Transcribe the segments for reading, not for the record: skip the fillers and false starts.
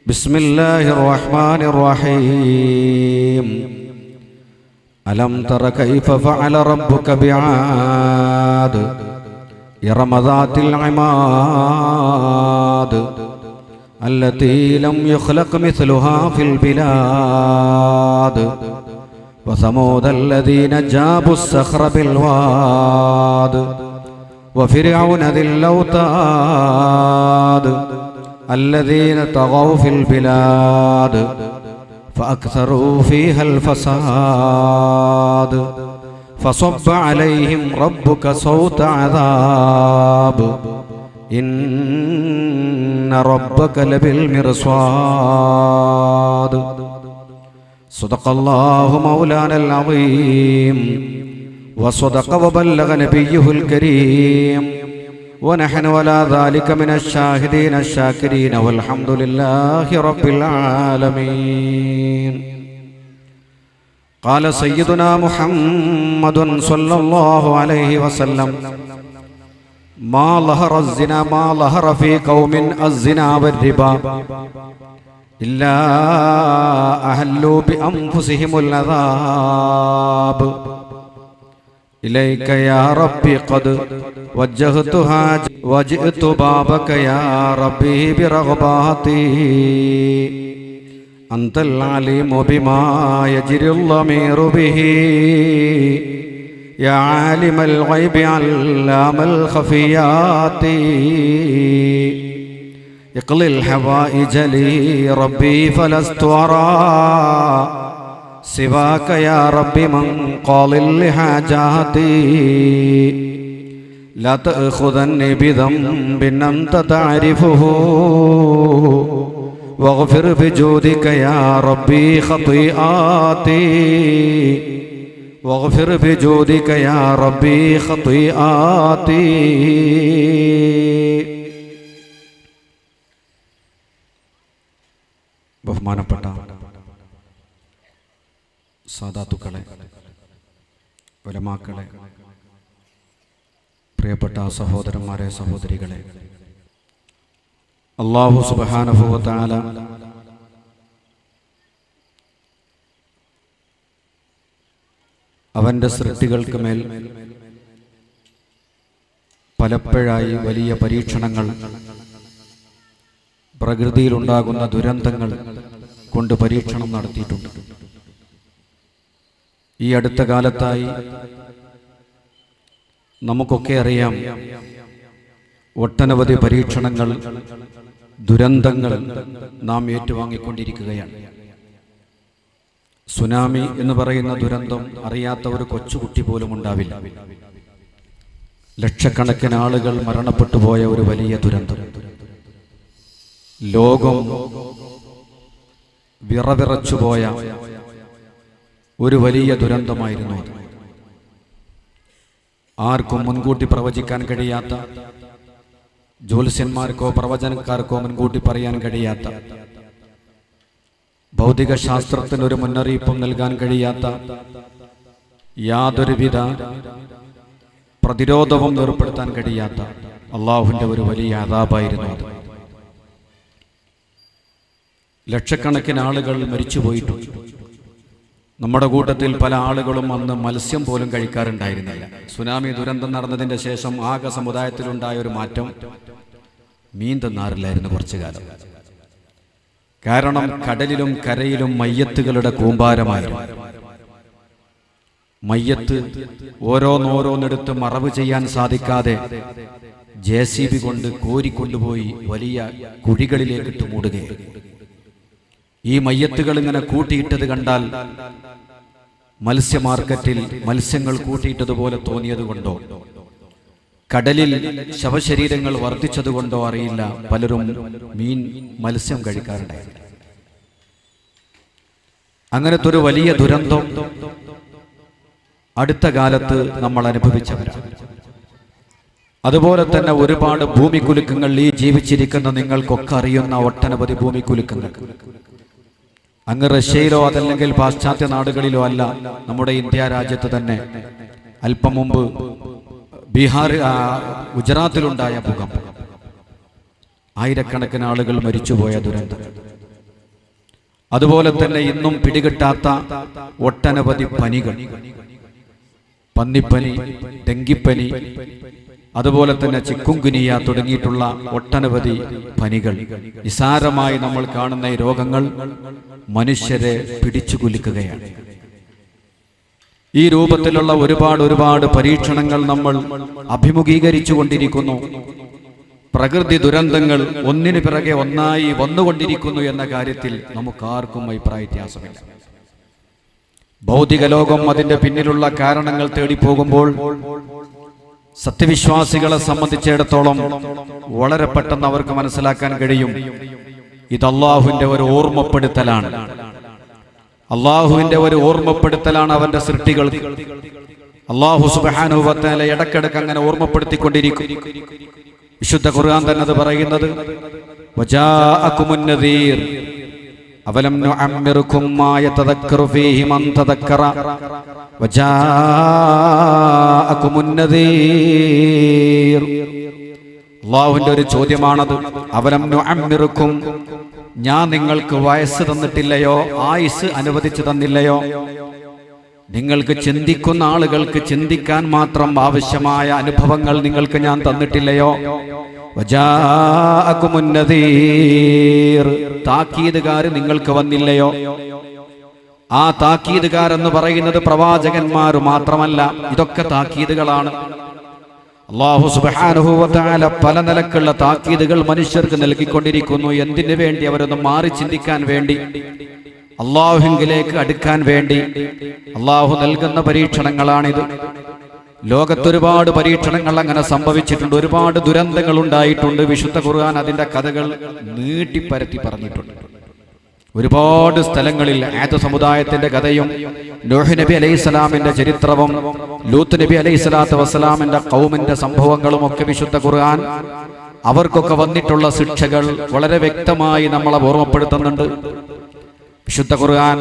بسم الله الرحمن الرحيم ألم تر كيف فعل ربك بعاد إرم ذات العماد التي لم يخلق مثلها في البلاد وثمود الذين جابوا الصخر بالواد وفرعون ذي الأوتاد الذين طغوا في البلاد فأكثروا فيها الفساد فصب عليهم ربك صوت عذاب إن ربك لبالمرصاد صدق الله مولانا العظيم وصدق وبلغ نبيه الكريم ونحن ولا ذلك من الشاهدين الشاكرين والحمد لله رب العالمين. قال سيدنا محمد صلى الله عليه وسلم ما ظهر الزنا ما ظهر في قوم الزنا والربا إلا أهلوا بأنفسهم العذاب إليك يا ربي قد وجهتها وجئت بابك يا ربي برغباتي أنت العليم بما يجري الضمير به يا عالم الغيب علام الخفيات اقضِ الحوائج لي ربي فلست أرى سواك يا رب من قال لحاجاتي لا تأخذني بذنب أنت تعرفه واغفر بجودك يا ربي خطيئاتي واغفر بجودك يا ربي خطيئاتي. ബഹുമാനപ്പെട്ട സാദാത്തുക്കളെ, ഉലമാക്കളെ, പ്രിയപ്പെട്ട സഹോദരന്മാരെ, സഹോദരികളെ, അല്ലാഹു സുബ്ഹാനഹു വ തആല അവൻ്റെ സൃഷ്ടികൾക്ക് മേൽ പലപ്പോഴായി വലിയ പരീക്ഷണങ്ങൾ, പ്രകൃതിയിലുണ്ടാകുന്ന ദുരന്തങ്ങൾ കൊണ്ട് പരീക്ഷണം നടത്തിയിട്ടുണ്ട്. ഈ അടുത്ത കാലത്തായി നമുക്കൊക്കെ അറിയാം, ഒട്ടനവധി പരീക്ഷണങ്ങൾ, ദുരന്തങ്ങൾ നാം ഏറ്റുവാങ്ങിക്കൊണ്ടിരിക്കുകയാണ്. സുനാമി എന്ന് പറയുന്ന ദുരന്തം അറിയാത്ത ഒരു കൊച്ചുകുട്ടി പോലും ഉണ്ടാവില്ല. ലക്ഷക്കണക്കിന് ആളുകൾ മരണപ്പെട്ടു പോയ ഒരു വലിയ ദുരന്തം, ലോകം വിറവിറച്ചുപോയ ഒരു വലിയ ദുരന്തമായിരുന്നു അത്. ആർക്കും മുൻകൂട്ടി പ്രവചിക്കാൻ കഴിയാത്ത, ജ്യോത്സ്യന്മാർക്കോ പ്രവചനക്കാർക്കോ മുൻകൂട്ടി പറയാൻ കഴിയാത്ത, ഭൗതിക ശാസ്ത്രത്തിന് ഒരു മുന്നറിയിപ്പും നൽകാൻ കഴിയാത്ത, യാതൊരുവിധ പ്രതിരോധവും ഏർപ്പെടുത്താൻ കഴിയാത്ത അള്ളാഹുവിൻ്റെ ഒരു വലിയ അദാബായിരുന്നു അത്. ലക്ഷക്കണക്കിന് ആളുകൾ മരിച്ചുപോയിട്ടുണ്ട്. നമ്മുടെ കൂട്ടത്തിൽ പല ആളുകളും അന്ന് മത്സ്യം പോലും കഴിക്കാറുണ്ടായിരുന്നില്ല. സുനാമി ദുരന്തം നടന്നതിൻ്റെ ശേഷം ആകെ സമുദായത്തിലുണ്ടായ ഒരു മാറ്റം, മീൻ തിന്നാറില്ലായിരുന്നു കുറച്ചു കാലം. കാരണം കടലിലും കരയിലും മയ്യത്തുകളുടെ കൂമ്പാരമായിരുന്നു. മയ്യത്ത് ഓരോന്നോരോന്നെടുത്ത് മറവ് ചെയ്യാൻ സാധിക്കാതെ JCB കൊണ്ട് കോരിക്കൊണ്ടുപോയി വലിയ കുഴികളിലേക്കിട്ട് മൂടുകയായിരുന്നു. ഈ മയ്യത്തുകൾ ഇങ്ങനെ കൂട്ടിയിട്ടത് കണ്ടാൽ മത്സ്യ മാർക്കറ്റിൽ മത്സ്യങ്ങൾ കൂട്ടിയിട്ടതുപോലെ തോന്നിയതുകൊണ്ടോ, കടലിൽ ശവശരീരങ്ങൾ വർദ്ധിച്ചതുകൊണ്ടോ അറിയില്ല, പലരും മത്സ്യം കഴിക്കാറുണ്ടായിരുന്നു. അങ്ങനത്തെ ഒരു വലിയ ദുരന്തം അടുത്ത കാലത്ത് നമ്മൾ അനുഭവിച്ചവരാണ്. അതുപോലെ തന്നെ ഒരുപാട് ഭൂമികുലുക്കങ്ങൾ ഈ ജീവിച്ചിരിക്കുന്ന നിങ്ങൾക്കൊക്കെ അറിയുന്ന ഒട്ടനവധി ഭൂമികുലുക്കങ്ങൾ. അങ്ങ് റഷ്യയിലോ അതല്ലെങ്കിൽ പാശ്ചാത്യ നാടുകളിലോ അല്ല, നമ്മുടെ ഇന്ത്യ രാജ്യത്ത് തന്നെ അല്പം മുമ്പ് ബീഹാർ ഗുജറാത്തിലുണ്ടായ ഭൂകമ്പം, ആയിരക്കണക്കിന് ആളുകൾ മരിച്ചുപോയ ദുരന്തം. അതുപോലെ തന്നെ ഇന്നും പിടികിട്ടാത്ത ഒട്ടനവധി പനികൾ, പന്നിപ്പനി, ഡെങ്കിപ്പനി, അതുപോലെ തന്നെ ചിക്കുൻകുനിയ തുടങ്ങിയിട്ടുള്ള ഒട്ടനവധി പനികൾ, നിസാരമായി നമ്മൾ കാണുന്ന ഈ രോഗങ്ങൾ മനുഷ്യരെ പിടിച്ചു കുലുക്കുകയാണ്. ഈ രൂപത്തിലുള്ള ഒരുപാട് പരീക്ഷണങ്ങൾ നമ്മൾ അഭിമുഖീകരിച്ചു കൊണ്ടിരിക്കുന്നു. പ്രകൃതി ദുരന്തങ്ങൾ ഒന്നിനു പിറകെ ഒന്നായി വന്നുകൊണ്ടിരിക്കുന്നു എന്ന കാര്യത്തിൽ നമുക്കാർക്കും അഭിപ്രായ വ്യത്യാസമില്ല. ഭൗതിക ലോകം അതിന്റെ പിന്നിലുള്ള കാരണങ്ങൾ തേടിപ്പോകുമ്പോൾ സത്യവിശ്വാസികളെ സംബന്ധിച്ചിടത്തോളം വളരെ പെട്ടെന്ന് അവർക്ക് മനസ്സിലാക്കാൻ കഴിയും, ഇത് അള്ളാഹുവിന്റെ ഒരു ഓർമ്മപ്പെടുത്തലാണ്. അള്ളാഹുവിന്റെ ഒരു ഓർമ്മപ്പെടുത്തലാണ് അവന്റെ സൃഷ്ടികൾ. അള്ളാഹു സുബ്ഹാനഹു വ തആല ഇടക്കിടക്ക് അങ്ങനെ ഓർമ്മപ്പെടുത്തിക്കൊണ്ടിരിക്കും. വിശുദ്ധ ഖുർആൻ തന്നെ അത് പറയുന്നത്, വജാഅകുമുൻ നദീർ അവലം നുഅമ്മിറുകും മാ യതദക്കറു ഫീഹി മൻ തദക്കറ വജാഅകുമുൻ നദീർ. അല്ലാഹുവിന്റെ ഒരു ചോദ്യമാണത്. അവലം നുഅമ്മിറുകും, ഞാൻ നിങ്ങൾക്ക് വയസ്സ് തന്നിട്ടില്ലയോ, ആയുസ് അനുവദിച്ചു തന്നില്ലയോ? നിങ്ങൾക്ക് ചിന്തിക്കുന്ന ആളുകൾക്ക് ചിന്തിക്കാൻ മാത്രം ആവശ്യമായ അനുഭവങ്ങൾ നിങ്ങൾക്ക് ഞാൻ തന്നിട്ടില്ലയോ? വജാഅകുമുൻ നദീർ, താക്കീതുകാർ നിങ്ങൾക്ക് വന്നില്ലയോ? ആ താക്കീതുകാരെന്ന് പറയുന്നത് പ്രവാചകന്മാർ മാത്രമല്ല, ഇതൊക്കെ താക്കീതുകളാണ്. അല്ലാഹു സുബ്ഹാനഹു വ തആല പല നിലക്കുള്ള താക്കീതുകൾ മനുഷ്യർക്ക് നൽകിക്കൊണ്ടിരിക്കുന്നു. എന്തിനു വേണ്ടി? അവരൊന്ന് മാറി ചിന്തിക്കാൻ വേണ്ടി, അള്ളാഹുവിലേക്ക് അടുക്കാൻ വേണ്ടി. അള്ളാഹു നൽകുന്ന പരീക്ഷണങ്ങളാണിത്. ലോകത്തൊരുപാട് പരീക്ഷണങ്ങൾ അങ്ങനെ സംഭവിച്ചിട്ടുണ്ട്. ഒരുപാട് ദുരന്തങ്ങൾ ഉണ്ടായിട്ടുണ്ട്. വിശുദ്ധ ഖുർആൻ അതിന്റെ കഥകൾ നീട്ടിപ്പരത്തി പറഞ്ഞിട്ടുണ്ട്. ഒരുപാട് സ്ഥലങ്ങളിൽ ആദ് സമുദായത്തിന്റെ കഥയും നൂഹ് നബി അലൈഹിസ്സലാമിന്റെ ചരിത്രവും ലൂത്ത് നബി അലൈഹിസ്സലാത്തു വസ്സലാമിന്റെ ഖൗമിന്റെ സംഭവങ്ങളും ഒക്കെ വിശുദ്ധ ഖുർആൻ അവർക്കൊക്കെ വന്നിട്ടുള്ള ശിക്ഷകൾ വളരെ വ്യക്തമായി നമ്മളെ ഓർമ്മപ്പെടുത്തുന്നുണ്ട്. വിശുദ്ധ ഖുർആൻ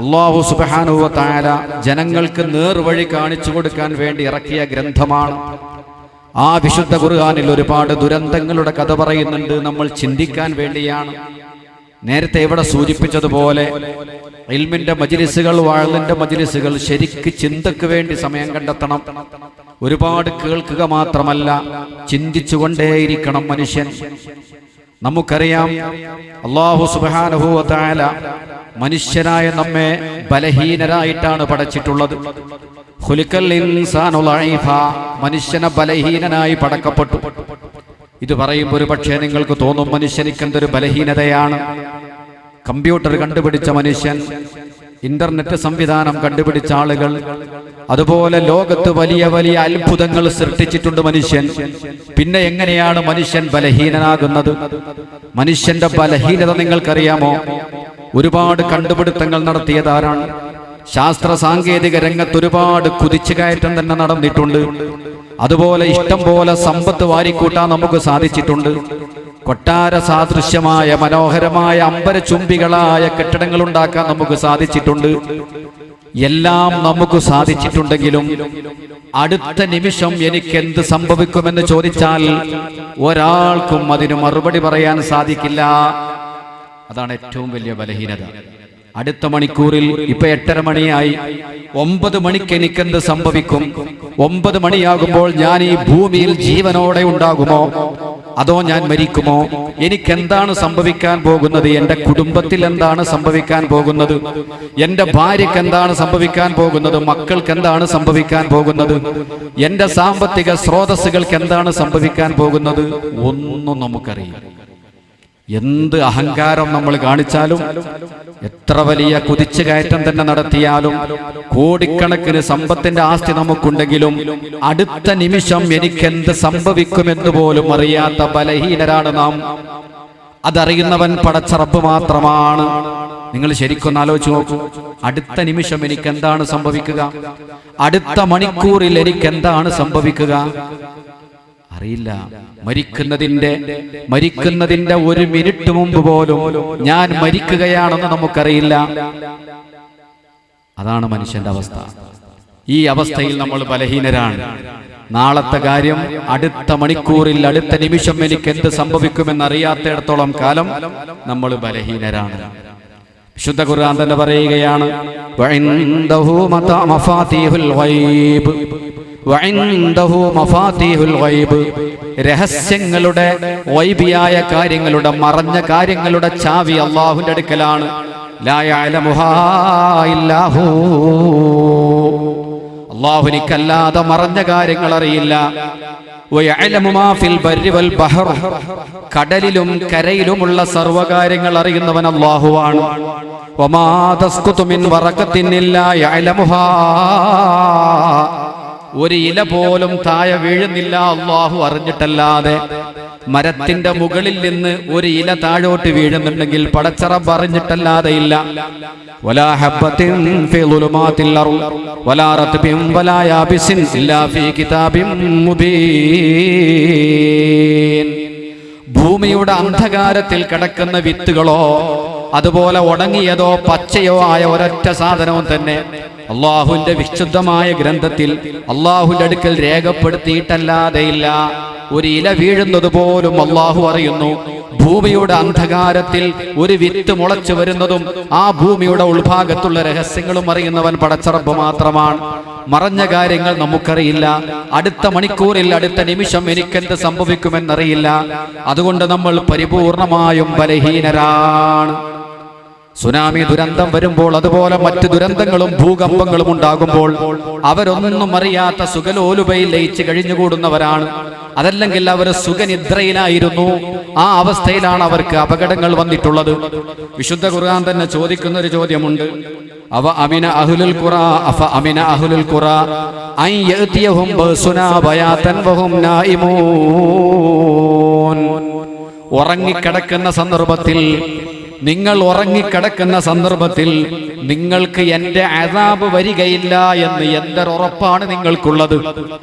അല്ലാഹു സുബ്ഹാനഹു വ തആല ജനങ്ങൾക്ക് നേർവഴി കാണിച്ചു കൊടുക്കാൻ വേണ്ടി ഇറക്കിയ ഗ്രന്ഥമാണ്. ആ വിശുദ്ധ ഖുർആനിൽ ഒരുപാട് ദുരന്തങ്ങളുടെ കഥ പറയുന്നുണ്ട്. നമ്മൾ ചിന്തിക്കാൻ വേണ്ടിയാണ്. നേരത്തെ ഇവിടെ സൂചിപ്പിച്ചതുപോലെ ഇൽമിന്റെ മജ്ലിസുകൾ, വഅളിന്റെ മജ്ലിസുകൾ ശരിക്ക് ചിന്തക്ക് വേണ്ടി സമയം കണ്ടെത്തണം. ഒരുപാട് കേൾക്കുക മാത്രമല്ല, ചിന്തിച്ചുകൊണ്ടേയിരിക്കണം മനുഷ്യൻ. നമുക്കറിയാം, അല്ലാഹു സുബ്ഹാനഹു വ തആല മനുഷ്യനായ നമ്മെ ബലഹീനരായിട്ടാണ് പടച്ചിട്ടുള്ളത്. ഖുലിഖൽ ഇൻസാനു ലഈഫ, മനുഷ്യനെ ബലഹീനനായി പടക്കപ്പെട്ടു. ഇത് പറയുമ്പോൾ ഒരു പക്ഷേ നിങ്ങൾക്ക് തോന്നും മനുഷ്യനിക്ക് എന്തൊരു ബലഹീനതയാണ്. കമ്പ്യൂട്ടർ കണ്ടുപിടിച്ച മനുഷ്യൻ, ഇന്റർനെറ്റ് സംവിധാനം കണ്ടുപിടിച്ച ആളുകൾ, അതുപോലെ ലോകത്ത് വലിയ വലിയ അത്ഭുതങ്ങൾ സൃഷ്ടിച്ചിട്ടുണ്ട് മനുഷ്യൻ. പിന്നെ എങ്ങനെയാണ് മനുഷ്യൻ ബലഹീനനാകുന്നത്? മനുഷ്യന്റെ ബലഹീനത നിങ്ങൾക്കറിയാമോ? ഒരുപാട് കണ്ടുപിടുത്തങ്ങൾ നടത്തിയതാരാണ്? ശാസ്ത്ര സാങ്കേതിക രംഗത്ത് ഒരുപാട് കുതിച്ചുകയറ്റം തന്നെ നടന്നിട്ടുണ്ട്. അതുപോലെ ഇഷ്ടം പോലെ സമ്പത്ത് വാരിക്കൂട്ടാൻ നമുക്ക് സാധിച്ചിട്ടുണ്ട്. കൊട്ടാര സാദൃശ്യമായ മനോഹരമായ അമ്പരചുംബികളായ കെട്ടിടങ്ങൾ ഉണ്ടാക്കാൻ നമുക്ക് സാധിച്ചിട്ടുണ്ട്. എല്ലാം നമുക്ക് സാധിച്ചിട്ടുണ്ടെങ്കിലും അടുത്ത നിമിഷം എനിക്ക് എന്ത് സംഭവിക്കുമെന്ന് ചോദിച്ചാൽ ഒരാൾക്കും അതിന് മറുപടി പറയാൻ സാധിക്കില്ല. അതാണ് ഏറ്റവും വലിയ ബലഹീനത. അടുത്ത മണിക്കൂറിൽ ഇപ്പൊ 8:30 മണിയായി, 9 മണിക്ക് എനിക്കെന്ത് സംഭവിക്കും? 9 മണിയാകുമ്പോൾ ഞാൻ ഈ ഭൂമിയിൽ ജീവനോടെ ഉണ്ടാകുമോ, അതോ ഞാൻ മരിക്കുമോ? എനിക്കെന്താണ് സംഭവിക്കാൻ പോകുന്നത്? എന്റെ കുടുംബത്തിൽ എന്താണ് സംഭവിക്കാൻ പോകുന്നത്? എന്റെ ഭാര്യയ്ക്ക് എന്താണ് സംഭവിക്കാൻ പോകുന്നത്? മക്കൾക്ക് എന്താണ് സംഭവിക്കാൻ പോകുന്നത്? എന്റെ സാമ്പത്തിക സ്രോതസ്സുകൾക്ക് എന്താണ് സംഭവിക്കാൻ പോകുന്നത്? ഒന്നും നമുക്കറിയില്ല. എന്ത് അഹങ്കാരം നമ്മൾ കാണിച്ചാലും, എത്ര വലിയ കുതിച്ചുകയറ്റം തന്നെ നടത്തിയാലും, കോടിക്കണക്കിന് സമ്പത്തിന്റെ ആസ്തി നമുക്കുണ്ടെങ്കിലും അടുത്ത നിമിഷം എനിക്കെന്ത് സംഭവിക്കുമെന്ന് പോലും അറിയാത്ത ബലഹീനരാണ് നാം. അതറിയുന്നവൻ പടച്ച റബ്ബ് മാത്രമാണ്. നിങ്ങൾ ശരിക്കൊന്ന് ആലോചിച്ച് നോക്കൂ. അടുത്ത നിമിഷം എനിക്ക് എന്താണ് സംഭവിക്കുക? അടുത്ത മണിക്കൂറിൽ എനിക്ക് എന്താണ് സംഭവിക്കുക? അറിയില്ല. മരിക്കുന്നതിന്റെ 1 മിനിറ്റ് മുമ്പ് പോലും ഞാൻ മരിക്കുകയാണെന്ന് നമുക്കറിയില്ല. അതാണ് മനുഷ്യന്റെ അവസ്ഥ. ഈ അവസ്ഥയിൽ നമ്മൾ ബലഹീനരാണ്. നാളത്തെ കാര്യം അടുത്ത മണിക്കൂറിൽ, അടുത്ത നിമിഷം എനിക്ക് എന്ത് സംഭവിക്കുമെന്ന് അറിയാത്തിടത്തോളം കാലം നമ്മൾ ബലഹീനരാണ്. വിശുദ്ധ ഖുർആൻ തന്നെ പറയുകയാണ്, വഇൻദഹു മഫാതീഹുൽ ഗൈബ്, വഇൻദഹു മഫാതീഹുൽ ഗൈബ്, രഹസ്യങ്ങളുടെ ഗൈബിയായ കാര്യങ്ങളുടെ, മറഞ്ഞ കാര്യങ്ങളുടെ ചാവി അല്ലാഹുവിന്റെ അടുക്കലാണ്. ലാ യഅലമുഹാ ഇല്ലാ ഹു, അല്ലാഹുവിനല്ലാതെ മറഞ്ഞ കാര്യങ്ങൾ അറിയില്ല. വയഅലമു മാ ഫിൽ ബർരി വൽ ബഹർ, കടലിലും കരയിലുമുള്ള സർവകാര്യങ്ങൾ അറിയുന്നവൻ അല്ലാഹുവാണ്. വമാ തസ്കുതു മിൻ വറഖത്തിൻ ഇല്ലാ യഅലമുഹാ, ഒരു ഇല പോലും താഴെ വീഴുന്നില്ല അല്ലാഹു അറിഞ്ഞിട്ടല്ലാതെ. മരത്തിന്റെ മുകളിൽ നിന്ന് ഒരു ഇല താഴോട്ട് വീഴുന്നുണ്ടെങ്കിൽ പടച്ചറബ് അറിഞ്ഞിട്ടല്ലാതെ ഇല്ല. വലാ ഹബ്ബത്തിൻ ഫീ ദുലുമാത്തിൽ അർള് വലാ റത്ബിൻ വലാ യാബിസിൻ ഇല്ലാ ഫീ കിതാബിൻ മുബീൻ. ഭൂമിയുടെ അന്ധകാരത്തിൽ കിടക്കുന്ന വിത്തുകളോ അതുപോലെ ഉണങ്ങിയതോ പച്ചയോ ആയ ഒരൊറ്റ സാധനവും തന്നെ അള്ളാഹുവിന്റെ വിശുദ്ധമായ ഗ്രന്ഥത്തിൽ അള്ളാഹുവിന്റെ അടുക്കൽ രേഖപ്പെടുത്തിയിട്ടല്ലാതെയില്ല. ഒരു ഇല വീഴുന്നത് പോലും അള്ളാഹു അറിയുന്നു. ഭൂമിയുടെ അന്ധകാരത്തിൽ ഒരു വിത്ത് മുളച്ചു വരുന്നതും ആ ഭൂമിയുടെ ഉൾഭാഗത്തുള്ള രഹസ്യങ്ങളും അറിയുന്നവൻ പടച്ചറബ് മാത്രമാണ്. മറഞ്ഞ കാര്യങ്ങൾ നമുക്കറിയില്ല. അടുത്ത മണിക്കൂറിൽ, അടുത്ത നിമിഷം എനിക്കെന്ത് സംഭവിക്കുമെന്നറിയില്ല. അതുകൊണ്ട് നമ്മൾ പരിപൂർണമായും ബലഹീനരാണ്. സുനാമി ദുരന്തം വരുമ്പോൾ, അതുപോലെ മറ്റു ദുരന്തങ്ങളും ഭൂകമ്പങ്ങളും ഉണ്ടാകുമ്പോൾ അവരൊന്നും അറിയാത്ത സുഖലോലുപയിൽ ലയിച്ച് കഴിഞ്ഞുകൂടുന്നവരാണ്. അതല്ലെങ്കിൽ അവർ സുഖനിദ്രയിലായിരുന്നു. ആ അവസ്ഥയിലാണ് അവർക്ക് അപകടങ്ങൾ വന്നിട്ടുള്ളത്. വിശുദ്ധ ഖുർആൻ തന്നെ ചോദിക്കുന്ന ഒരു ചോദ്യമുണ്ട്, അവ അമിന അഹ്ലുൽ ഖുറാ അഫ അമിന അഹ്ലുൽ ഖുറാ അൻ യഅതിയഹും ബസുനാ ബയാതൻ വഹും നായിമൂൻ. ഉറങ്ങിക്കിടക്കുന്ന സന്ദർഭത്തിൽ, നിങ്ങൾ ഉറങ്ങിക്കിടക്കുന്ന സന്ദർഭത്തിൽ നിങ്ങൾക്ക് എന്റെ അദാബ് വരികയില്ല എന്ന് എന്തൊരുറപ്പാണ് നിങ്ങൾക്കുള്ളത്?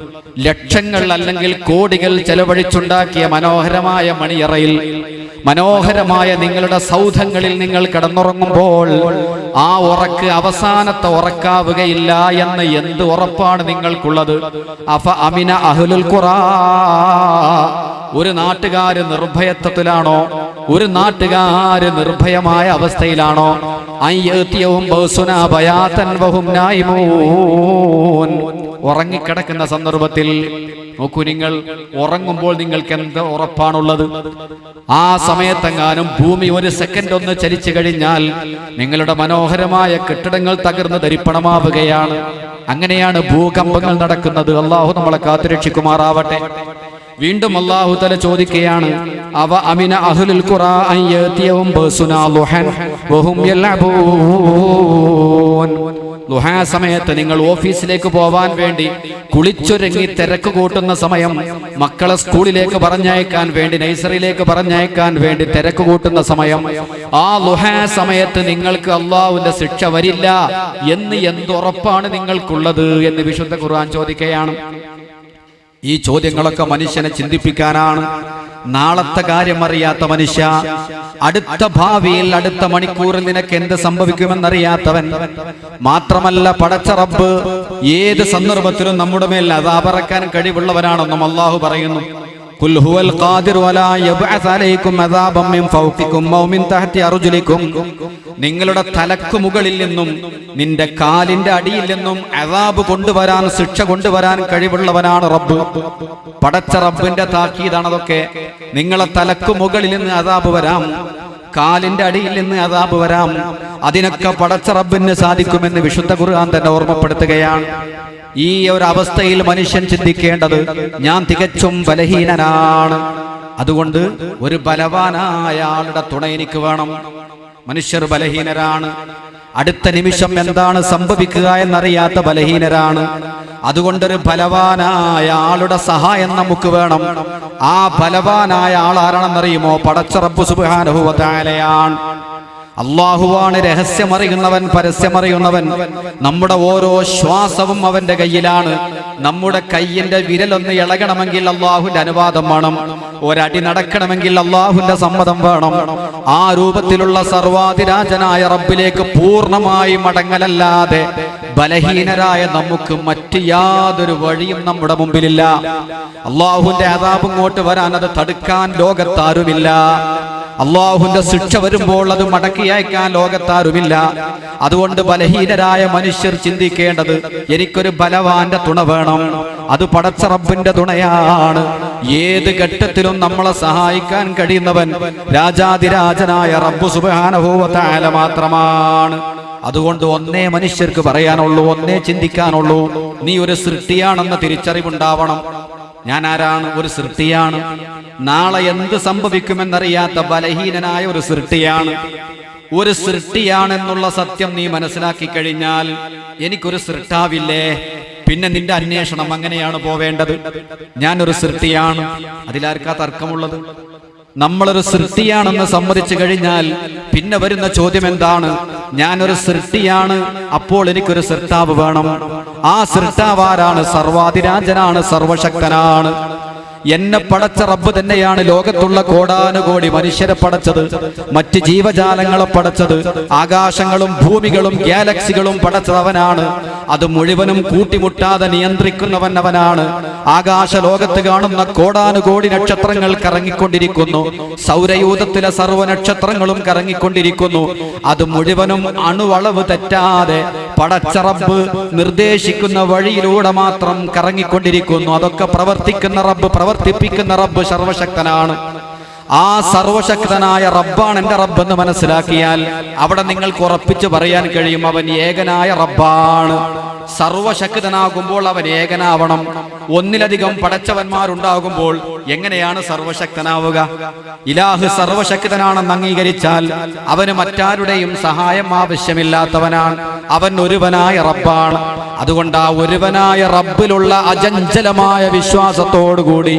ലക്ഷങ്ങൾ അല്ലെങ്കിൽ കോടികൾ ചെലവഴിച്ചുണ്ടാക്കിയ മനോഹരമായ മണിയറയിൽ, മനോഹരമായ നിങ്ങളുടെ സൗധങ്ങളിൽ നിങ്ങൾ കിടന്നുറങ്ങുമ്പോൾ ആ ഉറക്ക് അവസാനത്തെ ഉറക്കാവുകയില്ല എന്ന് എന്ത് ഉറപ്പാണ് നിങ്ങൾക്കുള്ളത്? അഫ അമിന അഹ്ലുൽ ഖുറാ, ഒരു നാട്ടുകാര് നിർഭയത്വത്തിലാണോ? ഒരു നാട്ടുകാര് നിർഭയമായ അവസ്ഥയിലാണോ? അയ്യത്തിയവും ബൗസുനാ ബയാതൻ വഹും നായിമൂൻ. ഉറങ്ങിക്കിടക്കുന്ന സന്ദർഭത്തിൽ നോക്കൂ, നിങ്ങൾ ഉറങ്ങുമ്പോൾ നിങ്ങൾക്ക് എന്ത് ഉറപ്പാണുള്ളത്? ആ സമയത്തെങ്ങാനും ഭൂമി ഒരു സെക്കൻഡ് ഒന്ന് ചലിച്ചു കഴിഞ്ഞാൽ നിങ്ങളുടെ മനോഹരമായ കെട്ടിടങ്ങൾ തകർന്ന് തരിപ്പണമാവുകയാണ്. അങ്ങനെയാണ് ഭൂകമ്പങ്ങൾ നടക്കുന്നത്. അള്ളാഹു നമ്മളെ കാത്തുരക്ഷിക്കുമാറാവട്ടെ. വീണ്ടും അല്ലാഹു തആല ചോദിക്കുകയാണ്, അവ അമിന അഹ്ലുൽ ഖുറാ അൻ യഅതിയഹും ബസുനാ ളുഹൻ വഹും യൽഅബൂൻ. ളുഹാ സമയത്ത് നിങ്ങൾ ഓഫീസിലേക്ക് പോവാൻ വേണ്ടി കുളിച്ചൊരുങ്ങി തിരക്ക് കൂട്ടുന്ന സമയം, മക്കളെ സ്കൂളിലേക്ക് പറഞ്ഞയക്കാൻ വേണ്ടി, നഴ്സറിയിലേക്ക് പറഞ്ഞയക്കാൻ വേണ്ടി തിരക്ക് കൂട്ടുന്ന സമയം, ആ ളുഹാ സമയത്ത് നിങ്ങൾക്ക് അല്ലാഹുവിന്റെ ശിക്ഷ വരില്ല എന്ന് എന്തുറപ്പാണ് നിങ്ങൾക്കുള്ളത് എന്ന് വിശുദ്ധ ഖുർആൻ ചോദിക്കുകയാണ്. ഈ ചോദ്യങ്ങളൊക്കെ മനുഷ്യനെ ചിന്തിപ്പിക്കാനാണ്. നാളത്തെ കാര്യം അറിയാത്ത മനുഷ്യ, അടുത്ത ഭാവിയിൽ, അടുത്ത മണിക്കൂറിൽ നിനക്ക് എന്ത് സംഭവിക്കുമെന്നറിയാത്തവൻ, മാത്രമല്ല പടച്ച റബ്ബ് ഏത് സന്ദർഭത്തിലും നമ്മുടെ മേൽ അദാബറക്കാൻ കഴിവുള്ളവനാണെന്നും അല്ലാഹു പറയുന്നു. ഖുൽ ഹുവൽ ഖാദിറു വലാ യബ്അസ് അലൈക്കും അദാബൻ മിൻ ഫൗഖിക്കും ഔ മിൻ തഹ്തി അർജുലിക്കും. നിങ്ങളുടെ തലക്ക് മുകളിൽ നിന്നും നിന്റെ കാലിന്റെ അടിയിൽ നിന്നും അദാബ് കൊണ്ടുവരാൻ, ശിക്ഷ കൊണ്ടുവരാൻ കഴിവുള്ളവനാണ് റബ്ബ്. പടച്ച റബ്ബിന്റെ താക്കീതാണ് അതൊക്കെ. നിങ്ങളെ തലക്ക് മുകളിൽ നിന്ന് അദാബ് വരാം, കാലിന്റെ അടിയിൽ നിന്ന് അദാബ് വരാം. അതിനൊക്കെ പടച്ച റബ്ബിന് സാധിക്കുമെന്ന് വിശുദ്ധ ഖുർആൻ തന്നെ ഓർമ്മപ്പെടുത്തുകയാണ്. ഈ ഒരു അവസ്ഥയിൽ മനുഷ്യൻ ചിന്തിക്കേണ്ടത്, ഞാൻ തികച്ചും ബലഹീനനാണ്. അതുകൊണ്ട് ഒരു ബലവാനായ ആളുടെ തുണ എനിക്ക് വേണം. മനുഷ്യർ ബലഹീനരാണ്. അടുത്ത നിമിഷം എന്താണ് സംഭവിക്കുക എന്നറിയാത്ത ബലഹീനരാണ്. അതുകൊണ്ടൊരു ബലവാനായ ആളുടെ സഹായം നമുക്ക് വേണം. ആ ബലവാനായ ആൾ ആരാണെന്നറിയുമോ? പടച്ച റബ്ബ് സുബ്ഹാനഹു വ തആലയാണ്. അള്ളാഹുവാണ് രഹസ്യമറിയുന്നവൻ, പരസ്യമറിയുന്നവൻ. നമ്മുടെ ഓരോ ശ്വാസവും അവന്റെ കയ്യിലാണ്. നമ്മുടെ കയ്യിന്റെ വിരലൊന്ന് ഇളകണമെങ്കിൽ അള്ളാഹുവിന്റെ അനുവാദം വേണം. ഒരടി നടക്കണമെങ്കിൽ അള്ളാഹുവിന്റെ സമ്മതം വേണം. ആ രൂപത്തിലുള്ള സർവാധിരാജനായ റബ്ബിലേക്ക് പൂർണ്ണമായി മടങ്ങലല്ലാതെ ബലഹീനരായ നമുക്ക് മറ്റ് യാതൊരു വഴിയും നമ്മുടെ മുമ്പിലില്ല. അള്ളാഹുവിന്റെ അദാബ് ഇങ്ങോട്ട് വരാൻ, അത് തടുക്കാൻ ലോകത്താരുമില്ല. അള്ളാഹുവിന്റെ ശിക്ഷ വരുമ്പോൾ അത് മടക്കി അയക്കാൻ ലോകത്താരുമില്ല. അതുകൊണ്ട് ബലഹീനരായ മനുഷ്യർ ചിന്തിക്കേണ്ടത്, എനിക്കൊരു ബലവാന്റെ തുണ വേണം. അത് പടച്ച റബ്ബിന്റെ തുണയാണ്. ഏത് ഘട്ടത്തിലും നമ്മളെ സഹായിക്കാൻ കഴിയുന്നവൻ രാജാതിരാജനായ റബ്ബ് സുബ്ഹാനഹു വ തആല മാത്രമാണ്. അതുകൊണ്ട് ഒന്നേ മനുഷ്യർക്ക് പറയാനുള്ളൂ, ഒന്നേ ചിന്തിക്കാനുള്ളൂ, നീ ഒരു സൃഷ്ടിയാണെന്ന തിരിച്ചറിവുണ്ടാവണം. ഞാൻ ആരാണ്? ഒരു സൃഷ്ടിയാണ്. നാളെ എന്ത് സംഭവിക്കുമെന്നറിയാത്ത ബലഹീനനായ ഒരു സൃഷ്ടിയാണ്. ഒരു സൃഷ്ടിയാണെന്നുള്ള സത്യം നീ മനസ്സിലാക്കി കഴിഞ്ഞാൽ എനിക്കൊരു സൃഷ്ടാവില്ലേ, പിന്നെ നിന്റെ അന്വേഷണം അങ്ങനെയാണ് പോവേണ്ടത്. ഞാനൊരു സൃഷ്ടിയാണ്, അതിലാർക്കാ തർക്കമുള്ളത്? നമ്മളൊരു സൃഷ്ടിയാണെന്ന് സമ്മതിച്ചു കഴിഞ്ഞാൽ പിന്നെ വരുന്ന ചോദ്യം എന്താണ്? ഞാനൊരു സൃഷ്ടിയാണ്, അപ്പോൾ എനിക്കൊരു സൃഷ്ടാവ് വേണം. ആ സൃഷ്ടാവ് ആരാണ്? സർവാധിരാജനാണ്, സർവശക്തനാണ്. എന്നെ പടച്ച റബ്ബ് തന്നെയാണ് ലോകത്തുള്ള കോടാനുകോടി മനുഷ്യരെ പടച്ചത്, മറ്റ് ജീവജാലങ്ങളെ പടച്ചത്, ആകാശങ്ങളും ഭൂമികളും ഗാലക്സികളും പടച്ചത് അവനാണ്. അത് മുഴുവനും കൂട്ടിമുട്ടാതെ നിയന്ത്രിക്കുന്നവൻ അവനാണ്. ആകാശ ലോകത്ത് കാണുന്ന കോടാനുകോടി നക്ഷത്രങ്ങൾ കറങ്ങിക്കൊണ്ടിരിക്കുന്നു. സൗരയൂഥത്തിലെ സർവ്വ നക്ഷത്രങ്ങളും കറങ്ങിക്കൊണ്ടിരിക്കുന്നു. അത് മുഴുവനും അണുവളവ് തെറ്റാതെ പടച്ച റബ്ബ് നിർദ്ദേശിക്കുന്ന വഴിയിലൂടെ മാത്രം കറങ്ങിക്കൊണ്ടിരിക്കുന്നു. അതൊക്കെ പ്രവർത്തിക്കുന്ന റബ്ബ്, പ്രവർത്തിപ്പിക്കുന്ന റബ്ബ് സർവശക്തനാണ്. ആ സർവശക്തനായ റബ്ബാണ് എൻ്റെ റബ്ബെന്ന് മനസ്സിലാക്കിയാൽ അവിടെ നിങ്ങൾക്ക് ഉറപ്പിച്ചു പറയാൻ കഴിയും, അവൻ ഏകനായ റബ്ബാണ്. സർവശക്തനാകുമ്പോൾ അവൻ ഏകനാവണം. ഒന്നിലധികം പടച്ചവന്മാരുണ്ടാകുമ്പോൾ എങ്ങനെയാണ് സർവശക്തനാവുക? ഇലാഹ് സർവശക്തനാണെന്ന് അംഗീകരിച്ചാൽ അവന് മറ്റാരുടെയും സഹായം ആവശ്യമില്ലാത്തവനാണ്. അവൻ ഒരുവനായ റബ്ബാണ്. അതുകൊണ്ട് ആ ഒരുവനായ റബ്ബിലുള്ള അചഞ്ചലമായ വിശ്വാസത്തോടുകൂടി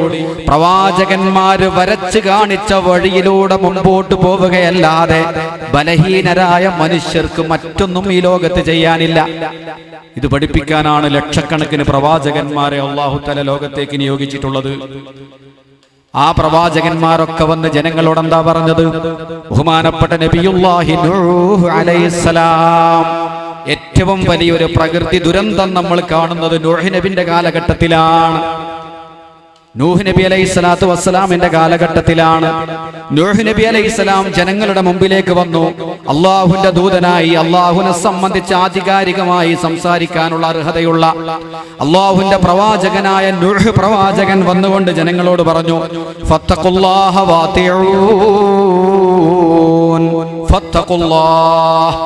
പ്രവാചകന്മാര് വരച്ചു കാണിച്ച വഴിയിലൂടെ മുമ്പോട്ട് പോവുകയല്ലാതെ ബലഹീനരായ മനുഷ്യർക്ക് മറ്റൊന്നും ഈ ലോകത്ത് ചെയ്യാനില്ല. ഇത് പഠിപ്പിക്കാനാണ് ലക്ഷക്കണക്കിന് പ്രവാചകന്മാരെ അല്ലാഹു തആല ലോകത്തേക്ക് നിയോഗിച്ചിട്ടുള്ളത്. ആ പ്രവാചകന്മാരൊക്കെ വന്ന് ജനങ്ങളോട് എന്താ പറഞ്ഞത്? ബഹുമാനപ്പെട്ട നബിയുല്ലാഹി നൂഹ് അലൈഹിസ്സലാം, ഏറ്റവും വലിയൊരു പ്രകൃതി ദുരന്തം നമ്മൾ കാണുന്നത് നൂഹ് നബിന്റെ കാലഘട്ടത്തിലാണ്. നൂഹ് നബി അലൈഹിസ്സലാത്തു വസ്സലാമിന്റെ കാലഘട്ടത്തിലാണ്. നൂഹ് നബി അലൈഹിസ്സലാം ജനങ്ങളുടെ മുമ്പിലേക്ക് വന്നു. അള്ളാഹുവിന്റെ ദൂതനായി, അള്ളാഹുവിനെ സംബന്ധിച്ച് ആധികാരികമായി സംസാരിക്കാനുള്ള അർഹതയുള്ള അള്ളാഹുവിന്റെ പ്രവാചകനായ നൂഹ് പ്രവാചകൻ വന്നുകൊണ്ട് ജനങ്ങളോട് പറഞ്ഞു, ഫത്തഖുല്ലാഹ വാതിഊൻ, ഫത്തഖുല്ലാഹ്,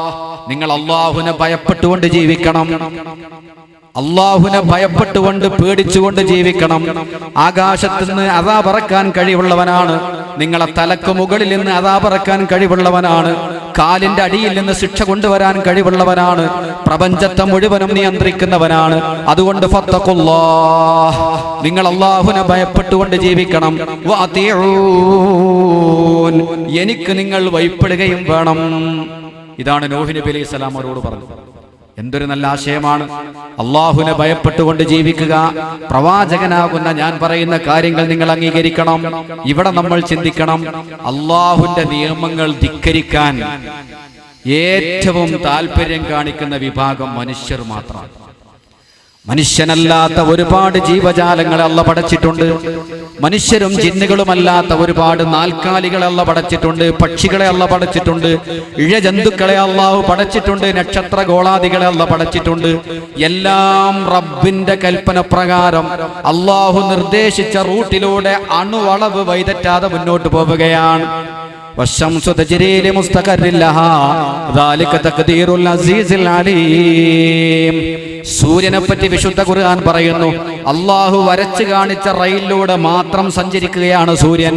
നിങ്ങൾ അള്ളാഹുവിനെ ഭയപ്പെട്ടുകൊണ്ട് ജീവിക്കണം. അള്ളാഹുവിനെ ഭയപ്പെട്ടുകൊണ്ട് പേടിച്ചുകൊണ്ട് ജീവിക്കണം. ആകാശത്ത് നിന്ന് അദാബറക്കാൻ കഴിവുള്ളവനാണ്. നിങ്ങളെ തലക്ക് മുകളിൽ നിന്ന് അദാബറക്കാൻ കഴിവുള്ളവനാണ്. കാലിന്റെ അടിയിൽ നിന്ന് ശിക്ഷ കൊണ്ടുവരാൻ കഴിവുള്ളവനാണ്. പ്രപഞ്ചത്തെ മുഴുവനും നിയന്ത്രിക്കുന്നവനാണ്. അതുകൊണ്ട് ഫത്തഖുല്ലാഹ്, നിങ്ങൾ അള്ളാഹുവിനെ ഭയപ്പെട്ടുകൊണ്ട് ജീവിക്കണം. വഅതിഊൻ, എനിക്ക് നിങ്ങൾ ഭയപ്പെടുകയും വേണം. ഇതാണ് നൂഹ് നബി അലൈഹി സ്വലാം അവരോട് പറഞ്ഞത്. എന്തൊരു നല്ല ആശയമാണ്! അള്ളാഹുവിനെ ഭയപ്പെട്ടുകൊണ്ട് ജീവിക്കുക. പ്രവാചകനാകുന്ന ഞാൻ പറയുന്ന കാര്യങ്ങൾ നിങ്ങൾ അംഗീകരിക്കണം. ഇവിടെ നമ്മൾ ചിന്തിക്കണം, അള്ളാഹുവിന്റെ നിയമങ്ങൾ ധിക്കരിക്കാൻ ഏറ്റവും താല്പര്യം കാണിക്കുന്ന വിഭാഗം മനുഷ്യർ മാത്രമാണ്. മനുഷ്യനല്ലാത്ത ഒരുപാട് ജീവജാലങ്ങളെ അല്ലാഹു പടച്ചിട്ടുണ്ട്. മനുഷ്യരും ജിന്നുകളുമല്ലാത്ത ഒരുപാട് നാൽക്കാലികളെ അല്ലാഹു പടച്ചിട്ടുണ്ട്. പക്ഷികളെ അല്ലാഹു പടച്ചിട്ടുണ്ട്. ഇഴജന്തുക്കളെ അല്ലാഹു പടച്ചിട്ടുണ്ട്. നക്ഷത്ര ഗോളാദികളെ അല്ലാഹു പടച്ചിട്ടുണ്ട്. എല്ലാം റബ്ബിന്റെ കൽപ്പന പ്രകാരം അല്ലാഹു നിർദ്ദേശിച്ച റൂട്ടിലൂടെ അണുവളവ് വൈതെറ്റാതെ മുന്നോട്ട് പോവുകയാണ്. والشمس تجري لمستقر لها ذلك تقدير العزيز العليم. സൂര്യനെ പറ്റി വിശുദ്ധ ഖുർആൻ പറയുന്നു, അള്ളാഹു വരച്ചു കാണിച്ച റെയിലിലൂടെ മാത്രം സഞ്ചരിക്കുകയാണ് സൂര്യൻ.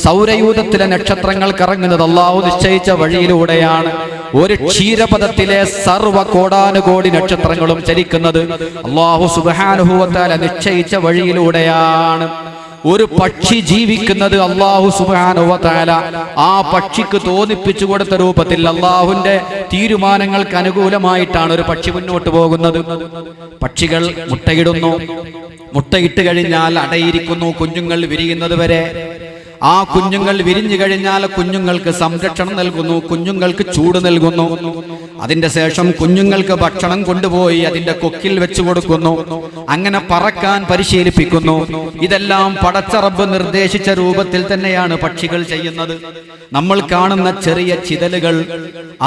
സൗരയൂഥത്തിലെ നക്ഷത്രങ്ങൾ കറങ്ങുന്നത് അള്ളാഹു നിശ്ചയിച്ച വഴിയിലൂടെയാണ്. ഒരു ക്ഷീരപഥത്തിലെ സർവ്വ കോടാനുകോടി നക്ഷത്രങ്ങളും ചലിക്കുന്നത് അള്ളാഹു സുബ്ഹാനഹു വ തആല നിശ്ചയിച്ച വഴിയിലൂടെയാണ്. ഒരു പക്ഷി ജീവിക്കുന്നത് അല്ലാഹു സുബ്ഹാനഹു വ തആല ആ പക്ഷിക്ക് തോന്നിപ്പിച്ചു കൊടുത്ത രൂപത്തിൽ അല്ലാഹുവിന്റെ തീരുമാനങ്ങൾക്ക് അനുകൂലമായിട്ടാണ് ഒരു പക്ഷി മുന്നോട്ട് പോകുന്നത്. പക്ഷികൾ മുട്ടയിടുന്നു. മുട്ടയിട്ട് കഴിഞ്ഞാൽ അടയിരിക്കുന്നു കുഞ്ഞുങ്ങൾ വിരിയുന്നത് വരെ. ആ കുഞ്ഞുങ്ങൾ വിരിഞ്ഞു കഴിഞ്ഞാൽ കുഞ്ഞുങ്ങൾക്ക് സംരക്ഷണം നൽകുന്നു, കുഞ്ഞുങ്ങൾക്ക് ചൂട് നൽകുന്നു. അതിന്റെ ശേഷം കുഞ്ഞുങ്ങൾക്ക് ഭക്ഷണം കൊണ്ടുപോയി അതിന്റെ കൊക്കിൽ വെച്ചു കൊടുക്കുന്നു. അങ്ങനെ പറക്കാൻ പരിശീലിപ്പിക്കുന്നു. ഇതെല്ലാം പടച്ച റബ്ബ് നിർദ്ദേശിച്ച രൂപത്തിൽ തന്നെയാണ് പക്ഷികൾ ചെയ്യുന്നത്. നമ്മൾ കാണുന്ന ചെറിയ ചിതലുകൾ,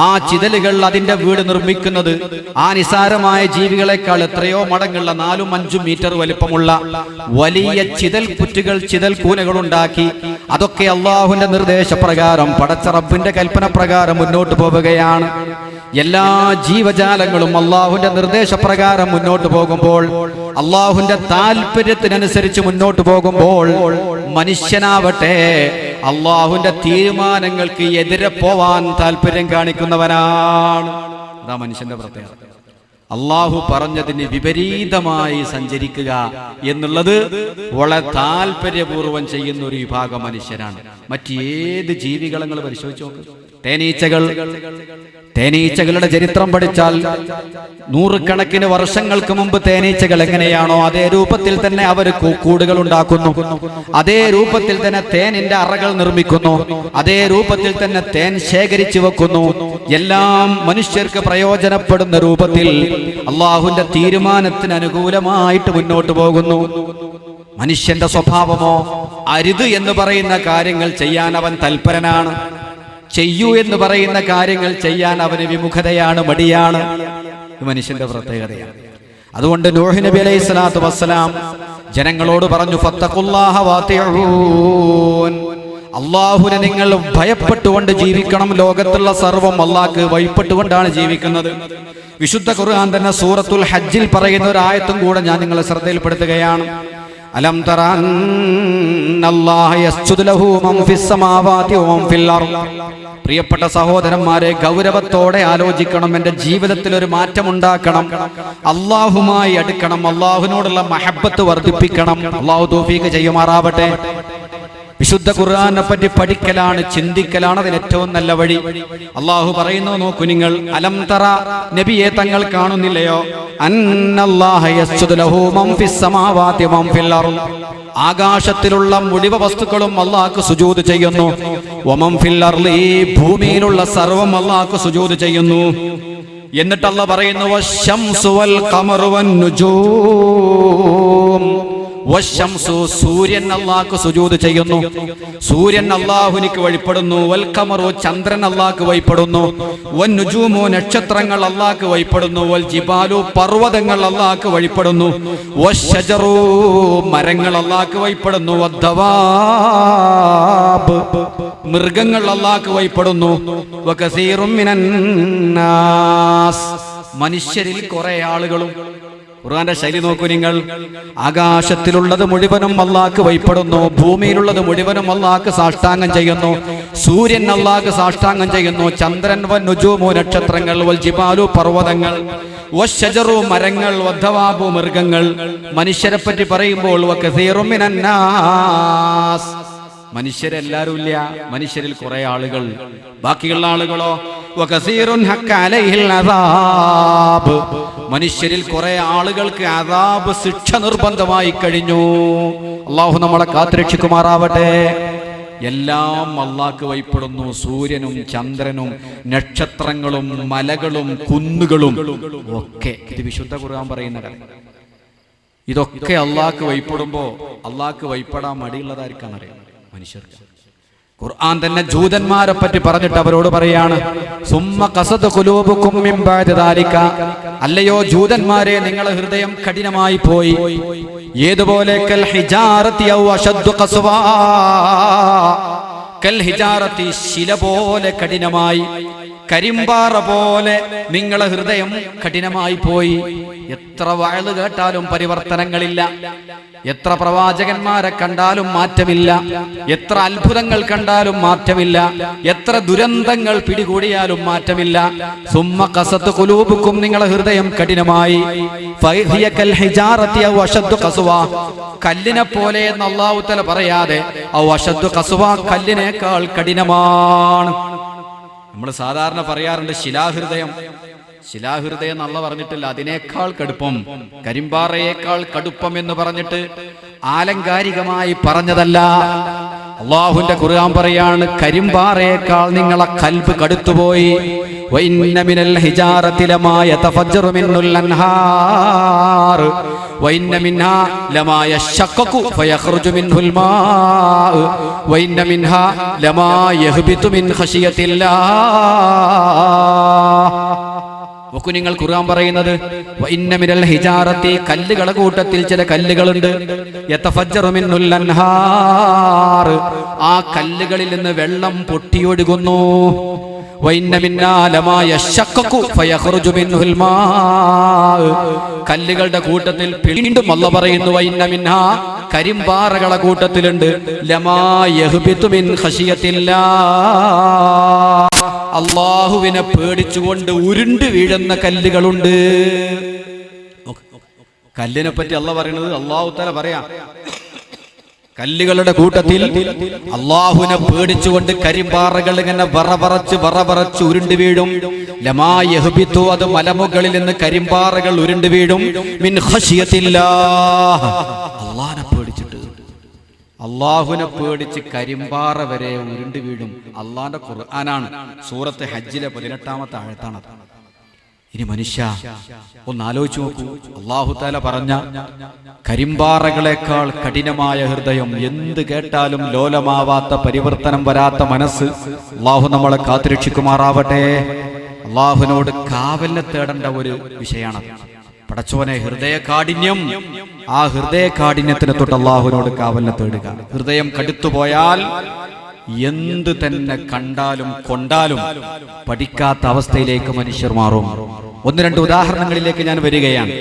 ആ ചിതലുകൾ അതിന്റെ വീട് നിർമ്മിക്കുന്നത് ആ നിസാരമായ ജീവികളെക്കാൾ എത്രയോ മടങ്ങുള്ള 4-5 മീറ്റർ വലിപ്പമുള്ള വലിയ ചിതൽ പുറ്റുകൾ, ചിതൽ കൂനകൾ ഉണ്ടാക്കി അതൊക്കെ അള്ളാഹുവിന്റെ നിർദ്ദേശപ്രകാരം പടച്ച റബ്ബിന്റെ കൽപ്പന പ്രകാരം മുന്നോട്ട് പോവുകയാണ്. എല്ലാ ജീവജാലങ്ങളും അള്ളാഹുവിന്റെ നിർദ്ദേശപ്രകാരം മുന്നോട്ട് പോകുമ്പോൾ, അള്ളാഹുവിന്റെ താല്പര്യത്തിനനുസരിച്ച് മുന്നോട്ട് പോകുമ്പോൾ, മനുഷ്യനാവട്ടെ അള്ളാഹുവിന്റെ തീരുമാനങ്ങൾക്ക് എതിരെ പോവാൻ താല്പര്യം കാണിക്കുന്നവനാണ്. അതാ മനുഷ്യന്റെ പ്രത്യേകത. അള്ളാഹു പറഞ്ഞതിന് വിപരീതമായി സഞ്ചരിക്കുക എന്നുള്ളത് വളരെ താല്പര്യപൂർവ്വം ചെയ്യുന്ന ഒരു വിഭാഗം മനുഷ്യരാണ്. മറ്റേത് ജീവികളങ്ങൾ പരിശോധിച്ച് നോക്ക്. തേനീച്ചകളുടെ ചരിത്രം പഠിച്ചാൽ നൂറുകണക്കിന് വർഷങ്ങൾക്ക് മുമ്പ് തേനീച്ചകൾ എങ്ങനെയാണോ അതേ രൂപത്തിൽ തന്നെ അവർ കൂടുകൾ ഉണ്ടാക്കുന്നു, അതേ രൂപത്തിൽ തന്നെ തേനിന്റെ അറകൾ നിർമ്മിക്കുന്നു, അതേ രൂപത്തിൽ തന്നെ തേൻ ശേഖരിച്ചു വെക്കുന്നു. എല്ലാം മനുഷ്യർക്ക് പ്രയോജനപ്പെടുന്ന രൂപത്തിൽ അള്ളാഹുവിന്റെ തീരുമാനത്തിന് അനുകൂലമായിട്ട് മുന്നോട്ട് പോകുന്നു. മനുഷ്യന്റെ സ്വഭാവമോ അരുത് എന്ന് പറയുന്ന കാര്യങ്ങൾ ചെയ്യാൻ അവൻ തൽപരനാണ്. ചെയ്യൂ എന്ന് പറയുന്ന കാര്യങ്ങൾ ചെയ്യാൻ അവന് വിമുഖതയാണ്, മടിയാണ്. മനുഷ്യന്റെ പ്രത്യേകതയാണ്. അതുകൊണ്ട് നൂഹ് നബി അലൈഹി സ്വലാത്തു വസ്സലാം ജനങ്ങളോട് പറഞ്ഞു, ഫത്തഖുല്ലാഹ വഅതിഊൻ, അള്ളാഹുവിനെ നിങ്ങൾ ഭയപ്പെട്ടുകൊണ്ട് ജീവിക്കണം. ലോകത്തുള്ള സർവ്വം അള്ളാഹ്ക്ക് ഭയപ്പെട്ടുകൊണ്ടാണ് ജീവിക്കുന്നത്. വിശുദ്ധ ഖുർആൻ തന്നെ സൂറത്തുൽ ഹജ്ജിൽ പറയുന്ന ഒരു ആയത്തും കൂടെ ഞാൻ നിങ്ങളെ ശ്രദ്ധയിൽപ്പെടുത്തുകയാണ്. അലം തറ അന്നല്ലാഹ യസ്ജുദു ലഹു മൻ ഫിസ് സമാവാതി വമൻ ഫിൽ അർദ്. പ്രിയപ്പെട്ട സഹോദരന്മാരെ, ഗൗരവത്തോടെ ആലോചിക്കണം. എൻ്റെ ജീവിതത്തിൽ ഒരു മാറ്റമുണ്ടാക്കണം, അള്ളാഹുമായി അടുക്കണം, അള്ളാഹുവിനോടുള്ള മഹബത്ത് വർദ്ധിപ്പിക്കണം. അള്ളാഹു തൗഫീഖ് ചെയ്യുമാറാവട്ടെ. വിശുദ്ധ ഖുർആനെ പറ്റി പഠിക്കലാണ്, ചിന്തിക്കലാണ് അതിന് ഏറ്റവും നല്ല വഴി. അള്ളാഹു പറയുന്നു, നോക്കൂ നിങ്ങൾ, അലം തറ, നബിയെ തങ്ങൾ കാണുന്നില്ലയോ, അന്നല്ലാഹ യസ്ജുദു ലഹു മൻ ഫിസ് സമാവാതി വമൻ ഫിൽ അർദ്, ആകാശത്തിലുള്ള മുഴുവൻ വസ്തുക്കളും അള്ളാഹ്ക്ക് സുജൂദ് ചെയ്യുന്നു. വമൻ ഫിൽ അർദ്, ഈ ഭൂമിയിലുള്ള സർവ്വം അള്ളാഹ്ക്ക് സുജൂദ് ചെയ്യുന്നു. എന്നിട്ട് അല്ലാഹ് പറയുന്നു, വശംസു വൽ ഖമറു വൻ നുജൂം, വശംസു, സൂര്യൻ അല്ലാഹ്ക്ക് സുജൂദ് ചെയ്യുന്നു, സൂര്യൻ അല്ലാഹുവിനിക്ക് വഴിപ്പെടുന്നു. വൽ ഖമറു, ചന്ദ്രൻ അല്ലാഹ്ക്ക് വഴിപ്പെടുന്നു. വൻ നുജൂമു, നക്ഷത്രങ്ങൾ അല്ലാഹ്ക്ക് വഴിപ്പെടുന്നു. വൽ ജിബാലു, പർവ്വതങ്ങൾ അല്ലാഹ്ക്ക് വഴിപ്പെടുന്നു. വശജറു, മരങ്ങൾ അല്ലാഹ്ക്ക് വഴിപ്പെടുന്നു. വദ്ദവാബ്, മൃഗങ്ങൾ അല്ലാഹ്ക്ക് വഴിപ്പെടുന്നു. വകസീറും മിനന്നാസ്, മനുഷ്യരിൽ കുറെ ആളുകളും. ഖുർആന്റെ ശൈലി നോക്കൂ നിങ്ങൾ. ആകാശത്തിലുള്ളത് മുഴുവനും അല്ലാഹ്ക്ക് വഴിപ്പെടുന്നു, ഭൂമിയിലുള്ളത് മുഴുവനും അല്ലാഹ്ക്ക് സാഷ്ടാംഗം ചെയ്യുന്നു. സൂര്യൻ അല്ലാഹ്ക്ക് സാഷ്ടാംഗം ചെയ്യുന്നു, ചന്ദ്രൻ, വൻ നുജൂമു, നക്ഷത്രങ്ങൾ, വൽ ജിബാലു, പർവ്വതങ്ങൾ, വശജറു, മരങ്ങൾ, വദ്ദവാബു, മൃഗങ്ങൾ. മനുഷ്യരെ പറ്റി പറയുമ്പോൾ വകസീറും മിനന്നാസ്, മനുഷ്യരെല്ലാരും ഇല്ല, മനുഷ്യരിൽ കുറെ ആളുകൾ. ബാക്കിയുള്ള ആളുകളോ വകസീറുൻ ഹഖ അലൈഹിൽ അദാബ്, മനുഷ്യരിൽ കുറെ ആളുകൾക്ക് അദാബ്, ശിക്ഷ നിർബന്ധമായി കഴിഞ്ഞു. അള്ളാഹു നമ്മളെ കാത്തുരക്ഷിക്കുമാറാവട്ടെ. എല്ലാം അള്ളാഹ്ക്ക് വഴിപ്പെടുന്നു. സൂര്യനും ചന്ദ്രനും നക്ഷത്രങ്ങളും മലകളും കുന്നുകളും ഒക്കെ. ഇത് വിശുദ്ധ ഖുർആൻ പറയുന്ന കാര്യം. ഇതൊക്കെ അള്ളാഹ്ക്ക് വഴിപ്പെടുമ്പോ അള്ളാഹ്ക്ക് വഴിപ്പെടാൻ മടിയുള്ളതായിരിക്കാന്നറിയാം മനുഷ്യർക്ക്. ഖുർആൻ തന്നെ ജൂതന്മാരെ പറ്റി പറഞ്ഞിട്ട് അവരോട് പറയാണ്, സുമ്മ ഖസദ ഖുലൂബുകും മിൻ ബഅദി ദാലിക, അല്ലയോ ജൂതന്മാരെ, നിങ്ങളുടെ ഹൃദയം കഠിനമായി പോയി. ഏതുപോലെ കൽ ഹിജാറതി ഔ അശദ്ദു ഖസ്വാ, കൽ ഹിജാറതി, ശില പോലെ കഠിനമായി, കരിമ്പാറ പോലെ നിങ്ങളെ ഹൃദയം കഠിനമായി പോയി. എത്ര വഅദ് കേട്ടാലും പരിവർത്തനങ്ങളില്ല, എത്ര പ്രവാചകന്മാരെ കണ്ടാലും മാറ്റമില്ല, എത്ര അത്ഭുതങ്ങൾ കണ്ടാലും മാറ്റമില്ല, എത്ര ദുരന്തങ്ങൾ പിടികൂടിയാലും മാറ്റമില്ല. സുമ്മ ഖസത് ഖുലൂബുക്കും, നിങ്ങളെ ഹൃദയം കഠിനമായി. ഫഹിയ കൽ ഹിജാറതി ഔ അശദ്ദു ഖസ്വാ, കല്ലിനെ പോലെ എന്ന് അല്ലാഹു തആല പറയാതെ ഔ അശദ്ദു ഖസ്വാ, കല്ലിനേക്കാൾ കഠിനമാണ്. നമ്മൾ സാധാരണ പറയാറുണ്ട് ശിലാഹൃദയം, ശിലാഹൃദയം എന്നല്ല പറഞ്ഞിട്ടില്ല, അതിനേക്കാൾ കടുപ്പം, കരിമ്പാറയേക്കാൾ കടുപ്പം എന്ന് പറഞ്ഞിട്ട് ആലങ്കാരികമായി പറഞ്ഞതല്ല. അല്ലാഹുവിന്റെ ഖുർആൻ പറയാണ്, കരിമ്പാറയേക്കാൾ നിങ്ങളെ കൽബ് കടുത്തുപോയി. വഇന്ന മിനൽ ഹിജാറതി ലമാ യതഫജ്ജറു മിൻഹുൽ അൻഹാർ വഇന്ന മിൻഹാ ലമാ യശഖഖു ഫയഖ്റുജു മിൻഹുൽ മാഉ വഇന്ന മിൻഹാ ലമാ യഹ്ബിതു മിൻ ഖശിയത്തില്ലാഹ്. നോക്കൂ, നിങ്ങൾ ഖുർആൻ പറയുന്നത് വഇന്ന മിനൽ ഹിജാറത്തി, കല്ലുകളുടെ കൂട്ടത്തിൽ ചില കല്ലുകളുണ്ട്, യതഫജ്ജറു മിൻഹുൽ അൻഹാർ, ആ കല്ലുകളിൽ നിന്ന് വെള്ളം പൊട്ടിയൊഴുകുന്നു. വഇന്ന മിന്നാ ലമാ യശഖഖു ഫയഖ്റുജു മിൻഹുൽ മാഉ, കല്ലുകളുടെ കൂട്ടത്തിൽ വീണ്ടും അല്ലാഹു പറയുന്നു വഇന്ന മിൻഹാ, കരിമ്പാറകളുടെ കൂട്ടത്തിലുണ്ട്, ലമാ യഹ്ബിതു മിൻ ഖശിയത്തില്ലാഹ്, അല്ലാഹുവിനെ പേടിച്ചുകൊണ്ട് ഉരുണ്ട് വീഴുന്ന കല്ലുകളുണ്ട്. കല്ലിനെ പറ്റി അല്ലാഹു പറയുന്നത്, അല്ലാഹു തആല പറയാം, കല്ലുകളുടെ കൂട്ടത്തിൽ അല്ലാഹുവിനെ പേടിച്ചുകൊണ്ട് കരിമ്പാറകൾ ഇങ്ങനെ വറവറച്ച് ഉരുണ്ട് വീഴും. ലമാ യഹ്ബിതു, അത് മലമുകളിൽ നിന്ന് കരിമ്പാറകൾ ഉരുണ്ട് വീഴും. മിൻ ഖശിയത്തില്ലാഹ്, അല്ലാഹുവിനെ പേടിച്ചിട്ട്, അല്ലാഹുവിനെ പേടിച്ച് കരിമ്പാറ വരെ ഉരുണ്ട് വീഴും. അല്ലാഹുവിന്റെ ഖുർആനാണ്, സൂറത്ത് ഹജ്ജിലെ 18-ാമത്തെ ആയത്താണ്. ഇനി മനുഷ്യ ഒന്ന് ആലോചിച്ചു നോക്കൂ, അല്ലാഹു തആല പറഞ്ഞ കരിമ്പാറകളെക്കാൾ കഠിനമായ ഹൃദയം, എന്ത് കേട്ടാലും ലോലമാവാത്ത, പരിവർത്തനം വരാത്ത മനസ്സ്, അല്ലാഹു നമ്മളെ കാത്തുരക്ഷിക്കുമാറാവട്ടെ. അല്ലാഹുവിനോട് കാവലിനെ തേടേണ്ട ഒരു വിഷയമാണ്. പടച്ചോനെ, ഹൃദയകാഠിന്യം, ആ ഹൃദയകാഠിന്യത്തിന് തൊട്ട് അല്ലാഹുവിനോട് കാവലിനെ തേടുക. ഹൃദയം കടുത്തുപോയാൽ എന്ത് തന്നെ കണ്ടാലും കൊണ്ടാലും പഠിക്കാത്ത അവസ്ഥയിലേക്ക് മനുഷ്യർ മാറും. ഒന്ന് രണ്ട് ഉദാഹരണങ്ങളിലേക്ക് ഞാൻ വരികയാണ്.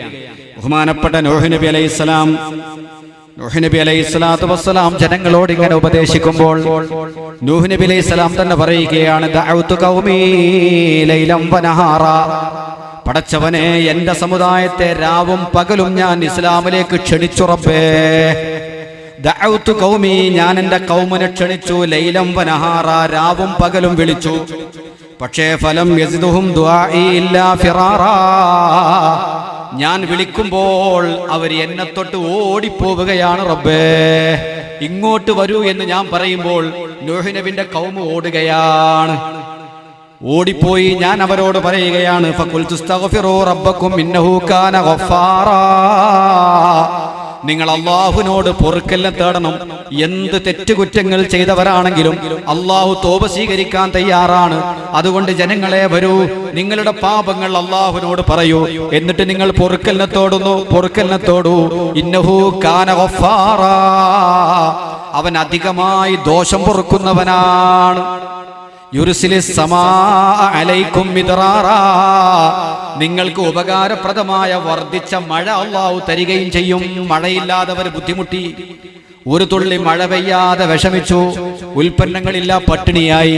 ബഹുമാനപ്പെട്ട നൂഹ് നബി അലൈഹിസ്സലാം, നൂഹ് നബി അലൈഹിസ്സലാത്തു വസ്സലാം ജനങ്ങളോട് ഇങ്ങനെ ഉപദേശിക്കുമ്പോൾ നൂഹ് നബി അലൈഹിസ്സലാം തന്നെ പറയുകയാണ്, ദഅഉതു ഖൗമീ ലൈലം വനഹാറാ, പടച്ചവനെ, എന്റെ സമുദായത്തെ രാവും പകലും ഞാൻ ഇസ്ലാമിലേക്ക് ക്ഷണിച്ചു റബ്ബേ. ദഅഉതു ഖൗമി, ഞാൻ എന്റെ ഖൗമിനെ ക്ഷണിച്ചു, ലൈലം വനഹാറ, രാവും പകലും വിളിച്ചു. പക്ഷേ ഫലം യസിദുഹും ദുആഇ ഇല്ലാ ഫിറാറാ, ഞാൻ വിളിക്കുമ്പോൾ അവർ എന്നെ തൊട്ട് ഓടിപ്പോവുകയാണ് റബ്ബേ. ഇങ്ങോട്ട് വരൂ എന്ന് ഞാൻ പറയുമ്പോൾ നൂഹ് നബിയുടെ ഖൗമ് ഓടുകയാണ്. ഓടിപ്പോയി ഞാൻ അവരോട് പറയുകയാണ്, ഫഖുൽതുസ്തഗ്ഫിറൂ റബ്ബക്കും ഇന്നഹു കാന ഗഫാറാ, നിങ്ങൾ അല്ലാഹുവിനോട് പൊറുക്കലിനെ തേടണം. എന്ത് തെറ്റുകുറ്റങ്ങൾ ചെയ്തവരാണെങ്കിലും അല്ലാഹു തൗബ സ്വീകരിക്കാൻ തയ്യാറാണ്. അതുകൊണ്ട് ജനങ്ങളെ, വരൂ, നിങ്ങളുടെ പാപങ്ങൾ അല്ലാഹുവിനോട് പറയൂ, എന്നിട്ട് നിങ്ങൾ പൊറുക്കലിനെ തോടൂ. ഇന്നഹു കാന ഗഫാറാ, അവൻ അധികമായി ദോഷം പൊറുക്കുന്നവനാണ്. യുർസിലിസ് സമാഅ അലൈക്കും മിദ്റാറാ, നിങ്ങൾക്ക് ഉപകാരപ്രദമായ വർദ്ധിച്ച മഴ അല്ലാഹു തരികയും ചെയ്യും. മഴയില്ലാത്തവർ ബുദ്ധിമുട്ടി, ഒരു തുള്ളി മഴ പെയ്യാതെ വിഷമിച്ചു, ഉൽപ്പന്നങ്ങളില്ല, പട്ടിണിയായി.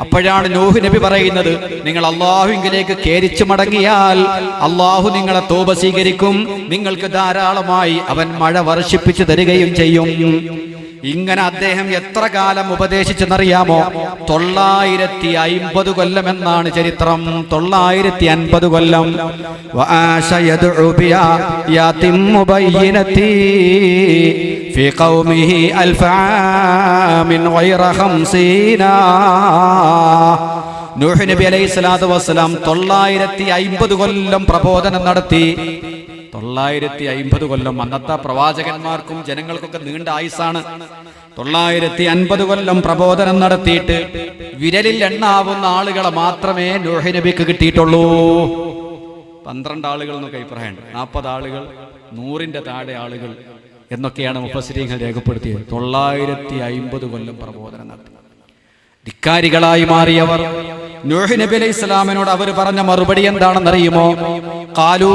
അപ്പോഴാണ് നൂഹ് നബി പറയുന്നത്, നിങ്ങൾ അല്ലാഹുവിലേക്ക് കേരിച്ചു മടങ്ങിയാൽ അല്ലാഹു നിങ്ങളെ തൗബ സ്വീകരിക്കും, നിങ്ങൾക്ക് ധാരാളമായി അവൻ മഴ വർഷിപ്പിച്ചു തരികയും ചെയ്യും. ഇങ്ങനെ അദ്ദേഹം എത്ര കാലം ഉപദേശിച്ചെന്നറിയാമോ? 950 കൊല്ലം എന്നാണ് ചരിത്രം. 950 കൊല്ലം. في قومه 1000 عام غير 50. നൂഹ് നബി അലൈഹിസ്സലാത്തു വസ്സലാം 950 കൊല്ലം പ്രബോധനം നടത്തി. 950 കൊല്ലം. അന്നത്തെ പ്രവാചകന്മാർക്കും ജനങ്ങൾക്കൊക്കെ നീണ്ട ആയുസാണ്. 950 കൊല്ലം പ്രബോധനം നടത്തിയിട്ട് വിരലിൽ എണ്ണാവുന്ന ആളുകളെ മാത്രമേ നൂഹ് നബിക്ക് കിട്ടിയിട്ടുള്ളൂ. 12 ആളുകൾ എന്നൊക്കെ അഭിപ്രായമുണ്ട്. 40 ആളുകൾ, 100ന്റെ താഴെ ആളുകൾ എന്നൊക്കെയാണ് മുഫസ്സിരീങ്ങൾ രേഖപ്പെടുത്തിയത്. 950 കൊല്ലം പ്രബോധനം നടത്തി. ധിക്കാരികളായി മാറിയവർ നൂഹ് നബി അലൈഹി സ്വലാമിനോട് അവർ പറഞ്ഞ മറുപടി എന്താണെന്നറിയുമോ? ഖാലൂ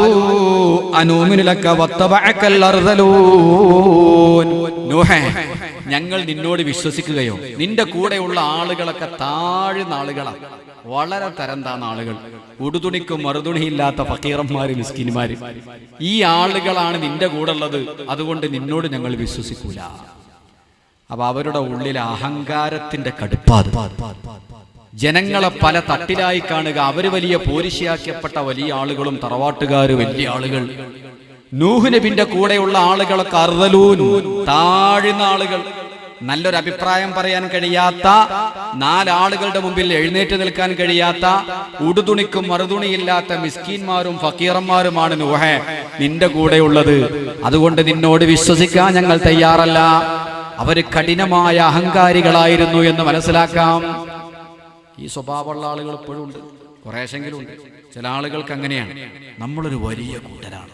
അനൂമിനു ലക വത്തബഅകൽ അർദലൂൻ. നൂഹേ, ഞങ്ങൾ നിന്നോട് വിശ്വസിക്കുകയോ? നിന്റെ കൂടെയുള്ള ആളുകളൊക്കെ താഴ്ന്ന ആളുകളാണ്, വളരെ തരം താന്ന ആളുകൾ, ഉടുതുണിക്കും മറുതുണിയില്ലാത്ത ഫക്കീറന്മാര്, മിസ്കിന്മാര്. ഈ ആളുകളാണ് നിന്റെ കൂടെ ഉള്ളത്, അതുകൊണ്ട് നിന്നോട് ഞങ്ങൾ വിശ്വസിക്കൂല. അപ്പൊ അവരുടെ ഉള്ളിൽ അഹങ്കാരത്തിന്റെ കടുപ്പാത്. ജനങ്ങളെ പല തട്ടിലായി കാണുക. അവര് വലിയ പോരിശയാക്കപ്പെട്ട വലിയ ആളുകളും തറവാട്ടുകാര് വലിയ ആളുകൾ. നൂഹ് നബിന്റെ കൂടെയുള്ള ആളുകളൊക്കെ അർദലൂൻ, താഴ്ന്ന ആളുകൾ. നല്ലൊരു അഭിപ്രായം പറയാൻ കഴിയാത്ത, 4 ആളുകളുടെ മുമ്പിൽ എഴുന്നേറ്റ് നിൽക്കാൻ കഴിയാത്ത, ഉടുതുണിക്കും മറുതുണിയില്ലാത്ത മിസ്കീന്മാരും ഫക്കീറന്മാരുമാണ് നൂഹേ നിന്റെ കൂടെ ഉള്ളത്. അതുകൊണ്ട് നിന്നോട് വിശ്വസിക്കാൻ ഞങ്ങൾ തയ്യാറല്ല. അവര് കഠിനമായ അഹങ്കാരികളായിരുന്നു എന്ന് മനസ്സിലാക്കാം. ഈ സ്വഭാവമുള്ള ആളുകൾ ഇപ്പോഴും ഉണ്ട്, കുറേശെങ്കിലും ഉണ്ട്. ചില ആളുകൾക്ക് അങ്ങനെയാണ്. നമ്മളൊരു വലിയ കൂട്ടരാണ്,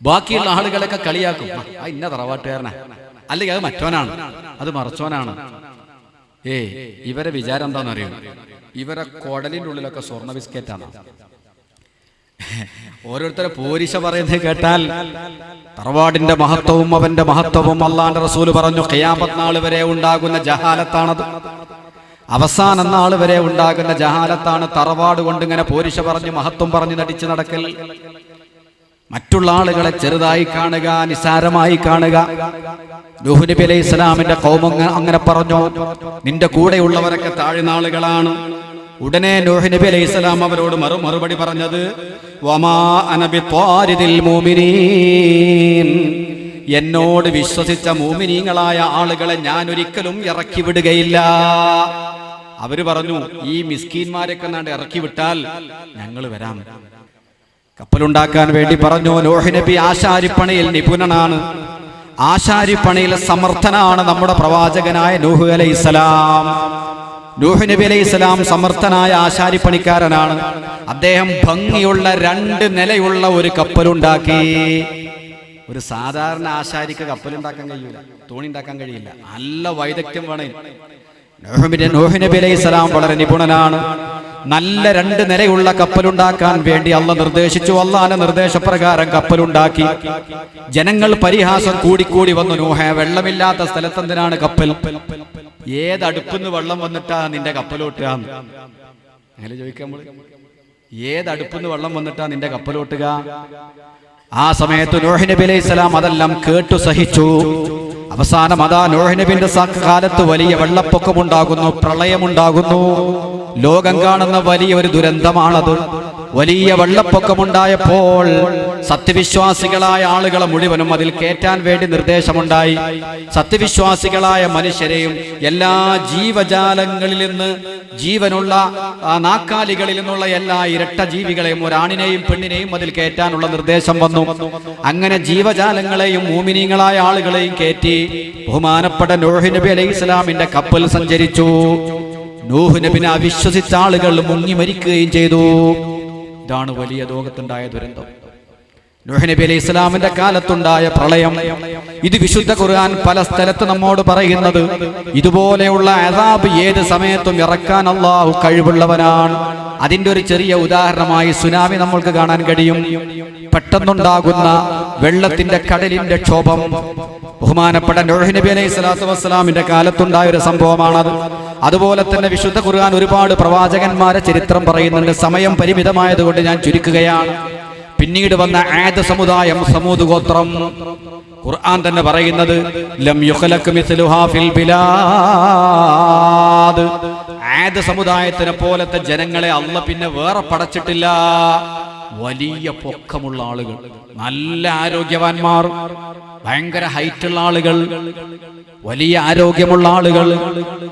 ബാക്കിയുള്ള ആളുകളൊക്കെ കളിയാക്കും. ഇന്ന തറവാട്ടുകാരനാ, അല്ലെങ്കിൽ അത് മറ്റോനാണ്, അത് മറച്ചോനാണ്. ഇവരെ വിചാരം എന്താണെന്ന് അറിയാം, ഇവരെ കുടലിൻ്റെ ഉള്ളിലൊക്കെ സ്വർണ്ണ ബിസ്ക്കറ്റാണ്. ഓരോരുത്തരെ പോരിശ പറയുന്നത് കേട്ടാൽ തറവാടിന്റെ മഹത്വവും അവന്റെ മഹത്വവും അള്ളാന്റെ റസൂല് പറഞ്ഞു ഖിയാമത്ത് നാൾ വരെ ഉണ്ടാകുന്ന ജഹാലത്താണത്. അവസാന നാൾ വരെ ഉണ്ടാകുന്ന ജഹാലത്താണ് തറവാട് കൊണ്ട് ഇങ്ങനെ പോരിശ പറഞ്ഞ് മഹത്വം പറഞ്ഞ് നടിച്ച് നടക്കൽ. മറ്റുള്ള ആളുകളെ ചെറുതായി കാണുക, നിസാരമായി കാണുക. നൂഹ് നബി അലൈഹി ഇസ്ലാമിന്റെ ഖൗം അങ്ങനെ പറഞ്ഞു, നിന്റെ കൂടെയുള്ളവരൊക്കെ താഴ്ന്ന ആളുകളാണ്. ഉടനെ നൂഹ് നബി അലൈഹി ഇസ്ലാം അവരോട് മറുപടി പറഞ്ഞത്, വമാ അന ബിത്വാരിദിൽ മുഅ്മിനീൻ, എന്നോട് വിശ്വസിച്ച മുഅ്മിനീങ്ങളായ ആളുകളെ ഞാൻ ഒരിക്കലും ഇറക്കി വിടുകയില്ല. അവര് പറഞ്ഞു, ഈ മിസ്കീന്മാരൊക്കെ നാണ്ട് ഇറക്കി വിട്ടാൽ ഞങ്ങൾ വരാം. കപ്പലുണ്ടാക്കാൻ വേണ്ടി പറഞ്ഞു. നൂഹ് നബി ആശാരിപ്പണിയിൽ നിപുണനാണ്, ആശാരിപ്പണിയിൽ സമർത്ഥനാണ് നമ്മുടെ പ്രവാചകനായ നൂഹ് അലൈഹിസ്സലാം. നൂഹ് നബി അലൈഹിസ്സലാം സമർത്ഥനായ ആശാരിപ്പണിക്കാരനാണ്. അദ്ദേഹം ഭംഗിയുള്ള 2 നിലയുള്ള ഒരു കപ്പലുണ്ടാക്കി. ഒരു സാധാരണ ആശാരിക്ക് കപ്പലുണ്ടാക്കാൻ കഴിയില്ല, തോണി ഉണ്ടാക്കാൻ കഴിയില്ല, നല്ല വൈദഗ്ധ്യം വേണം. നൂഹ് നബി അലൈഹിസ്സലാം വളരെ നിപുണനാണ്. നല്ല 2 നിലയുള്ള കപ്പലുണ്ടാക്കാൻ വേണ്ടി അള്ളാഹ് നിർദ്ദേശിച്ചു. അള്ളാഹിന്റെ നിർദ്ദേശപ്രകാരം കപ്പലുണ്ടാക്കി. ജനങ്ങൾ പരിഹാസം കൂടിക്കൂടി വന്നു. നൂഹേ, വെള്ളമില്ലാത്ത സ്ഥലത്തെന്തിനാണ് കപ്പൽ? ഏതടുപ്പിന്ന് വെള്ളം വന്നിട്ടാ നിന്റെ കപ്പലോട്ടുക? അങ്ങനെ ചോദിക്കാൻ, ഏതടുപ്പിന്ന് വെള്ളം വന്നിട്ടാ നിന്റെ കപ്പലോട്ടുക? ആ സമയത്ത് നൂഹ് നബി അലൈഹിസ്സലാം അതെല്ലാം കേട്ടു സഹിച്ചു. അവസാനം അതാ നൂഹ് നബിന്റെ കാലത്ത് വലിയ വെള്ളപ്പൊക്കമുണ്ടാകുന്നു, പ്രളയമുണ്ടാകുന്നു. ലോകം കാണുന്ന വലിയ ഒരു ദുരന്തമാണത്. വലിയ വെള്ളപ്പൊക്കമുണ്ടായപ്പോൾ സത്യവിശ്വാസികളായ ആളുകളെ മുഴുവനും അതിൽ കയറ്റാൻ വേണ്ടി നിർദ്ദേശമുണ്ടായി. സത്യവിശ്വാസികളായ മനുഷ്യരെയും എല്ലാ ജീവജാലങ്ങളിൽ നിന്ന്, ജീവനുള്ള നാക്കാലികളിൽ നിന്നുള്ള എല്ലാ ഇരട്ട ജീവികളെയും, ഒരാണിനെയും പെണ്ണിനെയും അതിൽ കയറ്റാനുള്ള നിർദ്ദേശം വന്നു. അങ്ങനെ ജീവജാലങ്ങളെയും മുഅ്മിനീങ്ങളായ ആളുകളെയും കയറ്റി ബഹുമാനപ്പെട്ട നൂഹ് നബി അലൈഹിസ്സലാമിന്റെ കപ്പൽ സഞ്ചരിച്ചു. നൂഹ് നബിനെ അവിശ്വസിച്ച ആളുകൾ മുങ്ങി മരിക്കുകയും ചെയ്തു. ഇതാണ് വലിയ ലോകത്തുണ്ടായ ദുരന്തം, നൂഹ് നബി അലൈഹി ഇസ്ലാമിന്റെ കാലത്തുണ്ടായ പ്രളയം. ഇത് വിശുദ്ധ ഖുർആൻ പല സ്ഥലത്ത് നമ്മോട് പറയുന്നത്. ഇതുപോലെയുള്ള അദാബ് ഏത് സമയത്തും ഇറക്കാൻ അള്ളാഹു കഴിവുള്ളവനാണ്. അതിന്റെ ഒരു ചെറിയ ഉദാഹരണമായി സുനാമി നമ്മൾക്ക് കാണാൻ കഴിയും. പെട്ടെന്നുണ്ടാകുന്ന വെള്ളത്തിന്റെ കടലിന്റെ ക്ഷോഭം ബഹുമാനപ്പെട്ട നൂഹ് നബി അലൈഹി സ്വലാത്തു വസ്സലാമിന്റെ കാലത്തുണ്ടായ ഒരു സംഭവമാണത്. അതുപോലെ തന്നെ വിശുദ്ധ ഖുർആൻ ഒരുപാട് പ്രവാചകന്മാരെ ചരിത്രം പറയുന്നുണ്ട്. സമയം പരിമിതമായതുകൊണ്ട് ഞാൻ ചുരുക്കുകയാണ്. പിന്നീട് വന്ന ആദ് സമുദായം, സമൂദ് ഗോത്രം, ഖുർആൻ തന്നെ പറയുന്നത് ലം യുഖ്ലഖ് മിസ്ലുഹാ ഫിൽ ബിലാദ്. ആദ് സമുദായത്തിനെ പോലത്തെ ജനങ്ങളെ അല്ലാഹ് പിന്നെ വേറെ പടച്ചിട്ടില്ല. വലിയ പൊക്കമുള്ള ആളുകൾ, നല്ല ആരോഗ്യവാന്മാർ, ഭയങ്കര ഹൈറ്റുള്ള ആളുകൾ, വലിയ ആരോഗ്യമുള്ള ആളുകൾ.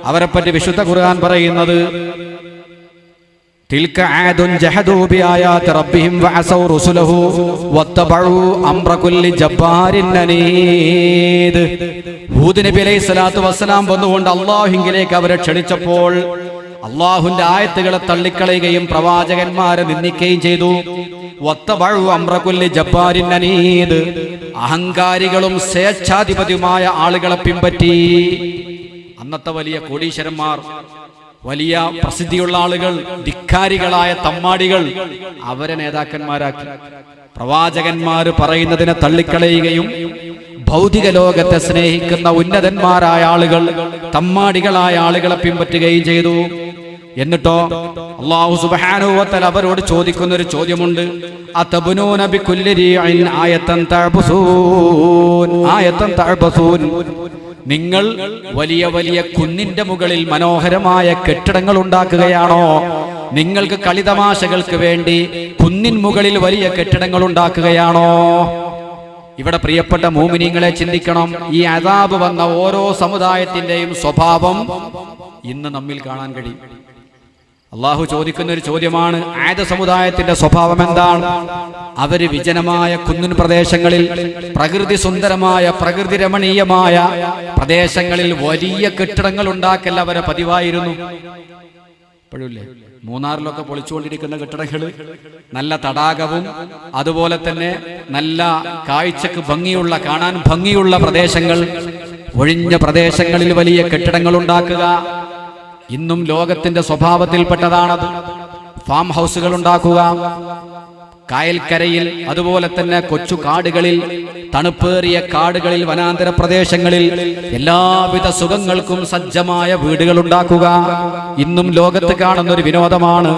അവരെ പറ്റി വിശുദ്ധ ഖുർആൻ പറയുന്നത് തിൽക ആദുൻ ജഹദൂ ബിആയാതി റബ്ബിഹിം വഅസൗ റസുലഹു വത്തബഉ അംറ കുല്ലി ജബ്ബാരിൻ അനീദ്. ഹൂദ് നബി അലൈഹി സ്വലാത്തു വസ്സലാം വന്നുകൊണ്ട് അല്ലാഹുവിലേക്ക് അവരെ ക്ഷണിച്ചപ്പോൾ അല്ലാഹുവിന്റെ ആയത്തുകളെ തള്ളിക്കളയുകയും പ്രവാചകന്മാരെ നിന്ദിക്കുകയും ചെയ്തു. വത്തബഉ അംറ കുല്ലി ജബ്ബാരിൻ അനീദ്. അഹങ്കാരികളും സ്വേച്ഛാധിപതിയുമായ ആളുകളെ പിൻപറ്റി. അന്നത്തെ വലിയ കോടീശ്വരന്മാർ, വലിയ പ്രസിദ്ധിയുള്ള ആളുകൾ, ധിക്കാരികളായ തമ്മാടികൾ, അവരെ നേതാക്കന്മാരാക്കി. പ്രവാചകന്മാര് പറയുന്നതിനെ തള്ളിക്കളയുകയും ഭൗതിക ലോകത്തെ സ്നേഹിക്കുന്ന ഉന്നതന്മാരായ ആളുകൾ, തമ്മാടികളായ ആളുകളെ പിൻപറ്റുകയും ചെയ്തു. എന്നിട്ടോ അല്ലാഹു സുബ്ഹാനഹു വ തആല അവരോട് ചോദിക്കുന്ന ഒരു ചോദ്യമുണ്ട്. അതബ്നൂന ബികുല്ലി റീഇൻ ആയതൻ തഅബസൂൻ ആയതൻ തഅബസൂൻ. നിങ്ങൾ വലിയ വലിയ കുന്നിന്റെ മുകളിൽ മനോഹരമായ കെട്ടിടങ്ങൾ ഉണ്ടാക്കുകയാണോ? നിങ്ങൾക്ക് കളിതമാശകൾക്ക് വേണ്ടി കുന്നിൻ മുകളിൽ വലിയ കെട്ടിടങ്ങൾ ഉണ്ടാക്കുകയാണോ? ഇവിടെ പ്രിയപ്പെട്ട മോമിനീങ്ങളെ ചിന്തിക്കണം. ഈ അദാബ് വന്ന ഓരോ സമുദായത്തിന്റെയും സ്വഭാവം ഇന്ന് നമ്മിൽ കാണാൻ കഴിയും. അള്ളാഹു ചോദിക്കുന്ന ഒരു ചോദ്യമാണ്, ആദ സമുദായത്തിന്റെ സ്വഭാവം എന്താണ്? അവര് വിജനമായ കുന്നിൻ പ്രദേശങ്ങളിൽ, പ്രകൃതി സുന്ദരമായ പ്രകൃതി രമണീയമായ പ്രദേശങ്ങളിൽ വലിയ കെട്ടിടങ്ങൾ ഉണ്ടാക്കൽ അവരെ പതിവായിരുന്നു. ഇപ്പോഴില്ലേ മൂന്നാറിലൊക്കെ പൊളിച്ചുകൊണ്ടിരിക്കുന്ന കെട്ടിടങ്ങൾ, നല്ല തടാകവും അതുപോലെ തന്നെ നല്ല കാഴ്ചക്ക് ഭംഗിയുള്ള, കാണാൻ ഭംഗിയുള്ള പ്രദേശങ്ങൾ, ഒഴിഞ്ഞ പ്രദേശങ്ങളിൽ വലിയ കെട്ടിടങ്ങൾ ഉണ്ടാക്കുക ഇന്നും ലോകത്തിന്റെ സ്വഭാവത്തിൽപ്പെട്ടതാണത്. ഫാം ഹൗസുകൾ ഉണ്ടാക്കുക, കായൽക്കരയിൽ അതുപോലെ തന്നെ കൊച്ചു കാടുകളിൽ, തണുപ്പേറിയ കാടുകളിൽ, വനാന്തര പ്രദേശങ്ങളിൽ എല്ലാവിധ സുഖങ്ങൾക്കും സജ്ജമായ വീടുകൾ ഉണ്ടാക്കുക ഇന്നും ലോകത്ത് കാണുന്ന ഒരു വിനോദമാണ്.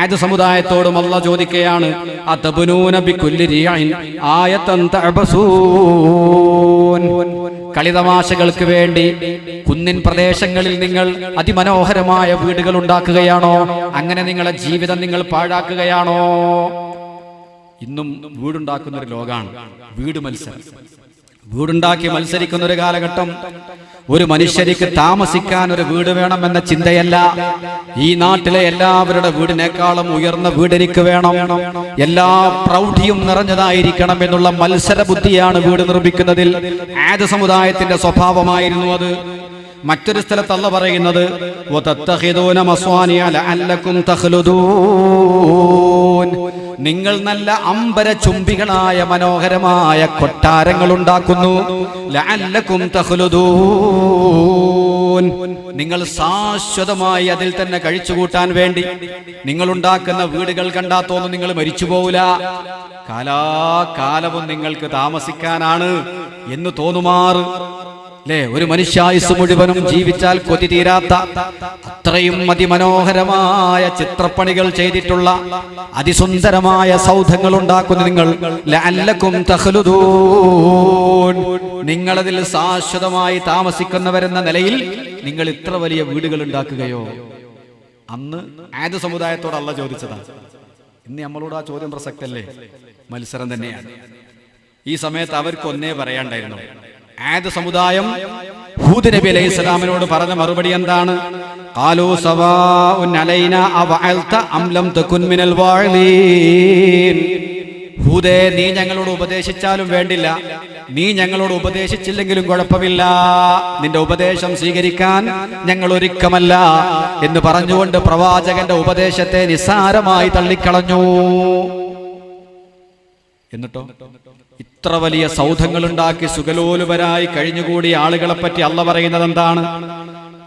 ആദ് സമുദായത്തോടും അല്ലാഹ് ചോദിക്കുകയാണ്, അതബ്നൂന ബികുല്ലി റിയഇൻ ആയതൻ തഅബസൂൻ. കളിതമാശകൾക്ക് വേണ്ടി കുന്നിൻ പ്രദേശങ്ങളിൽ നിങ്ങൾ അതിമനോഹരമായ വീടുകൾ ഉണ്ടാക്കുകയാണോ? അങ്ങനെ നിങ്ങളെ ജീവിതം നിങ്ങൾ പാഴാക്കുകയാണോ? ഇന്നും വീടുണ്ടാക്കുന്ന ഒരു ലോകമാണ്, വീട് മത്സരം. വീടുണ്ടാക്കി മത്സരിക്കുന്ന ഒരു കാലഘട്ടം. ഒരു മനുഷ്യർക്ക് താമസിക്കാൻ ഒരു വീട് വേണമെന്ന ചിന്തയല്ല. ഈ നാട്ടിലെ എല്ലാവരുടെ വീടിനേക്കാളും ഉയർന്ന വീട് എനിക്ക് വേണം, എല്ലാ പ്രൗഢിയും നിറഞ്ഞതായിരിക്കണം എന്നുള്ള മത്സര ബുദ്ധിയാണ് വീട് നിർമ്മിക്കുന്നതിൽ. ആദ സമുദായത്തിന്റെ സ്വഭാവമായിരുന്നു അത്. മറ്റൊരു സ്ഥലത്ത് അല്ലാഹ് പറയുന്നത്, വതത്തഖിദൂന മസ്വാനിയ ലഅല്ലകും തഖ്ലുദൂൻ. നിങ്ങൾ നല്ല അമ്പര ചുംബികളായ മനോഹരമായ കൊട്ടാരങ്ങൾ ഉണ്ടാക്കുന്നു. ലഅല്ലകും തഖ്ലുദൂൻ. നിങ്ങൾ ശാശ്വതമായി അതിൽ തന്നെ കഴിച്ചുകൂട്ടാൻ വേണ്ടി. നിങ്ങൾ ഉണ്ടാക്കുന്ന വീടുകൾ കണ്ടാ തോന്നും നിങ്ങൾ മരിച്ചു പോവില്ല, കാലാകാലവും നിങ്ങൾക്ക് താമസിക്കാനാണ് എന്ന് തോന്നുമാറ്. അല്ലേ, ഒരു മനുഷ്യായുസ് മുഴുവനും ജീവിച്ചാൽ കൊതി തീരാത്ത അത്രയും അതിമനോഹരമായ ചിത്രപ്പണികൾ ചെയ്തിട്ടുള്ള അതിസുന്ദരമായ സൗധങ്ങൾ ഉണ്ടാക്കുന്ന നിങ്ങൾ, ലഅല്ലകും തഖ്ലുദൂൻ, നിങ്ങളതിൽ ശാശ്വതമായി താമസിക്കുന്നവരെന്ന നിലയിൽ നിങ്ങൾ ഇത്ര വലിയ വീടുകൾ ഉണ്ടാക്കുകയോ? അന്ന് ആദ് സമുദായത്തോട് അല്ലാഹ് ചോദിച്ചതാണ്. ഇന്ന് നമ്മളോട് ആ ചോദ്യം പ്രസക്തല്ലേ? മത്സരം തന്നെയാണ്. ഈ സമയത്ത് അവർക്ക് ഒന്നേ പറയാണ്ടായിരുന്നു. ആദ് സമുദായം ഹൂദ് നബി അലൈഹി സ്വലാമിനോട് പറഞ്ഞ മറുപടി എന്താണ്? ഖാലൂ സവാഉൻ അലൈനാ അവഅൽത അം ലം തകുൻ മിനൽ വാഇലീൻ. ഹൂദേ, നീ ഞങ്ങളോട് ഉപദേശിച്ചാലും വേണ്ടില്ല, നീ ഞങ്ങളോട് ഉപദേശിച്ചില്ലെങ്കിലും കുഴപ്പമില്ല, നിന്റെ ഉപദേശം സ്വീകരിക്കാൻ ഞങ്ങൾ ഒരുക്കമല്ല എന്ന് പറഞ്ഞുകൊണ്ട് പ്രവാചകന്റെ ഉപദേശത്തെ നിസ്സാരമായി തള്ളിക്കളഞ്ഞു. എന്നിട്ടോ ഇത്ര വലിയ സൗധങ്ങൾ ഉണ്ടാക്കി സുഖലോലുപരായി കഴിഞ്ഞുകൂടിയ ആളുകളെ പറ്റി അല്ലാഹ് പറയുന്നത് എന്താണ്?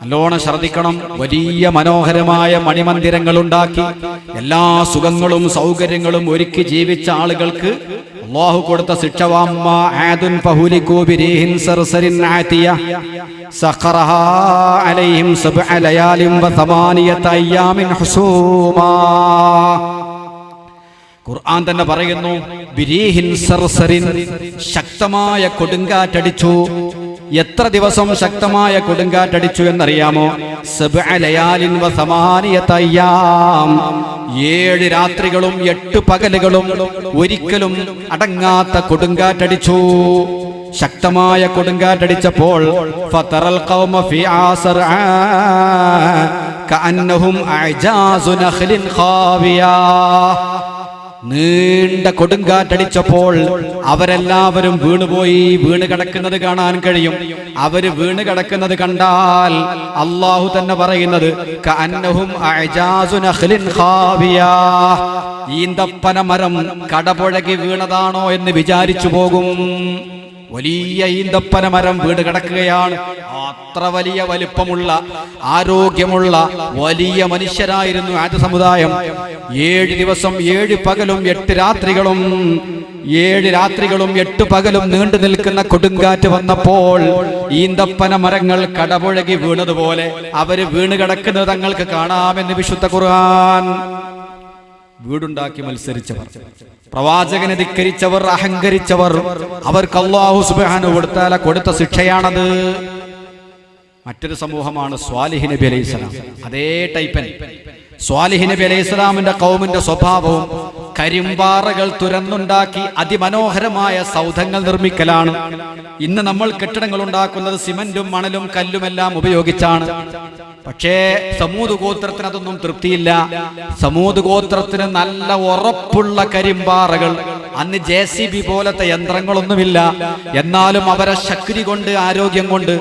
നല്ലോണം ശ്രദ്ധിക്കണം. വലിയ മനോഹരമായ മണിമന്ദിരങ്ങൾ ഉണ്ടാക്കി എല്ലാ സുഖങ്ങളും സൗകര്യങ്ങളും ഒരുക്കി ജീവിച്ച ആളുകൾക്ക് അല്ലാഹു കൊടുത്ത ശിക്ഷ, വഅമ്മാ ആദുൻ ഫഹുലികൂ ബിരീഹിൻ സർസരിൻ ആതിയ സഖറഹാ അലൈഹിം സബ്അ ലയാലിൻ വസമാനിയത അയ്യാമിൻ ഹുസൂമാ. ഖുർആൻ തന്നെ പറയുന്നു, ബിരീഹിൻ സർസരിൻ, ശക്തമായ കൊടുങ്കാറ്റടിച്ചു. എത്ര ദിവസം ശക്തമായ കൊടുങ്കാറ്റടിച്ചു എന്നറിയാമോ? സബ്അ ലയാലിൻ വസമാനിയത അയ്യാം, 7 രാത്രികളും 8 പകലുകളും ഒരിക്കലും അടങ്ങാത്ത കൊടുങ്കാറ്റടിച്ചു. ശക്തമായ കൊടുങ്കാറ്റടിച്ചപ്പോൾ ഫതറൽ ഖൗമ ഫീ ആസർആ കഅന്നഹും അഅജാസു നഖ്ലിൻ ഖാവിയാ. നീണ്ട കൊടുങ്കാറ്റടിച്ചപ്പോൾ അവരെല്ലാവരും വീണുപോയി. വീണ് കിടക്കുന്നത് കാണാൻ കഴിയും. അവര് വീണ് കിടക്കുന്നത് കണ്ടാൽ അല്ലാഹു തന്നെ പറയുന്നത്, കഅന്നഹും അഅജാസു നഖ്ലിൻ ഖാവിയാ, ഈന്തപ്പന മരം കടപുഴകി വീണതാണോ എന്ന് വിചാരിച്ചു പോകും. വലിയ ഈന്തപ്പന മരം വീട് കിടക്കുകയാണ്. അത്ര വലിയ വലിപ്പമുള്ള ആരോഗ്യമുള്ള വലിയ മനുഷ്യരായിരുന്നു ആദ് സമുദായം. 7 ദിവസം 7 പകലും 8 രാത്രികളും 7 രാത്രികളും 8 പകലും നീണ്ടു നിൽക്കുന്ന കൊടുങ്കാറ്റ് വന്നപ്പോൾ ഈന്തപ്പന മരങ്ങൾ കടപുഴകി വീണതുപോലെ അവര് വീണ് കിടക്കുന്നത് തങ്ങൾക്ക് കാണാമെന്ന് വിശുദ്ധ ഖുർആൻ. വീടുണ്ടാക്കി മത്സരിച്ചവർ, പ്രവാചകനെ ധിക്കരിച്ചവർ, അഹങ്കരിച്ചവർ, അവർക്ക് അല്ലാഹു സുബ്ഹാനഹു വ തആല കൊടുത്ത ശിക്ഷയാണത്. മറ്റൊരു സമൂഹമാണ് സ്വാലിഹ് നബി അലൈഹി സ്വലാം. അതേ ടൈപ്പൻ സ്വാലിഹ് നബി അലൈഹി സ്വലാമിന്റെ ഖൗമിന്റെ സ്വഭാവവും കരിമ്പാറകൾ തുരന്നുണ്ടാക്കി അതിമനോഹരമായ സൗധങ്ങൾ നിർമ്മിക്കലാണ്. ഇന്ന് നമ്മൾ കെട്ടിടങ്ങൾ ഉണ്ടാക്കുന്നത് സിമന്റും മണലും കല്ലുമെല്ലാം ഉപയോഗിച്ചാണ്. പക്ഷേ സമൂദ് ഗോത്രത്തിന് അതൊന്നും തൃപ്തിയില്ല. സമൂദ് ഗോത്രത്തിന് നല്ല ഉറപ്പുള്ള കരിമ്പാറകൾ, അന്ന് JCB പോലത്തെ യന്ത്രങ്ങളൊന്നുമില്ല, എന്നാലും അവരെ ശക്തി കൊണ്ട് ആരോഗ്യം കൊണ്ട്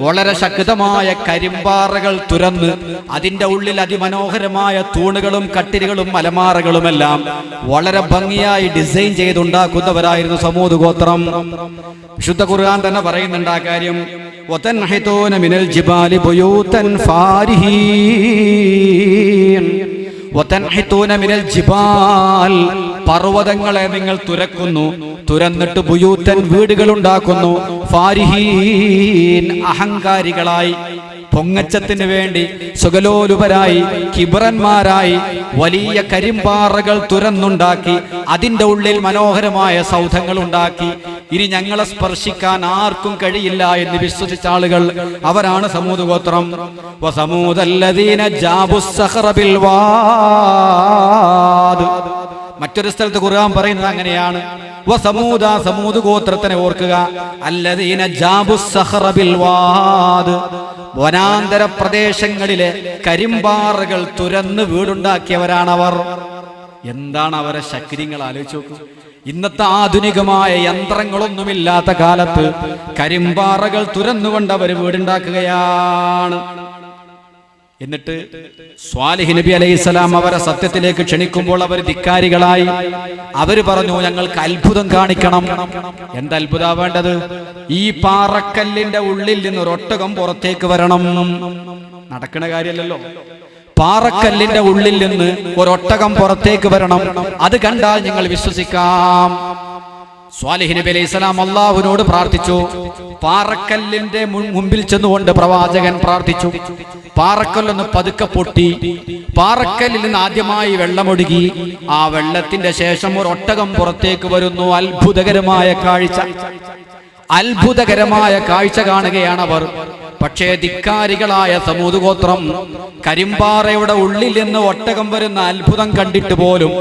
വളരെ ശക്തമായ കരിമ്പാറകൾ തുരന്ന് അതിന്റെ ഉള്ളിൽ അതിമനോഹരമായ തൂണുകളും കട്ടിലുകളും അലമാറകളുമെല്ലാം വളരെ ഭംഗിയായി ഡിസൈൻ ചെയ്തുണ്ടാക്കുന്നവരായിരുന്നു സമൂദ് ഗോത്രം. വിശുദ്ധ ഖുർആൻ തന്നെ പറയുന്നുണ്ട് ആ കാര്യം. വതൻഹിതൂന മിനൽ ജിബാലി ബുയൂതൻ ഫാരിഹീൻ. വതൻഹിതൂന മിനൽ ജിബാൽ, പർവ്വതങ്ങളെ നിങ്ങൾ തുരക്കുന്നു, തുരന്നിട്ട് ബുയൂതൻ വീടുകൾ ഉണ്ടാക്കുന്നു. ഫാരിഹീൻ, അഹങ്കാരികളായി, പൊങ്ങച്ചത്തിന് വേണ്ടി സുഗലോലുപരായി, കിബറന്മാരായി വലിയ കരിമ്പാറകൾ തുരന്നുണ്ടാക്കി അതിന്റെ ഉള്ളിൽ മനോഹരമായ സൗധങ്ങൾ ഉണ്ടാക്കി. ഇനി ഞങ്ങളെ സ്പർശിക്കാൻ ആർക്കും കഴിയില്ല എന്ന് വിശ്വസിച്ച ആളുകൾ അവരാണ് സമൂദ് ഗോത്രം. വസമൂദല്ലദീന ജാബുസ്സഖറ ബിൽ വാദ്. മറ്റൊരു സ്ഥലത്ത് ഖുർആൻ പറയുന്നത് അങ്ങനെയാണ്. വസമൂദ, സമൂദ് ഗോത്രത്തിനെ ഓർക്കുക. അല്ലദീന ജാബുസ്സഖറ ബിൽ വാദ്, വനാന്തര പ്രദേശങ്ങളിലെ കരിമ്പാറകൾ തുരന്ന് വീടുണ്ടാക്കിയവരാണവർ. എന്താണ് അവരെ ശക്തിങ്ങൾ ആലോചിച്ച് നോക്കൂ. ഇന്നത്തെ ആധുനികമായ യന്ത്രങ്ങളൊന്നുമില്ലാത്ത കാലത്ത് കരിമ്പാറകൾ തുരന്നുകൊണ്ട് അവർ വീടുണ്ടാക്കുകയാണ്. എന്നിട്ട് സ്വാലിഹ് നബി അലൈഹിസ്സലാം അവരെ സത്യത്തിലേക്ക് ക്ഷണിക്കുമ്പോൾ അവർ ധിക്കാരികളായി. അവര് പറഞ്ഞു, ഞങ്ങൾക്ക് അത്ഭുതം കാണിക്കണം. എന്താ അത്ഭുത വേണ്ടത്? ഈ പാറക്കല്ലിന്റെ ഉള്ളിൽ നിന്ന് ഒരൊട്ടകം പുറത്തേക്ക് വരണം. നടക്കണ കാര്യമല്ലല്ലോ. പാറക്കല്ലിന്റെ ഉള്ളിൽ നിന്ന് ഒരൊട്ടകം പുറത്തേക്ക് വരണം, അത് കണ്ടാൽ ഞങ്ങൾ വിശ്വസിക്കാം. സ്വാലിഹ് നബി അലൈഹി സ്വലാം അല്ലാഹുവിനോട് പ്രാർത്ഥിച്ചു. പാറക്കല്ലിന്റെ മുമ്പിൽ ചെന്നുകൊണ്ട് പ്രവാചകൻ പ്രാർത്ഥിച്ചു. പാറക്കല്ലൊന്ന് പതുക്കെ പൊട്ടി, പാറക്കല്ലിൽ നിന്ന് ആദ്യമായി വെള്ളമൊഴുകി. ആ വെള്ളത്തിന്റെ ശേഷം ഒരു ഒട്ടകം പുറത്തേക്ക് വരുന്നു. അത്ഭുതകരമായ കാഴ്ച, അത്ഭുതകരമായ കാഴ്ച കാണുകയാണവർ. പക്ഷേ ധിക്കാരികളായ സമൂദ് ഗോത്രം കരിമ്പാറയുടെ ഉള്ളിൽ നിന്ന് ഒട്ടകം വരുന്ന അത്ഭുതം കണ്ടിട്ട് പോലും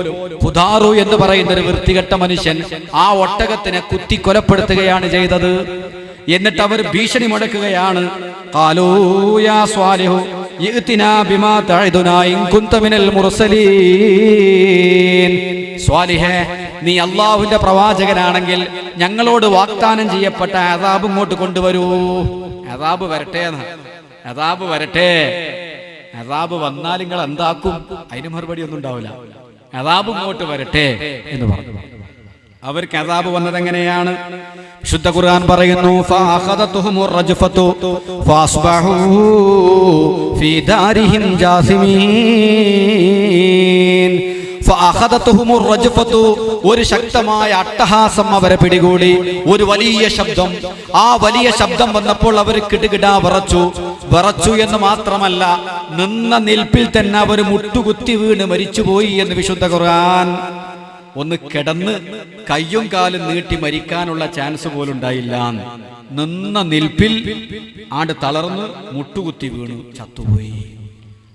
ഹുദാറു എന്ന് പറയുന്ന ഒരു വൃത്തികെട്ട മനുഷ്യൻ ആ ഒട്ടകത്തിനെ കുത്തി കൊലപ്പെടുത്തുകയാണ് ചെയ്തത്. എന്നിട്ട് അവർ ഭീഷണി മുഴക്കുകയാണ്. ഖാലൂ യാ സ്വാലിഹു ഇഅ്തിനാ ബിമാ തഅദുനാ ഇൻ കുൻത മിനൽ മുർസലീൻ. സ്വാലിഹേ, നീ അല്ലാഹുവിന്റെ പ്രവാചകനാണെങ്കിൽ ഞങ്ങളോട് വാഗ്ദാനം ചെയ്യപ്പെട്ട അദാബ് ഇങ്ങോട്ട് കൊണ്ടുവരൂ. അദാബ് വരട്ടെ, അദാബ് വരട്ടെ. അദാബ് വന്നാൽ നിങ്ങൾ എന്താക്കും? അതിന് മറുപടി ഒന്നും ഉണ്ടാവില്ല. അദാബ് ഇങ്ങോട്ട് വരട്ടെ എന്ന് പറഞ്ഞു. അവർക്ക് അദാബ് വന്നത് എങ്ങനെയാണ്? വിശുദ്ധ ഖുർആൻ പറയുന്നു, ഫഅഖദതുഹുമുർ റജ്ഫതു ഫഅസ്ബഹൂ ഫീ ദാരിഹിം ജാസിമീൻ. ഫഅഖദതുഹുമുർ റജ്ഫതു, ഒരു ശക്തമായ അട്ടഹാസം അവരെ പിടികൂടി. ഒരു വലിയ ശബ്ദം. ആ വലിയ ശബ്ദം വന്നപ്പോൾ അവർ കിടുകിടാ വിറച്ചു. വിറച്ചു എന്ന് മാത്രമല്ല, നിന്ന നിൽപ്പിൽ തന്നെ അവർ മുട്ടുകുത്തി വീണ് മരിച്ചുപോയി എന്ന് വിശുദ്ധ ഖുർആൻ. ഒന്ന് കിടന്ന് കയ്യും കാലും നീട്ടി മരിക്കാനുള്ള ചാൻസ് പോലും ഉണ്ടായില്ല. നിന്ന നിൽപ്പിൽ ആണ്ട് തളർന്ന് മുട്ടുകുത്തി വീണു ചത്തുപോയി.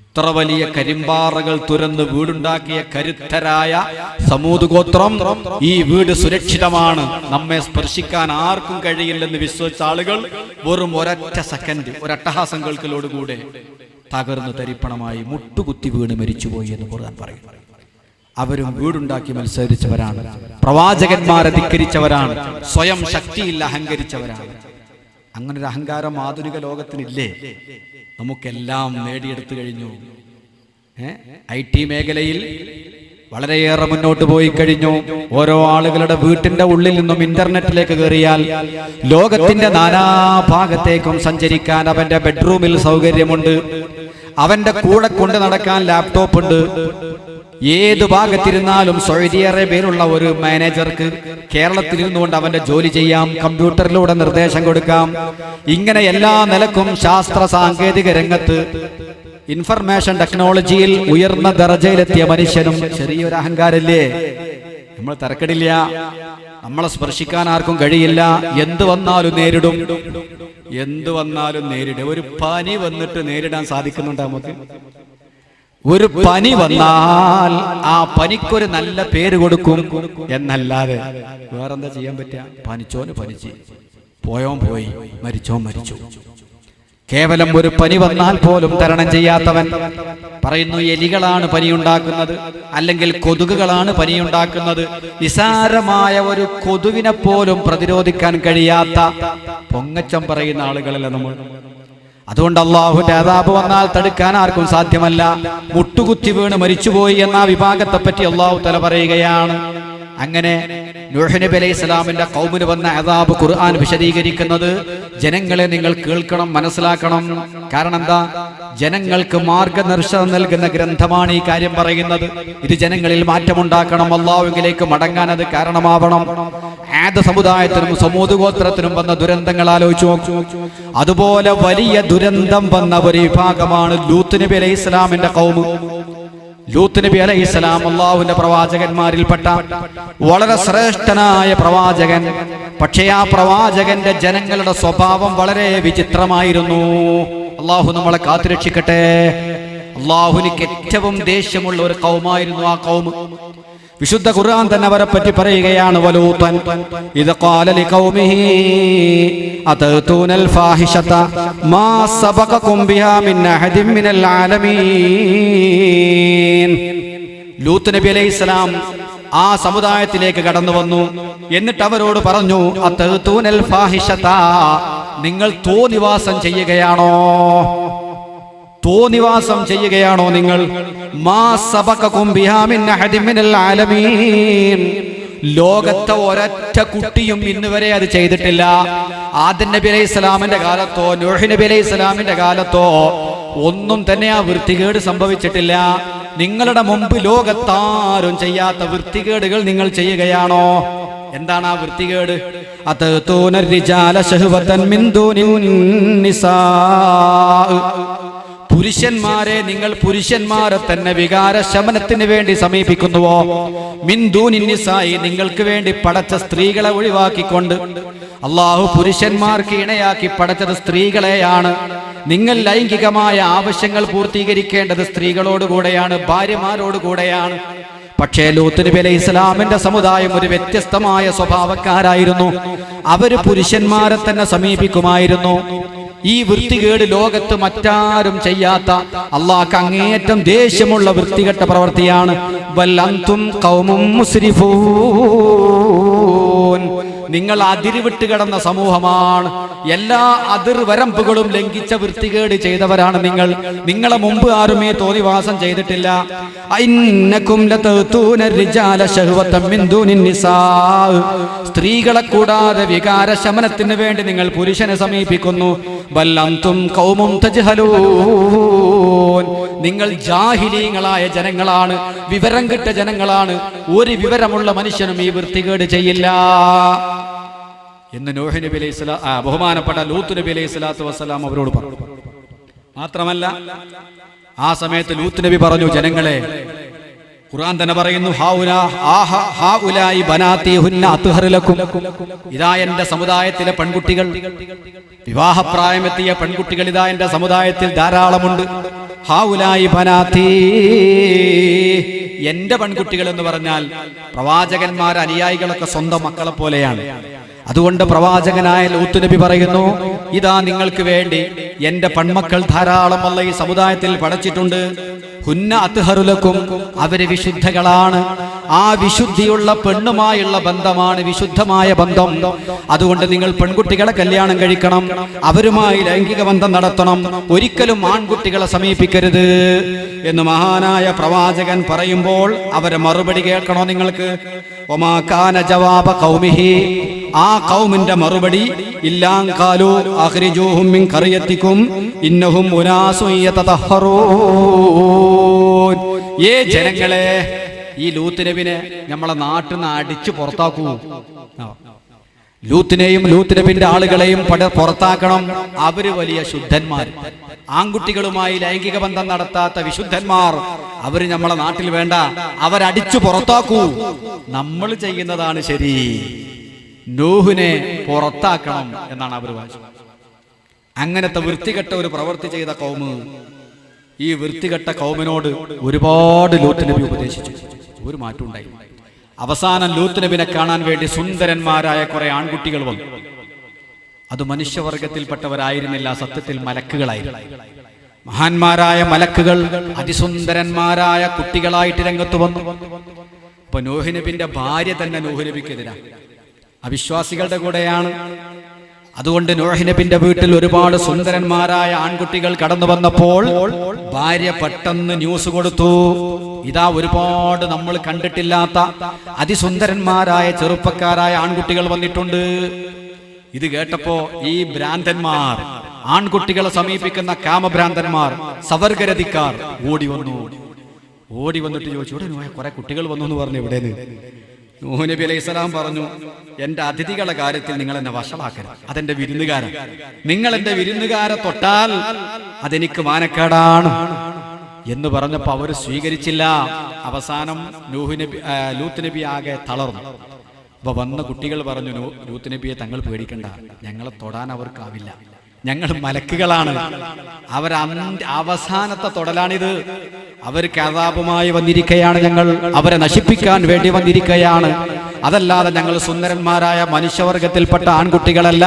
ഇത്ര വലിയ കരിമ്പാറകൾ തുരന്ന് വീടുണ്ടാക്കിയ കരുത്തരായ സമൂദ് ഗോത്രം, ഈ വീട് സുരക്ഷിതമാണ്, നമ്മെ സ്പർശിക്കാൻ ആർക്കും കഴിയില്ലെന്ന് വിശ്വസിച്ച ആളുകൾ വെറും ഒരൊറ്റ സെക്കൻഡ്, ഒരട്ടഹാസം കേൾക്കലോടുകൂടെ തകർന്നു തരിപ്പണമായി മുട്ടുകുത്തി വീണ് മരിച്ചുപോയി എന്ന് ഖുർആൻ പറയുന്നു. അവരും വീടുണ്ടാക്കി മത്സരിച്ചവരാണ്, പ്രവാചകന്മാരെ ധിക്കരിച്ചവരാണ്, സ്വയം ശക്തിയിൽ അഹങ്കരിച്ചവരാണ്. അങ്ങനെ ഒരു അഹങ്കാരം ആധുനിക ലോകത്തിനില്ലേ? നമുക്കെല്ലാം നേടിയെടുത്തു കഴിഞ്ഞു. IT മേഖലയിൽ വളരെയേറെ മുന്നോട്ട് പോയി കഴിഞ്ഞു. ഓരോ ആളുകളുടെ വീട്ടിന്റെ ഉള്ളിൽ നിന്നും ഇന്റർനെറ്റിലേക്ക് കയറിയാൽ ലോകത്തിന്റെ നാനാഭാഗത്തേക്കും സഞ്ചരിക്കാൻ അവന്റെ ബെഡ്റൂമിൽ സൗകര്യമുണ്ട്. അവന്റെ കൂടെ കൊണ്ട് നടക്കാൻ ലാപ്ടോപ്പ് ഉണ്ട്. ഏത് ഭാഗത്തിരുന്നാലും സൗദി അറേബ്യയിലുള്ള ഒരു മാനേജർക്ക് കേരളത്തിൽ ഇരുന്നുകൊണ്ട് അവന്റെ ജോലി ചെയ്യാം, കമ്പ്യൂട്ടറിലൂടെ നിർദ്ദേശം കൊടുക്കാം. ഇങ്ങനെ എല്ലാ നിലക്കും ശാസ്ത്ര സാങ്കേതിക രംഗത്ത് ഇൻഫർമേഷൻ ടെക്നോളജിയിൽ ഉയർന്ന ദർജയിലെത്തിയ മനുഷ്യനും ചെറിയൊരു അഹങ്കാരല്ലേ? നമ്മൾ തരക്കടില്ല, നമ്മളെ സ്പർശിക്കാൻ ആർക്കും കഴിയില്ല, എന്ത് വന്നാലും നേരിടും, എന്ത് വന്നാലും നേരിടും. ഒരു പനി വന്നിട്ട് നേരിടാൻ സാധിക്കുന്നുണ്ട് നമുക്ക്? ഒരു പനി വന്നാൽ ആ പനിക്കൊരു നല്ല പേര് കൊടുക്കും എന്നല്ലാതെ വേറെന്താ ചെയ്യാൻ പറ്റുക? പനിച്ചോന് പനിച്ച്, പോയോൻ പോയി, മരിച്ചോൻ മരിച്ചു. കേവലം ഒരു പനി വന്നാൽ പോലും തരണം ചെയ്യാത്തവൻ പറയുന്നു എലികളാണ് പനിയുണ്ടാക്കുന്നത്, അല്ലെങ്കിൽ കൊതുകുകളാണ് പനിയുണ്ടാക്കുന്നത്. നിസാരമായ ഒരു കൊതുവിനെ പോലും പ്രതിരോധിക്കാൻ കഴിയാത്ത പൊങ്ങച്ചം പറയുന്ന ആളുകളല്ല നമ്മൾ. അതുകൊണ്ട് അല്ലാഹുവിന്റെ അദാബ് വന്നാൽ തടുക്കാൻ ആർക്കും സാധ്യമല്ല. മുട്ടുകുത്തി വീണ് മരിച്ചുപോയി എന്ന വിഭാഗത്തെ പറ്റി അല്ലാഹു തആല പറയുകയാണ്. അങ്ങനെ നൂഹ് നബി അലൈഹി സ്വലാമിന്റെ ഖൗമിന് വന്ന അദാബ് ഖുർആൻ വിശദീകരിക്കുന്നത് ജനങ്ങളെ നിങ്ങൾ കേൾക്കണം, മനസ്സിലാക്കണം. കാരണം എന്താ? ജനങ്ങൾക്ക് മാർഗനിർദ്ദേശം നൽകുന്ന ഗ്രന്ഥമാണ് ഈ കാര്യം പറയുന്നത്. ഇത് ജനങ്ങളിൽ മാറ്റമുണ്ടാക്കണം, അല്ലാഹുവിലേക്ക് മടങ്ങാൻ അത് കാരണമാവണം. ആദ് സമുദായത്തിനും സമൂദ് ഗോത്രത്തിനും വന്ന ദുരന്തങ്ങൾ ആലോചിച്ചു നോക്കൂ. അതുപോലെ വലിയ ദുരന്തം വന്ന ഒരു വിഭാഗമാണ് ലൂത്ത് നബി അലൈഹി സ്വലാമിന്റെ ഖൗം. ലൂത്ത് നബി അലൈഹിസ്സലാം അല്ലാഹുവിന്റെ പ്രവാചകന്മാരിൽപ്പെട്ട വളരെ ശ്രേഷ്ഠനായ പ്രവാചകൻ. പക്ഷേ ആ പ്രവാചകന്റെ ജനങ്ങളുടെ സ്വഭാവം വളരെ വിചിത്രമായിരുന്നു. അല്ലാഹു നമ്മളെ കാത്തുരക്ഷിക്കട്ടെ. അല്ലാഹുവിന് ഏറ്റവും ദേഷ്യമുള്ള ഒരു ഖൗമായിരുന്നു ആ ഖൗം. വിശുദ്ധ ഖുർആൻ തന്നെ അവരെ പറ്റി പറയുകയാണ്, വലൂതൻ ഇദ ഖാല ലിഖൗമിഹി അതതൂനൽ ഫാഹിഷത മാ സബഖകും ബിഹാ മിൻ അഹദിൻ മിനൽ ആലമീൻ. ലൂത്ത് നബി അലൈഹിസ്സലാം ആ സമുദായത്തിലേക്ക് കടന്നു വന്നു. എന്നിട്ട് അവരോട് പറഞ്ഞു, അതതൂനൽ ഫാഹിഷത, നിങ്ങൾ തോന്നിവാസം ചെയ്യുകയാണോ? തോന്നിവാസം ചെയ്യുകയാണോ നിങ്ങൾ? മാ സബഖകും ബിഹാ മിൻ അഹദിൻ മിനൽ ആലമീൻ. ലോകത്തെ ഒരൊറ്റ കുട്ടിയും ഇന്ന് വരെ അത് ചെയ്തിട്ടില്ല. ആദം നബി അലൈഹി സ്വലാമിന്റെ കാലത്തോ നൂഹ് നബി അലൈഹി സ്വലാമിന്റെ കാലത്തോ ഒന്നും തന്നെ ആ വൃത്തികേട് സംഭവിച്ചിട്ടില്ല. നിങ്ങളുടെ മുമ്പ് ലോകത്താരും ചെയ്യാത്ത വൃത്തികേടുകൾ നിങ്ങൾ ചെയ്യുകയാണോ? എന്താണ് ആ വൃത്തികേട്? അതതൂന റിജാല ശഹ്വതൻ മിൻ ദൂനിൻ നിസാ. പുരുഷന്മാരെ നിങ്ങൾ പുരുഷന്മാരെ തന്നെ വികാര ശമനത്തിന് വേണ്ടി സമീപിക്കുന്നുവോ? മിൻ ദൂനിൻ നിസായി, നിങ്ങൾക്ക് വേണ്ടി പടച്ച സ്ത്രീകളെ ഒഴിവാക്കിക്കൊണ്ട്. അല്ലാഹു പുരുഷന്മാർക്ക് ഇണയാക്കി പടച്ചത് സ്ത്രീകളെയാണ്. നിങ്ങൾ ലൈംഗികമായ ആവശ്യങ്ങൾ പൂർത്തീകരിക്കേണ്ടത് സ്ത്രീകളോടുകൂടെയാണ്, ഭാര്യമാരോടുകൂടെയാണ്. പക്ഷേ ലൂത്ത് നബി അലൈഹി സ്വലാമിന്റെ സമുദായം ഒരു വ്യത്യസ്തമായ സ്വഭാവക്കാരായിരുന്നു. അവര് പുരുഷന്മാരെ തന്നെ സമീപിക്കുമായിരുന്നു. ഈ വൃത്തികേട് ലോകത്ത് മറ്റാരും ചെയ്യാത്ത, അല്ലാഹുക്ക് അങ്ങേയറ്റം ദേഷ്യമുള്ള വൃത്തികെട്ട പ്രവൃത്തിയാണ്. ബൽ അൻതും ഖൗമും മുസ്രിഫൂൻ. നിങ്ങൾ അതിരുവിട്ട് കിടന്ന സമൂഹമാണ്. എല്ലാ അതിർവരമ്പുകളും ലംഘിച്ച വൃത്തികേട് ചെയ്തവരാണ് നിങ്ങൾ. നിങ്ങളെ മുമ്പ് ആരുമേ തോന്നിവാസം ചെയ്തിട്ടില്ല. ഇന്നകും ലതതൂന റിജാല ശഹ്വതൻ മിൻ ദൂനിൻ നിസാ. സ്ത്രീകളെ കൂടാതെ വികാര ശമനത്തിന് വേണ്ടി നിങ്ങൾ പുരുഷനെ സമീപിക്കുന്നു. ബൽ അൻതും ഖൗമും തജ്ഹലൂൻ. നിങ്ങൾ ജാഹിലീങ്ങളായ ജനങ്ങളാണ്, വിവരം കിട്ട ജനങ്ങളാണ്. ഒരു വിവരമുള്ള മനുഷ്യനും ഈ വൃത്തികേട് ചെയ്യില്ല എന്ന് നൂഹ് നബി അലൈഹി സ്വലാം ബഹുമാനപ്പെട്ട ലൂത്ത് നബി അലൈഹി സ്വലാത്തു വസ്സലാം അവരോട് പറഞ്ഞു. മാത്രമല്ല ആ സമയത്ത് ലൂത്ത് നബി പറഞ്ഞു, ജനങ്ങളെ, ഖുർആൻ തന്നെ പറയുന്നു, ഹാഉലായി ബനാതി ഹുന്ന അത്ഹറു ലക്കും. ഇതാ എന്റെ സമുദായത്തിലെ പെൺകുട്ടികൾ, വിവാഹപ്രായമെത്തിയ പെൺകുട്ടികൾ ഇതാ എന്റെ സമുദായത്തിൽ ധാരാളമുണ്ട്. ഹാഉലായി ബനാതി, എന്റെ പെൺകുട്ടികൾ എന്ന് പറഞ്ഞാൽ പ്രവാചകന്മാർ അനുയായികളൊക്കെ സ്വന്തം മക്കളെ പോലെയാണ്. അതുകൊണ്ട് പ്രവാചകനായ ലൂത്ത് നബി പറയുന്നു, ഇതാ നിങ്ങൾക്ക് വേണ്ടി എന്റെ പെൺമക്കൾ ധാരാളം അല്ലാഹു ഈ സമുദായത്തിൽ പടച്ചിട്ടുണ്ട്. ഹുന്ന അത്ഹറു ലക്കും, അവര് വിശുദ്ധകളാണ്. ആ വിശുദ്ധിയുള്ള പെണ്ണുമായുള്ള ബന്ധമാണ് വിശുദ്ധമായ ബന്ധം. അതുകൊണ്ട് നിങ്ങൾ പെൺകുട്ടികളെ കല്യാണം കഴിക്കണം, അവരുമായി ലൈംഗിക ബന്ധം നടത്തണം, ഒരിക്കലും ആൺകുട്ടികളെ സമീപിക്കരുത് എന്ന് മഹാനായ പ്രവാചകൻ പറയുമ്പോൾ അവരെ മറുപടി കേൾക്കണോ നിങ്ങൾക്ക്? ഒമാ കാന ജവാബ ഖൗമിഹി, ആ ഖൗമിന്റെ മറുപടി ഇല്ലാൻ ഖാലു അഖ്രിജൂഹും മിൻ ഖറിയത്തികും ഇന്നഹും ഉനാസുൻ യതതഹറൂൻ. ഏ ജനങ്ങളെ, ഈ ലൂത്ത് നബിനെ നമ്മളെ നാട്ടിൽ നിന്ന് അടിച്ചു പുറത്താക്കൂ. ലൂത്തിനെയും ലൂത്ത് നബിന്റെ ആളുകളെയും പുറത്താക്കണം. അവര് വലിയ ശുദ്ധന്മാർ, ആൺകുട്ടികളുമായി ലൈംഗിക ബന്ധം നടത്താത്ത വിശുദ്ധന്മാർ, അവര് നമ്മളെ നാട്ടിൽ വേണ്ട, അവരടിച്ചു പുറത്താക്കൂ. നമ്മൾ ചെയ്യുന്നതാണ് ശരി, നൂഹിനെ പുറത്താക്കണം എന്നാണ് അവർ വായിച്ചത്. അങ്ങനത്തെ വൃത്തികെട്ട ഒരു പ്രവൃത്തി ചെയ്ത ഖൗമ് ഈ വൃത്തികെട്ട കൗമിനോട് ഒരുപാട് ലൂത്ത് നബി ഉപദേശിച്ചു. ഒരു മാറ്റം ഉണ്ടായി. അവസാനം ലൂത്ത് നബിനെ കാണാൻ വേണ്ടി സുന്ദരന്മാരായ കുറെ ആൺകുട്ടികൾ വന്നു. അത് മനുഷ്യവർഗത്തിൽപ്പെട്ടവരായിരുന്നില്ല, സത്യത്തിൽ മലക്കുകളായിരുന്നു. മഹാന്മാരായ മലക്കുകൾ അതിസുന്ദരന്മാരായ കുട്ടികളായിട്ട് രംഗത്ത് വന്നു. അപ്പൊ നൂഹ് നബിന്റെ ഭാര്യ തന്നെ നൂഹ് നബിക്കെതിരാണ്, അവിശ്വാസികളുടെ കൂടെയാണ്. അതുകൊണ്ട് നൂഹ് നബിന്റെ വീട്ടിൽ ഒരുപാട് സുന്ദരന്മാരായ ആൺകുട്ടികൾ കടന്നു വന്നപ്പോൾ ഭാര്യ പെട്ടെന്ന് ന്യൂസ് കൊടുത്തു, ഇതാ ഒരുപാട് നമ്മൾ കണ്ടിട്ടില്ലാത്ത അതിസുന്ദരന്മാരായ ചെറുപ്പക്കാരായ ആൺകുട്ടികൾ വന്നിട്ടുണ്ട്. ഇത് കേട്ടപ്പോ ഈ ഭ്രാന്തന്മാർ, ആൺകുട്ടികളെ സമീപിക്കുന്ന കാമഭ്രാന്തന്മാർ, സവർഗരതിക്കാർ ഓടി വന്നിട്ട് ചോദിച്ചു, ഇവിടെ നൂഹേ കുറെ കുട്ടികൾ വന്നു എന്ന് പറഞ്ഞു. എവിടെന്ന്? നൂഹ് നബി അലൈഹി സ്വലാം പറഞ്ഞു, എന്റെ അതിഥികളുടെ കാര്യത്തിൽ നിങ്ങൾ എന്നെ വഷളാക്കരുത്, അതെന്റെ വിരുന്നുകാരൻ. നിങ്ങൾ എന്റെ വിരുന്നുകാരെ തൊട്ടാൽ അതെനിക്ക് മാനക്കേടാണ് എന്ന് പറഞ്ഞപ്പോ അവർ സ്വീകരിച്ചില്ല. അവസാനം ലൂത്ത് നബി ആകെ തളർന്നു. അപ്പൊ വന്ന കുട്ടികൾ പറഞ്ഞു, ലൂത്ത് നബിയെ തങ്ങൾ പേടിക്കണ്ട, ഞങ്ങളെ തൊടാൻ അവർക്കാവില്ല, ഞങ്ങൾ മലക്കുകളാണ്. അവസാനത്തെ തൊടലാണിത്. അവർക്ക് അദാബുമായി വന്നിരിക്കുകയാണ്, ഞങ്ങൾ അവരെ നശിപ്പിക്കാൻ വേണ്ടി വന്നിരിക്കുകയാണ്. അതല്ലാതെ ഞങ്ങൾ സുന്ദരന്മാരായ മനുഷ്യവർഗത്തിൽപ്പെട്ട ആൺകുട്ടികളല്ല,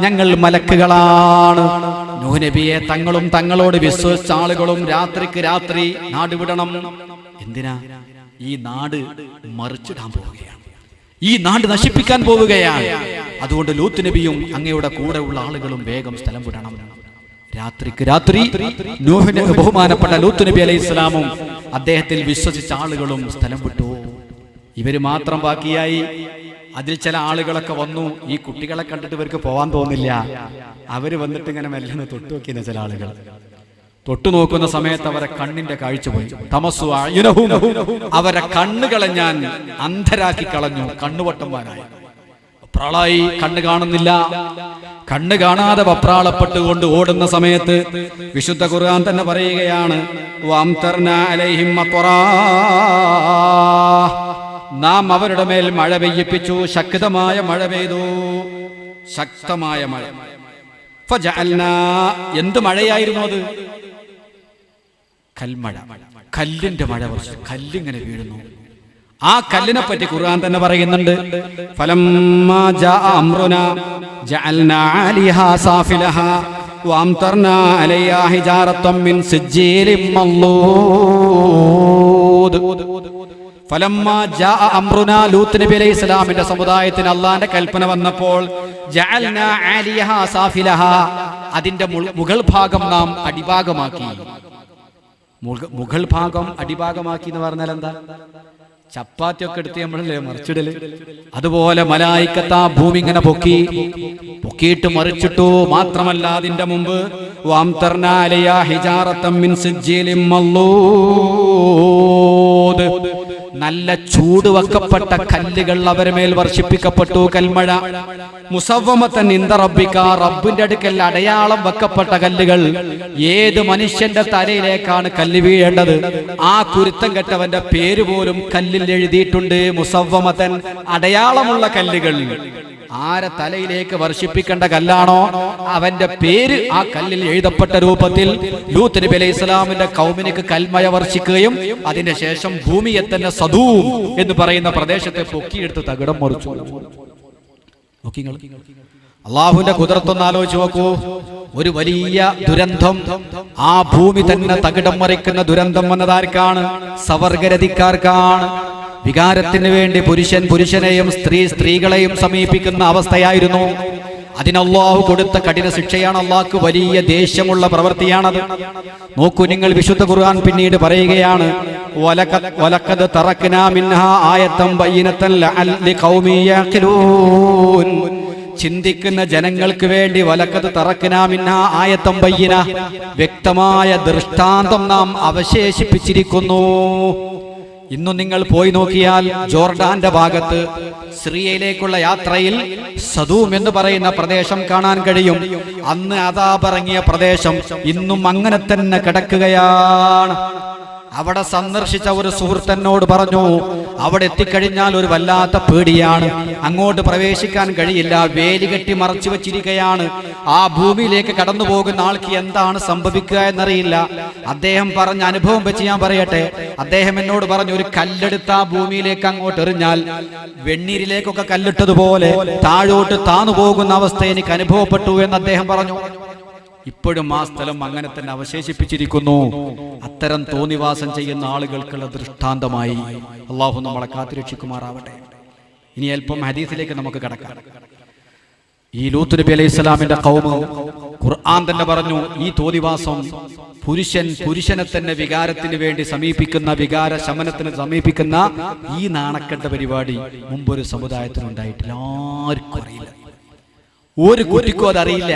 ഞങ്ങൾ മലക്കുകളാണ്. നൂഹ് നബിയെ തങ്ങളും തങ്ങളോട് വിശ്വസിച്ച ആളുകളും രാത്രിക്ക് രാത്രി നാട് വിടണം. എന്തിനാ? ഈ നാട് മറിച്ചിടാൻ പോവുകയാണ്, ഈ നാട് നശിപ്പിക്കാൻ പോവുകയാണ്. അതുകൊണ്ട് ലൂത്ത് നബിയും അങ്ങയുടെ കൂടെ ഉള്ള ആളുകളും വേഗം സ്ഥലം വിടണം. രാത്രിക്ക് രാത്രി ബഹുമാനപ്പെട്ട ലൂത്ത് നബി അലൈഹി സ്വലാമും അദ്ദേഹത്തിൽ വിശ്വസിച്ച ആളുകളും സ്ഥലം വിട്ടു. ഇവര് മാത്രം ബാക്കിയായി. അതിൽ ചില ആളുകളൊക്കെ വന്നു. ഈ കുട്ടികളെ കണ്ടിട്ട് ഇവർക്ക് പോവാൻ തോന്നില്ല. അവര് വന്നിട്ട് ഇങ്ങനെ മെല്ലെ തൊട്ടു നോക്കിയ ചില ആളുകൾ തൊട്ടു നോക്കുന്ന സമയത്ത് അവരെ കണ്ണിന്റെ കാഴ്ച പോയി. തമസ്സു അയുനഹും, അവരെ കണ്ണുകളെ ഞാൻ അന്ധരാക്കി കളഞ്ഞു, കണ്ണുവട്ടന്മാരായി. വെപ്രാളായി, കണ്ണ് കാണുന്നില്ല. കണ്ണ് കാണാതെ വെപ്രാളപ്പെട്ടുകൊണ്ട് ഓടുന്ന സമയത്ത് വിശുദ്ധ ഖുർആൻ തന്നെ പറയുകയാണ്, നാം അവരുടെ മേൽ മഴ പെയ്യിപ്പിച്ചു, ശക്തമായ മഴ പെയ്തു, ശക്തമായ മഴ. എന്ത് മഴയായിരുന്നു അത്? കൽമഴ, കല്ലിന്റെ മഴ. കല്ലിങ്ങനെ വീഴുന്നു. ആ കല്ലിനെ പറ്റി ഖുർആൻ തന്നെ പറയുന്നുണ്ട്, ഫലമ്മാ ജാഅ അംറുനാ ജഅൽനാ ആലിഹാ സാഫിലഹാ വഅംതർനാ അലൈഹാ ഹിജാറത്തൻ മിൻ സിജ്ജീലിൻ മൻളൂദ്. ഫലമ്മാ ജാഅ അംറുനാ, ലൂത്ത് നബി അലൈഹി സ്വലാമിന്റെ സമുദായത്തിന് അല്ലാഹുവിന്റെ കൽപ്പന വന്നപ്പോൾ, ജഅൽനാ ആലിഹാ സാഫിലഹാ, അതിന്റെ മുകൾ ഭാഗം നാം അടിഭാഗമാക്കി. മുകൾ ഭാഗം അടിഭാഗമാക്കി എന്ന് പറഞ്ഞാൽ എന്താ? ചപ്പാത്തി ഒക്കെ എടുത്ത് നമ്മളല്ലേ മറിച്ചിടല്, അതുപോലെ മലായിക്കത്ത് ആ ഭൂമി ഇങ്ങനെ പൊക്കിയിട്ട് മറിച്ചിട്ടു. മാത്രമല്ല അതിന്റെ മുമ്പ് വഅംതർനാ അലൈഹാ ഹിജാറത്തൻ മിൻ സിജ്ജീലിൻ മൻളൂദ്, നല്ല ചൂട് വെക്കപ്പെട്ട കല്ലുകൾ അവരെ മേൽ വർഷിപ്പിക്കപ്പെട്ടു. കൽമഴ മുസവ്വമതൻ ഇൻദ റബ്ബിക, റബ്ബിന്റെ അടുക്കൽ അടയാളം വെക്കപ്പെട്ട കല്ലുകൾ. ഏത് മനുഷ്യന്റെ തലയിലേക്കാണ് കല്ല് വീഴേണ്ടത്, ആ കുരുത്തം കെട്ടവന്റെ പേര് പോലും കല്ലിൽ എഴുതിയിട്ടുണ്ട്. മുസവ്വമതൻ, അടയാളമുള്ള കല്ലുകൾ. ആരെ തലയിലേക്ക് വർഷിപ്പിക്കേണ്ട കല്ലാണോ അവന്റെ പേര് ആ കല്ലിൽ എഴുതപ്പെട്ട രൂപത്തിൽ ലൂത്ത് നബി അലൈഹി സ്വലാമിന്റെ കൗമിനിക്ക് കൽമഴ വർഷിക്കുകയും അതിന്റെ ശേഷം ഭൂമിയെ തന്നെ സദൂം എന്ന് പറയുന്ന പ്രദേശത്തെ പൊക്കിയെടുത്ത് തകിടം മറിച്ചു. അള്ളാഹുവിന്റെ കുദറത്തൊന്ന് ആലോചിച്ച് നോക്കൂ. ഒരു വലിയ ദുരന്തം, ആ ഭൂമി തന്നെ തകിടം മറിക്കുന്ന ദുരന്തം വന്നതാർക്കാണ്? സവർഗരതിക്കാർക്കാണ്. വികാരത്തിന് വേണ്ടി പുരുഷൻ പുരുഷനെയും സ്ത്രീ സ്ത്രീകളെയും സമീപിക്കുന്ന അവസ്ഥയായിരുന്നു. അതിന് അല്ലാഹു കൊടുത്ത കഠിന ശിക്ഷയാണ്. അല്ലാഹുക്ക് വലിയ ദേഷ്യമുള്ള പ്രവൃത്തിയാണത്. നോക്കൂ നിങ്ങൾ, വിശുദ്ധ ഖുർആൻ പിന്നീട് പറയുകയാണ്, വലഖദ് തറക്നാ മിൻഹാ ആയതൻ ബയ്യിനതൻ ലിഖൗമി യഖിലൂൻ. ചിന്തിക്കുന്ന ജനങ്ങൾക്ക് വേണ്ടി വലഖദ് തറക്നാ മിൻഹാ ആയതൻ ബയ്യിന, വ്യക്തമായ ദൃഷ്ടാന്തം നാം അവശേഷിപ്പിച്ചിരിക്കുന്നു. ഇന്നും നിങ്ങൾ പോയി നോക്കിയാൽ ജോർഡാന്റെ ഭാഗത്ത് സിറിയയിലേക്കുള്ള യാത്രയിൽ സദൂം എന്ന് പറയുന്ന പ്രദേശം കാണാൻ കഴിയും. അന്ന് അദാബിറങ്ങിയ പ്രദേശം ഇന്നും അങ്ങനെ തന്നെ കിടക്കുകയാണ്. അവിടെ സന്ദർശിച്ച ഒരു സുഹൃത്തെന്നോട് പറഞ്ഞു, അവിടെ എത്തിക്കഴിഞ്ഞാൽ ഒരു വല്ലാത്ത പേടിയാണ്, അങ്ങോട്ട് പ്രവേശിക്കാൻ കഴിയില്ല, വേലി കെട്ടി മറച്ചു വെച്ചിരിക്കുകയാണ്. ആ ഭൂമിയിലേക്ക് കടന്നു പോകുന്ന ആൾക്ക് എന്താണ് സംഭവിക്കുക എന്നറിയില്ല. അദ്ദേഹം പറഞ്ഞ അനുഭവം വെച്ച് ഞാൻ പറയട്ടെ. അദ്ദേഹം എന്നോട് പറഞ്ഞു, ഒരു കല്ലെടുത്ത് ആ ഭൂമിയിലേക്ക് അങ്ങോട്ട് എറിഞ്ഞാൽ വെണ്ണീരിലേക്കൊക്കെ കല്ലിട്ടതുപോലെ താഴോട്ട് താന്നു പോകുന്ന അവസ്ഥ എനിക്ക് അനുഭവപ്പെട്ടു എന്ന് അദ്ദേഹം പറഞ്ഞു. ഇപ്പോഴും ആ സ്ഥലം അങ്ങനെ തന്നെ അവശേഷിപ്പിച്ചിരിക്കുന്നു. അത്തരം തോന്നിവാസം ചെയ്യുന്ന ആളുകൾക്കുള്ള ദൃഷ്ടാന്തമായി അള്ളാഹു നമ്മളെ കാത്തുരക്ഷിക്കുമാറാവട്ടെ. ഇനി അല്പം ഹദീസിലേക്ക് നമുക്ക് കടക്കാം. ഈ ലൂത്ത് നബി അലൈഹി സ്വലാമിന്റെ ഖൗമ്, ഖുർആൻ തന്നെ പറഞ്ഞു, ഈ തോന്നിവാസം പുരുഷനെ തന്നെ വികാരത്തിന് വേണ്ടി സമീപിക്കുന്ന, വികാര ശമനത്തിന് സമീപിക്കുന്ന ഈ നാണക്കെട്ട പരിപാടി മുമ്പൊരു സമുദായത്തിനുണ്ടായിട്ടില്ല. ആർക്കും അറിയില്ല, ഒരു കുട്ടിക്കും അതറിയില്ല.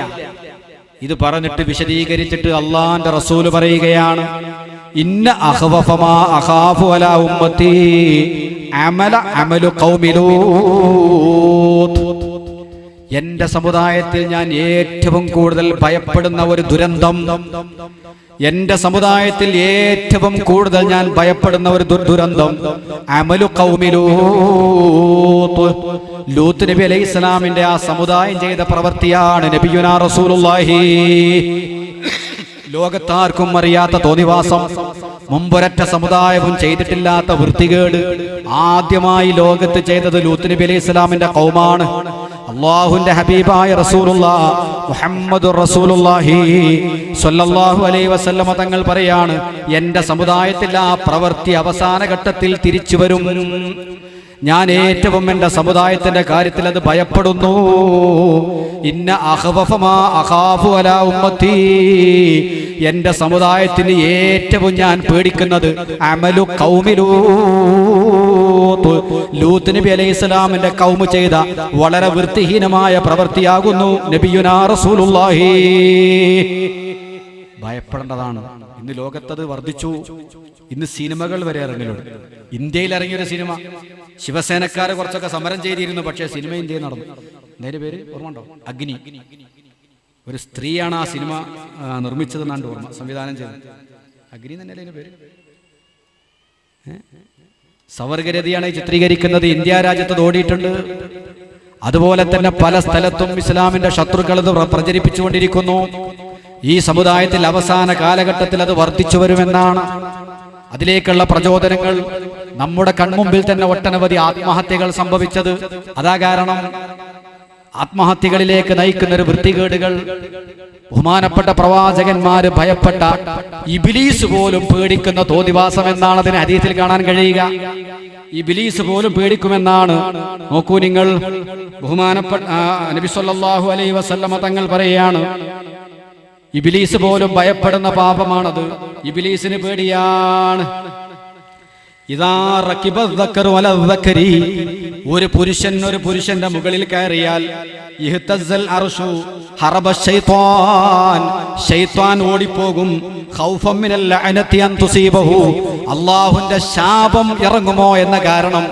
ഇത് പറഞ്ഞിട്ട് വിശദീകരിച്ചിട്ട് അള്ളാന്റെ റസൂല് പറയുകയാണ്, ഇന്ന അഖ്വഫമാ അഖാഫു അലാ ഉമ്മത്തി അമലു ഖൗമി ലൂത്ത്. എന്റെ സമുദായത്തിൽ ഞാൻ ഏറ്റവും കൂടുതൽ ഭയപ്പെടുന്ന ഒരു ദുരന്തം, എന്റെ സമുദായത്തിൽ ഏറ്റവും കൂടുതൽ ഞാൻ ഭയപ്പെടുന്ന ഒരു ദുരന്തം അമലു ഖൗമി ലൂത്ത്. ലൂത്ത് നബി അലൈഹി സ്വലാമിന്റെ ആ സമുദായം ചെയ്ത പ്രവൃത്തിയാണ് നബിയുനാ റസൂലുള്ളാഹി. ലോകത്താർക്കും അറിയാത്ത തോന്നിവാസം, മുമ്പൊരൊറ്റ സമുദായവും ചെയ്തിട്ടില്ലാത്ത വൃത്തികേട് ആദ്യമായി ലോകത്ത് ചെയ്തത് ലൂത്ത് നബി അലൈഹി സ്വലാമിന്റെ ഖൗമാണ്. അല്ലാഹുവിന്റെ ഹബീബായ റസൂലുള്ളാഹി മുഹമ്മദുർ റസൂലുള്ളാഹി സ്വല്ലല്ലാഹു അലൈഹി വസല്ലമ തങ്ങൾ പറയാണ്, എന്റെ സമുദായത്തിൽ ആ പ്രവൃത്തി അവസാന ഘട്ടത്തിൽ തിരിച്ചു വരും. ഞാൻ ഏറ്റവും എന്റെ സമുദായത്തിന്റെ കാര്യത്തിൽ അത് ഭയപ്പെടുന്നു. ഇന്ന അഖ്വഫമാ അഖാഫു അലാ ഉമ്മത്തി, എന്റെ സമുദായത്തിന് ഏറ്റവും ഞാൻ പേടിക്കുന്നത് അമലു ഖൗമി ലൂത്ത്. ലൂത്ത് നബി അലൈഹി സ്വലാമിന്റെ ഖൗമ് ചെയ്ത വളരെ വൃത്തിഹീനമായ പ്രവൃത്തിയാകുന്നു നബിയുനാ റസൂലുള്ളാഹി. ഭയപ്പെടേണ്ടതാണ്. ഇന്ന് ലോകത്തത് വർദ്ധിച്ചു. ഇന്ന് സിനിമകൾ വരെ ഇറങ്ങലുണ്ട്. ഇന്ത്യയിൽ ഇറങ്ങിയൊരു സിനിമ, ശിവസേനക്കാര് കുറച്ചൊക്കെ സമരം ചെയ്തിരുന്നു, പക്ഷേ സിനിമ ഇന്ത്യയിൽ നടന്നു. നേരെ പേര് ഓർമ്മ ഉണ്ടോ? അഗ്നി. ഒരു സ്ത്രീയാണ് ആ സിനിമ നിർമ്മിച്ചതെന്നാണ് ഓർമ്മ, സംവിധാനം ചെയ്തത്. അഗ്നി തന്നെയല്ലേ അതിന്റെ പേര്. സവർഗരതിയാണ് ചിത്രീകരിക്കുന്നത്. ഇന്ത്യ രാജ്യത്ത് ഓടിയിട്ടുണ്ട്. അതുപോലെ തന്നെ പല സ്ഥലത്തും ഇസ്ലാമിന്റെ ശത്രുക്കൾ ഇത് പ്രചരിപ്പിച്ചുകൊണ്ടിരിക്കുന്നു. ഈ സമുദായത്തിൽ അവസാന കാലഘട്ടത്തിൽ അത് വർദ്ധിച്ചു വരുമെന്നാണ്. അതിലേക്കുള്ള പ്രചോദനങ്ങൾ നമ്മുടെ കൺമുമ്പിൽ തന്നെ ഒട്ടനവധി ആത്മഹത്യകൾ സംഭവിച്ചത് അതാ കാരണം. ആത്മഹത്യകളിലേക്ക് നയിക്കുന്ന ഒരു വൃത്തികേടുകൾ ബഹുമാനപ്പെട്ട പ്രവാചകന്മാര് ഭയപ്പെട്ട, ഇബ്ലീസ് പോലും പേടിക്കുന്ന തോന്നിവാസം എന്നാണ് അതിന് ഹദീസിൽ കാണാൻ കഴിയുക. ഇബ്ലീസ് പോലും പേടിക്കുമെന്നാണ്. നോക്കൂ നിങ്ങൾ, ബഹുമാനപ്പെട്ട നബി സല്ലല്ലാഹു അലൈഹി വസല്ലമ തങ്ങൾ പറയാണ്, ഇബ്ലീസ് പോലും ഭയപ്പെടുന്ന പാപമാണത്. ഇബ്ലീസിന് പേടിയാണ്. ഒരു പുരുഷന്റെ മുകളിൽ കയറിയാൽ ശൈത്വാൻ ഓടിപ്പോകും. അല്ലാഹുവിന്റെ ശാപം ഇറങ്ങുമോ എന്ന കാരണം,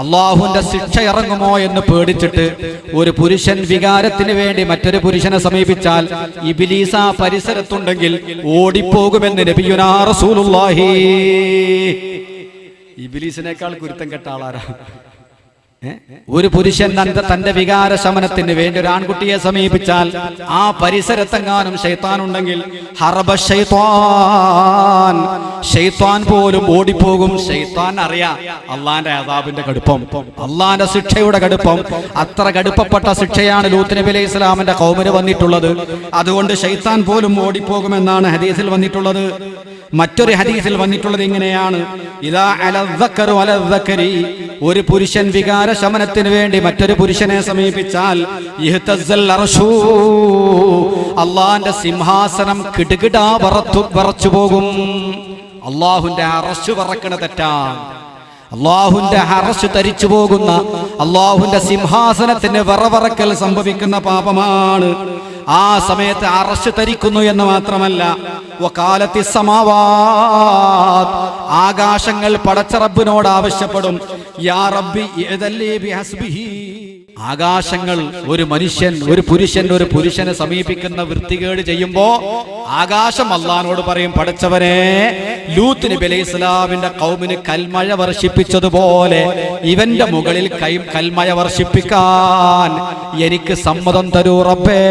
അള്ളാഹുവിന്റെ ശിക്ഷ ഇറങ്ങുമോ എന്ന് പേടിച്ചിട്ട് ഒരു പുരുഷൻ വികാരത്തിന് വേണ്ടി മറ്റൊരു പുരുഷനെ സമീപിച്ചാൽ ഇബ്ലീസ് ആ പരിസരത്തുണ്ടെങ്കിൽ ഓടിപ്പോകുമെന്ന് നബിയുനാ റസൂലുള്ളാഹി. ഇബ്ലീസിനേക്കാൾ കുരുത്തം കെട്ട ആളാരാ? ഒരു പുരുഷൻ തന്റെ വികാര ശമനത്തിന് വേണ്ടി ഒരു ആൺകുട്ടിയെ സമീപിച്ചാൽ ആ പരിസരത്തെങ്ങാനും ശൈത്താൻ ഉണ്ടെങ്കിൽ ഹറബ ശൈത്താൻ, ശൈത്താൻ പോലും ഓടിപ്പോകും. ശൈത്താൻ അറിയാം അള്ളാന്റെ അദാബിന്റെ കടുപ്പം, അള്ളാന്റെ ശിക്ഷയുടെ കടുപ്പം. അത്ര കടുപ്പപ്പെട്ട ശിക്ഷയാണ് ലൂത്ത് നബി അലൈഹി സ്വലാമിന്റെ ഖൗമിന് വന്നിട്ടുള്ളത്. അതുകൊണ്ട് ശൈത്താൻ പോലും ഓടിപ്പോകുമെന്നാണ് ഹദീസിൽ വന്നിട്ടുള്ളത്. മറ്റൊരു ഹദീസിൽ വന്നിട്ടുള്ളത് ഇങ്ങനെയാണ്, ഇദാ അലദ്ദക്കറു അലദ്ദക്കരി, ഒരു പുരുഷൻ വികാര ശമനത്തിന് വേണ്ടി മറ്റൊരു പുരുഷനെ സമീപിച്ചാൽ ഇഹ്തസ്സൽ അർശു, അള്ളാന്റെ സിംഹാസനം കിടുകിടാ വിറച്ചു പോകും. അള്ളാഹുന്റെ അർശ് വിറക്കണ തെറ്റാണ്. അള്ളാഹുന്റെ അർശ് തരിച്ചു പോകുന്ന, അള്ളാഹുന്റെ സിംഹാസനത്തിന് വിറവിറക്കൽ സംഭവിക്കുന്ന പാപമാണ്. ആ സമയത്ത് അർശ് തരിക്കുന്നു എന്ന് മാത്രമല്ല, വകാലത്തി സമാവാത്, ആകാശങ്ങൾ പടച്ച റബ്ബിനോട് ആവശ്യപ്പെടും, യാ റബ്ബി ഇഅ്ദല്ലി ബിഹസ്ബിഹി, ആകാശങ്ങൾ ഒരു പുരുഷനെ സമീപിക്കുന്ന വൃത്തികേട് ചെയ്യുമ്പോ ആകാശം അല്ലാഹുവോട് പറയും, പടച്ചവനെ, ലൂത്ത് നബി അലൈഹി സ്വലാമിന്റെ ഖൗമിന് കൽമഴ വർഷിപ്പിച്ചതുപോലെ ഇവന്റെ മുകളിൽ കൽമഴ വർഷിപ്പിക്കാൻ എനിക്ക് സമ്മതം തരൂ റബ്ബേ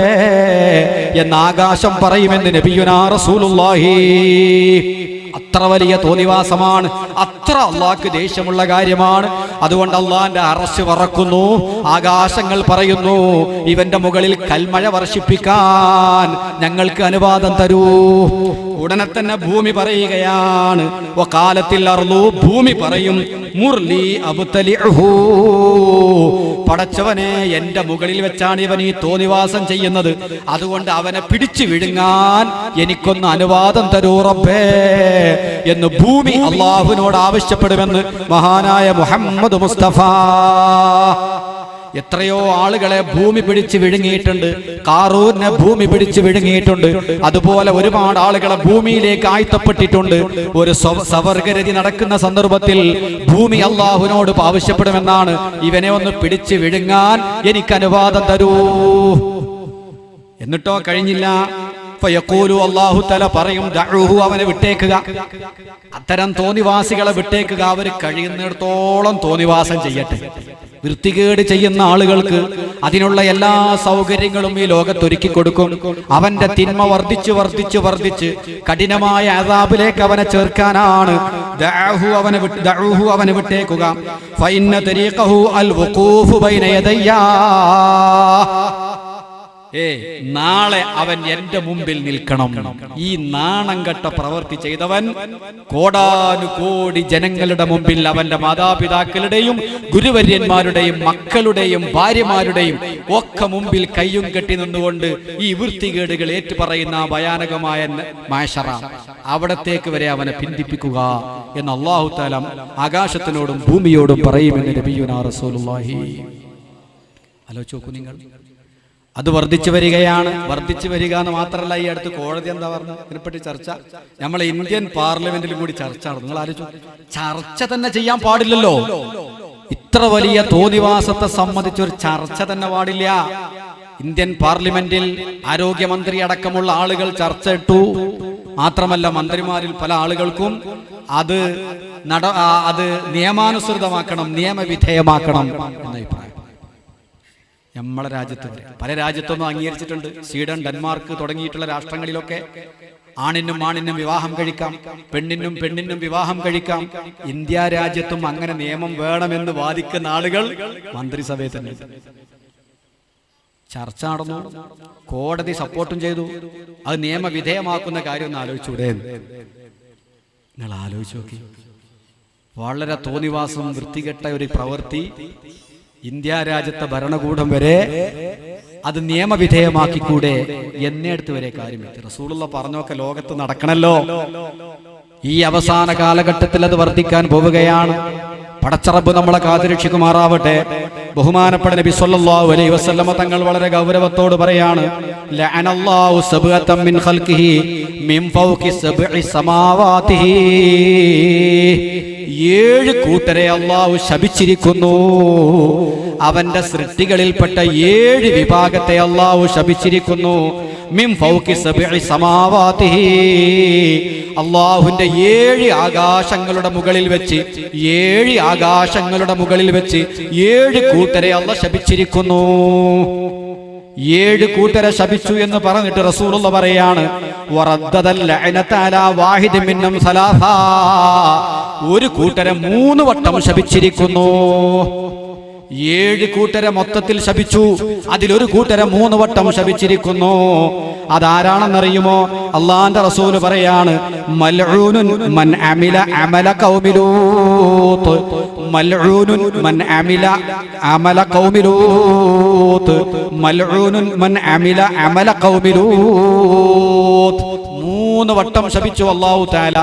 എന്ന് ആകാശം പറയുമെന്ന് നബിയുനാ റസൂലുള്ളാഹി. അത്ര വലിയ തോന്നിവാസമാണ്, അത്ര അള്ളാഹ്ക്ക് ദേഷ്യമുള്ള കാര്യമാണ്. അതുകൊണ്ട് അള്ളാഹിന്റെ അറശ് വറക്കുന്നു, ആകാശങ്ങൾ പറയുന്നു, ഇവന്റെ മുകളിൽ കൽമഴ വർഷിപ്പിക്കാൻ ഞങ്ങൾക്ക് അനുവാദം തരൂ. ഉടനെ തന്നെ ഭൂമി പറയുകയാണ്, വഖാലത്തിൽ അർളു, ഭൂമി പറയും, മുർലി അബ്തലിഹു, പടച്ചവനെ, എന്റെ മുകളിൽ വെച്ചാണ് ഇവൻ ഈ തോന്നിവാസം ചെയ്യുന്നത്, അതുകൊണ്ട് അവനെ പിടിച്ചു വിഴുങ്ങാൻ എനിക്കൊന്ന് അനുവാദം തരൂ റബ്ബേ എന്ന് ഭൂമി അള്ളാഹുവിനോട് ആവശ്യപ്പെടുമെന്ന് മഹാനായ മുഹമ്മദ് മുസ്തഫ. എത്രയോ ആളുകളെ ഭൂമി പിടിച്ച് വിഴുങ്ങിയിട്ടുണ്ട്, ഖാറൂനെ ഭൂമി പിടിച്ച് വിഴുങ്ങിയിട്ടുണ്ട്. അതുപോലെ ഒരുപാട് ആളുകളെ ഭൂമിയിലേക്ക് ആഴ്ത്തപ്പെട്ടിട്ടുണ്ട്. ഒരു സവർഗരതി നടക്കുന്ന സന്ദർഭത്തിൽ ഭൂമി അള്ളാഹുവിനോട് ആവശ്യപ്പെടുമെന്നാണ്, ഇവനെ ഒന്ന് പിടിച്ച് വിഴുങ്ങാൻ എനിക്ക് അനുവാദം തരൂ. എന്നിട്ടോ കഴിഞ്ഞില്ല, അല്ലാഹു തആല പറയും, ദഅൂഹു, അവനെ വിട്ടേക്കുക. അത്തരം തോന്നിവാസികളെ വിട്ടേക്കുക, അവർ കഴിയുന്നിടത്തോളം തോന്നിവാസം ചെയ്യട്ടെ. വൃത്തികേട് ചെയ്യുന്ന ആളുകൾക്ക് അതിനുള്ള എല്ലാ സൗകര്യങ്ങളും ഈ ലോകത്തൊരുക്കി കൊടുക്കും. അവന്റെ തിന്മ വർദ്ധിച്ച് കഠിനമായ അദാബിലേക്ക് അവനെ ചേർക്കാനാണ്. ദഅൂഹു, അവനെ വിട്ടേക്കുക. ഫഇന്ന തരീഖഹു അൽ വുഖൂഫു ബൈന യദയ്യാ, നാളെ അവൻ എന്റെ മുമ്പിൽ നിൽക്കണം. ഈ നാണം കെട്ട പ്രവൃത്തി ചെയ്തവൻ കോടാനുകോടി ജനങ്ങളുടെ മുമ്പിൽ, അവന്റെ മാതാപിതാക്കളുടെയും ഗുരുവര്യന്മാരുടെയും മക്കളുടെയും ഭാര്യമാരുടെയും ഒക്കെ മുമ്പിൽ കയ്യും കെട്ടി നിന്നുകൊണ്ട് ഈ വൃത്തികേടുകൾ ഏറ്റുപറയുന്ന ഭയാനകമായ മാശറ, അവിടത്തേക്ക് വരെ അവനെ പിന്തിപ്പിക്കുക എന്ന് അല്ലാഹു തആല ആകാശത്തിനോടും ഭൂമിയോടും പറയുമെന്ന് നബിയുനാ റസൂലുള്ളാഹി. ആലോചിച്ച് നോക്കൂ നിങ്ങൾ. അത് വർദ്ധിച്ചു വരികയാണ്. വർദ്ധിച്ചു വരിക എന്ന് മാത്രമല്ല, ഈ അടുത്ത് കോടതി എന്താ പറഞ്ഞു ഇതിനെപ്പറ്റി ചർച്ച, നമ്മളെ ഇന്ത്യൻ പാർലമെന്റിലും കൂടി ചർച്ച നടന്നു. നിങ്ങൾ ആലോചിച്ചു, ചർച്ച തന്നെ ചെയ്യാൻ പാടില്ലല്ലോ. ഇത്ര വലിയ തോന്നിവാസത്തെ സംബന്ധിച്ചൊരു ചർച്ച തന്നെ പാടില്ല. ഇന്ത്യൻ പാർലമെന്റിൽ ആരോഗ്യമന്ത്രി അടക്കമുള്ള ആളുകൾ ചർച്ച ഇട്ടു. മാത്രമല്ല, മന്ത്രിമാരിൽ പല ആളുകൾക്കും അത് നിയമാനുസൃതമാക്കണം, നിയമവിധേയമാക്കണം എന്ന അഭിപ്രായം. നമ്മളെ രാജ്യത്ത് പല രാജ്യത്തൊന്നും അംഗീകരിച്ചിട്ടുണ്ട്. സ്വീഡൻ, ഡെൻമാർക്ക് തുടങ്ങിയിട്ടുള്ള രാഷ്ട്രങ്ങളിലൊക്കെ ആണിനും വിവാഹം കഴിക്കാം, പെണ്ണിനും വിവാഹം കഴിക്കാം. ഇന്ത്യ രാജ്യത്തും അങ്ങനെ നിയമം വേണമെന്ന് വാദിക്കുന്ന ആളുകൾ മന്ത്രിസഭയിൽ തന്നെ. ചർച്ച നടന്നു, കോടതി സപ്പോർട്ടും ചെയ്തു. അത് നിയമവിധേയമാക്കുന്ന കാര്യം ഒന്ന് ആലോചിച്ചൂടെ? നിങ്ങൾ ആലോചിച്ച് നോക്കി. വളരെ തോന്നിവാസം, വൃത്തികെട്ട ഒരു പ്രവൃത്തി ഇന്ത്യ രാജ്യത്തെ ഭരണകൂടം വരെ അത് നിയമവിധേയമാക്കിക്കൂടെ എന്നിടത്ത് വരെ കാര്യമെത്തി. റസൂലുള്ള പറഞ്ഞൊക്കെ ലോകത്ത് നടക്കണല്ലോ. ഈ അവസാന കാലഘട്ടത്തിൽ അത് വർദ്ധിക്കാൻ പോവുകയാണ്. പടച്ചറബ് നമ്മളെ കാത്തുരക്ഷിക്കുമാറാവട്ടെ. ബഹുമാനപ്പെട്ട നബി സല്ലല്ലാഹു അലൈഹി വസല്ലമ തങ്ങൾ വളരെ ഗൗരവത്തോട് പറയാണ്, ലഅനല്ലാഹു സബ്അതൻ മിൻ ഖൽഖിഹി മിൻ ഫൗഖി സബ്ഇ സമാവാതിഹി, 7 കൂട്ടരെ അല്ലാഹു ശപിച്ചിരിക്കുന്നു. അവന്റെ സൃഷ്ടികളിൽപ്പെട്ട 7 വിഭാഗത്തെ അല്ലാഹു ശപിച്ചിരിക്കുന്നു. മിൻ ഫൗഖി സബ്ഇ സമാവാതിഹി, അല്ലാഹുവിന്റെ 7 ആകാശങ്ങളുടെ മുകളിൽ വെച്ച് 7 കൂട്ടരെ അല്ലാഹു ശപിച്ചിരിക്കുന്നു. 7 കൂട്ടരെ ശപിച്ചു എന്ന് പറഞ്ഞിട്ട് റസൂലുള്ള പറയാണ്, വറദ്ദദൽ ലഅനത അലാ വാഹിദി മിന്നും സലാസ, ഒരു കൂട്ടരെ 3 വട്ടം ശപിച്ചിരിക്കുന്നു. 7 കൂട്ടരെ മൊത്തത്തിൽ ശപിച്ചു, അതിലൊരു കൂട്ടരെ 3 വട്ടം ശപിച്ചിരിക്കുന്നു. അതാരാണെന്നറിയുമോ? അല്ലാഹുവിന്റെ റസൂല് പറയാണ്, മൽഊനുൻ മൻ അമില അമല ഖൗമി ലൂത്ത്, മൽഊനുൻ മൻ അമില അമല ഖൗമി ലൂത്ത്, മൽഊനുൻ മൻ അമില അമല ഖൗമി ലൂത്ത്. 3 വട്ടം ശപിച്ചു അല്ലാഹു തആല.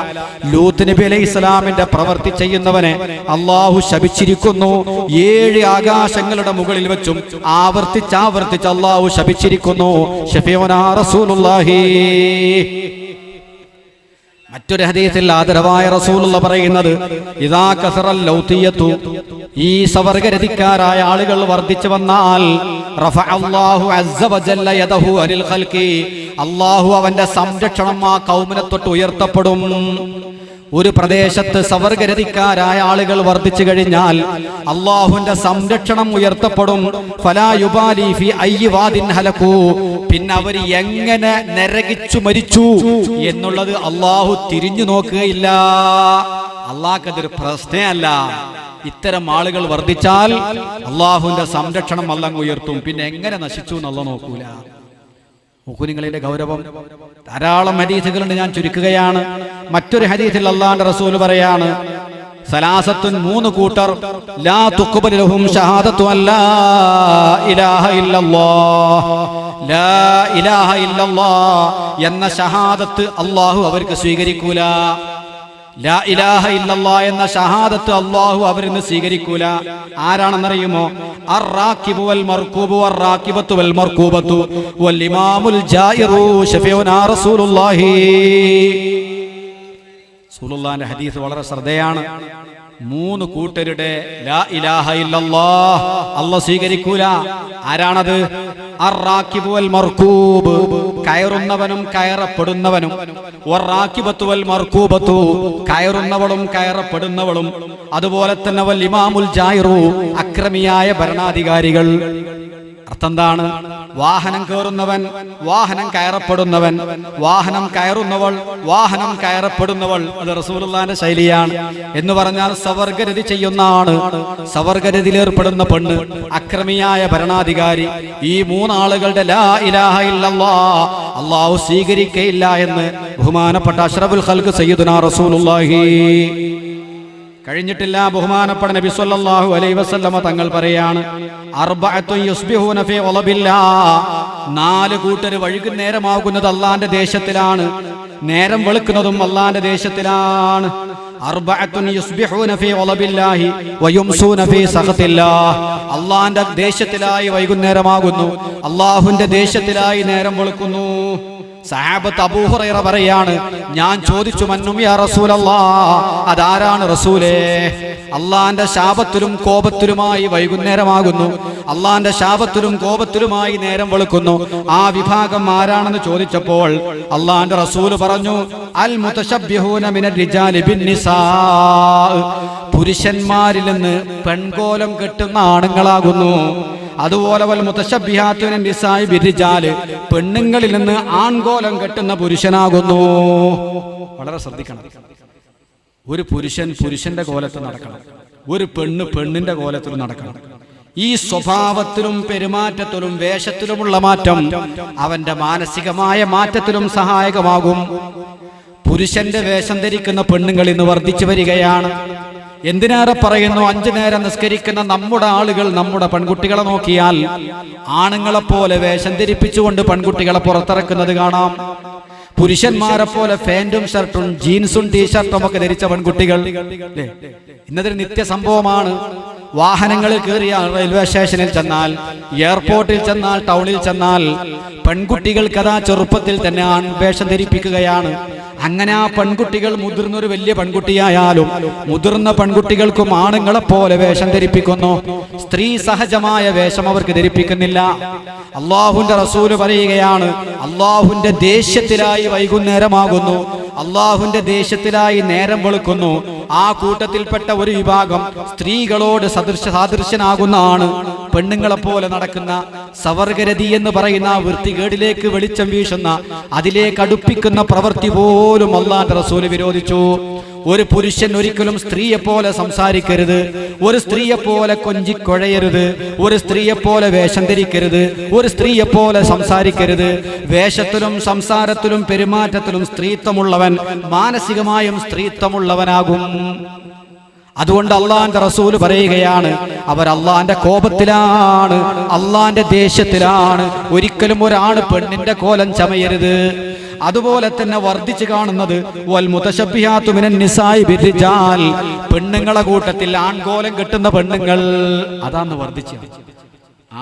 ലൂത്ത് നബി അലൈഹി ഇസ്ലാമിന്റെ പ്രവൃത്തി ചെയ്യുന്നവനെ അല്ലാഹു ശപിച്ചിരിക്കുന്നു. 7 ആകാശങ്ങളുടെ മുകളിൽ വെച്ചും ആവർത്തിച്ച് അല്ലാഹു ശപിച്ചിരിക്കുന്നു. ശഫീഉനാ റസൂലുള്ളാഹി. മറ്റൊരു ഹദീസിൽ ആദരവായ റസൂലുള്ള പറയുന്നത്, ഇദാ കസറൽ ലൗതിയതു, ഈ സവർഗരതിക്കാരായ ആളുകൾ വർദ്ധിച്ചു വന്നാൽ, റഫഅല്ലാഹു അസ്സ വജല്ല യദഹു അനിൽ ഖൽഖി, അല്ലാഹു അവന്റെ സംരക്ഷണം ആ കൗമിനെ തൊട്ട് ഉയർത്തപ്പെടും. ഒരു പ്രദേശത്ത് സവർഗരതിക്കാരായ ആളുകൾ വർദ്ധിച്ചു കഴിഞ്ഞാൽ അള്ളാഹുവിന്റെ സംരക്ഷണം ഉയർത്തപ്പെടും. ഫലാ യുബാലി ഫി അയ്യി വാദിൻ ഹലകൂ, പിന്നെ അവർ എങ്ങനെ നരകിച്ചു മരിച്ചു എന്നുള്ളത് അള്ളാഹു തിരിഞ്ഞു നോക്കുകയില്ല. അള്ളാഹ്ക്കതൊരു പ്രശ്നമല്ല. ഇത്തരം ആളുകൾ വർദ്ധിച്ചാൽ അള്ളാഹുവിന്റെ സംരക്ഷണം അല്ലാഹു ഉയർത്തും. പിന്നെ എങ്ങനെ നശിച്ചു എന്നുള്ള നോക്കൂല. നോക്കൂ നിങ്ങളിന്റെ ഗൗരവം. ധാരാളം ഹദീസുകളുണ്ട്, ഞാൻ ചുരുക്കുകയാണ്. മറ്റൊരു ഹദീസിൽ അല്ലാഹുവിന്റെ റസൂൽ പറയാണ്, സലാസത്തുൻ, 3 കൂട്ടർ, ലാ തുഖ്ബലു ലഹും ഷഹാദത്തു അല്ലാ ഇലാഹ ഇല്ലല്ലാഹ്, ലാ ഇലാഹ ഇല്ലല്ലാഹ് എന്ന ഷഹാദത്ത് അല്ലാഹു അവർക്ക് സ്വീകരിക്കൂല. ലാ ഇലാഹ ഇല്ലല്ലാഹ് എന്ന ഷഹാദത്ത് അല്ലാഹു അവരിന്ന് സ്വീകരിക്കൂല. ആരാണെന്നറിയുമോ? അർറാകിബു വൽ മർകൂബു വറാകിബത്തു വൽ മർകൂബത്തു വൽ ഇമാമുൽ ജായിറു ശഫീഉനാ റസൂലുള്ളാഹി. റസൂലുള്ളാഹിന്റെ ഹദീസ് വളരെ ശ്രദ്ധേയമാണ്. 3 കൂട്ടരുടെ ലാ ഇലാഹ ഇല്ലല്ലാഹ് അല്ലാഹു സ്വീകരിക്കൂല. ആരാണത്? അർറാകിബു വൽ മർകൂബ്, കയറുന്നവനും കയറപ്പെടുന്നവനും, വറാകിബത്തു വൽ മർകൂബത്തു, കയറുന്നവളും കയറപ്പെടുന്നവളും, അതുപോലെ തന്നെ വൽ ഇമാമുൽ ജായിറു, അക്രമിയായ ഭരണാധികാരികൾ. അർത്ഥം എന്താണ്? വാഹനം കയറുന്നവൻ, വാഹനം കയറപ്പെടുന്നവൻ, വാഹനം കയറുന്നവൾ, വാഹനം കയറപ്പെടുന്നവൾ. അത് റസൂലുള്ളാഹിന്റെ ശൈലിയാണ്. എന്ന് പറഞ്ഞാൽ സവർഗരതി ചെയ്യുന്ന ആണ്, സവർഗരതിയിലേർപ്പെടുന്ന പെണ്ണ്, അക്രമിയായ ഭരണാധികാരി. ഈ 3 ആളുകളുടെ ലാ ഇലാഹ ഇല്ലല്ലാഹ് അല്ലാഹു സ്വീകരിക്കയില്ല എന്ന് ബഹുമാനപ്പെട്ട അഷ്റഫുൽ ഖൽഖ് സയ്യിദുനാ റസൂലുള്ളാഹി. കഴിഞ്ഞിട്ടില്ല ബഹുമാനപ്പെട്ട നബി സല്ലല്ലാഹു അലൈഹി വസല്ലമ തങ്ങൾ പറയാണ്, അർബഅത്തു യുസ്ബിഹൂന ഫീ ഖലബില്ലാഹ്, 4 കൂട്ടർ വൈകുന്നേരമാകുന്നത് അല്ലാഹുവിന്റെ ദേശത്തിലാണ്, നേരം വെളുക്കുന്നതും അല്ലാഹുവിന്റെ ദേശത്തിലാണ്. അർബഅത്തുൻ യുസ്ബിഹൂന ഫീ ഖലബില്ലാഹി വയുംസൂന ഫീ സഖത്തില്ലാഹ്, അല്ലാഹുവിന്റെ ദേശത്തിലായി വൈകുന്നേരമാകുന്നു, അല്ലാഹുവിന്റെ ദേശത്തിലായി നേരം വെളുക്കുന്നു. സഹാബത്ത് അബൂ ഹുറൈറ പറയാണ്, ഞാൻ ചോദിച്ചു, മന്നും യാ റസൂലല്ലാഹ്, അതാരാണ് റസൂലേ? അള്ളാന്റെ ശാപത്തിലും കോപത്തിലുമായി വൈകുന്നേരമാകുന്നു, അള്ളാന്റെ ശാപത്തിലും കോപത്തിലുമായി നേരം വെളുക്കുന്നു, ആ വിഭാഗം ആരാണെന്ന് ചോദിച്ചപ്പോൾ അള്ളാന്റെ റസൂല് പറഞ്ഞു, അൽ മുതശബ്ബിഹൂന മിനർ റിജാലി ബിന്നിസാ, പുരുഷന്മാരിൽ നിന്ന് പെൺകോലം കെട്ടുന്ന ആണുങ്ങളാകുന്നു. അതുപോലെ വൽ മുതശബ്ബിഹാത്തു മിനൻ നിസാഇ ബിർരിജാൽ, പെണ്ണുങ്ങളിൽ നിന്ന് ആൺകോലം കെട്ടുന്ന പുരുഷനാകുന്നു. വളരെ ശ്രദ്ധിക്കണം. ഒരു പുരുഷൻ പുരുഷന്റെ കോലത്തിൽ നടക്കണം, ഒരു പെണ്ണ് പെണ്ണിന്റെ കോലത്തിൽ നടക്കണം. ഈ സ്വഭാവത്തിലും പെരുമാറ്റത്തിലും വേഷത്തിലുമുള്ള മാറ്റം അവന്റെ മാനസികമായ മാറ്റത്തിലും സഹായകമാകും. പുരുഷന്റെ വേഷം ധരിക്കുന്ന പെണ്ണുങ്ങൾ ഇന്ന് വർദ്ധിച്ചു വരികയാണ്. എന്തിനേറെ പറയുന്നു, 5 നേരം നിസ്കരിക്കുന്ന നമ്മുടെ ആളുകൾ, നമ്മുടെ പെൺകുട്ടികളെ നോക്കിയാൽ ആണുങ്ങളെ പോലെ വേഷം ധരിപ്പിച്ചുകൊണ്ട് പെൺകുട്ടികളെ പുറത്തിറക്കുന്നത് കാണാം. പുരുഷന്മാരെ പോലെ പാന്റും ഷർട്ടും ജീൻസും ടീഷർട്ടും ഒക്കെ ധരിച്ച പെൺകുട്ടികൾ ഇന്നതൊരു നിത്യ സംഭവമാണ്. വാഹനങ്ങളിൽ കയറിയാൽ, റെയിൽവേ സ്റ്റേഷനിൽ ചെന്നാൽ, എയർപോർട്ടിൽ ചെന്നാൽ, ടൗണിൽ ചെന്നാൽ പെൺകുട്ടികൾക്ക് അതാ ചെറുപ്പത്തിൽ തന്നെ ആൺവേഷം ധരിപ്പിക്കുകയാണ്. അങ്ങനെ ആ പെൺകുട്ടികൾ മുതിർന്നൊരു വലിയ പെൺകുട്ടിയായാലും മുതിർന്ന പെൺകുട്ടികൾക്കും ആണുങ്ങളെ പോലെ വേഷം ധരിപ്പിക്കുന്നു. സ്ത്രീ സഹജമായ വേഷം അവർക്ക് ധരിപ്പിക്കുന്നില്ല. അള്ളാഹുവിന്റെ റസൂല് പറയുകയാണ്, അള്ളാഹുവിന്റെ ദേഷ്യത്തിലായി വൈകുന്നേരമാകുന്നു, അള്ളാഹുവിന്റെ ദേഷ്യത്തിലായി നേരം വെളുക്കുന്നു. ആ കൂട്ടത്തിൽപ്പെട്ട ഒരു വിഭാഗം സ്ത്രീകളോട് സാദൃശ്യനാകുന്ന ആണ്, പെണ്ണുങ്ങളെ പോലെ നടക്കുന്ന സവർഗരതി എന്ന് പറയുന്ന വൃത്തികേടിലേക്ക് വെളിച്ചം വീശുന്ന, അതിലേക്ക് അടുപ്പിക്കുന്ന പ്രവൃത്തി പോലും അല്ലാഹുവിന്റെ റസൂൽ വിരോധിച്ചു. ഒരു പുരുഷൻ ഒരിക്കലും സ്ത്രീയെ പോലെ സംസാരിക്കരുത്, ഒരു സ്ത്രീയെ പോലെ കൊഞ്ചിക്കൊഴയരുത്, ഒരു സ്ത്രീയെ പോലെ വേഷം ധരിക്കരുത്, ഒരു സ്ത്രീയെ പോലെ സംസാരിക്കരുത്. വേഷത്തിലും സംസാരത്തിലും പെരുമാറ്റത്തിലും സ്ത്രീത്വമുള്ളവൻ മാനസികമായും സ്ത്രീത്വമുള്ളവനാകും. അതുകൊണ്ട് അള്ളാന്റെ റസൂല് പറയുകയാണ്, അവർ അള്ളാന്റെ കോപത്തിലാണ്, അള്ളാന്റെ ദേഷ്യത്തിലാണ്. ഒരിക്കലും ഒരാണ് പെണ്ണിന്റെ കോലം ചമയരുത്. അതുപോലെ തന്നെ വർദ്ധിച്ചു കാണുന്നത് വൽ മുതശബ്ബിഹാത്തു മിനൻ നിസാഇ ബിർരിജാൽ, പെണ്ണുങ്ങളെ കൂട്ടത്തിൽ ആൺകോലം കെട്ടുന്ന പെണ്ണുങ്ങൾ, അതാണ് വർദ്ധിച്ചത്.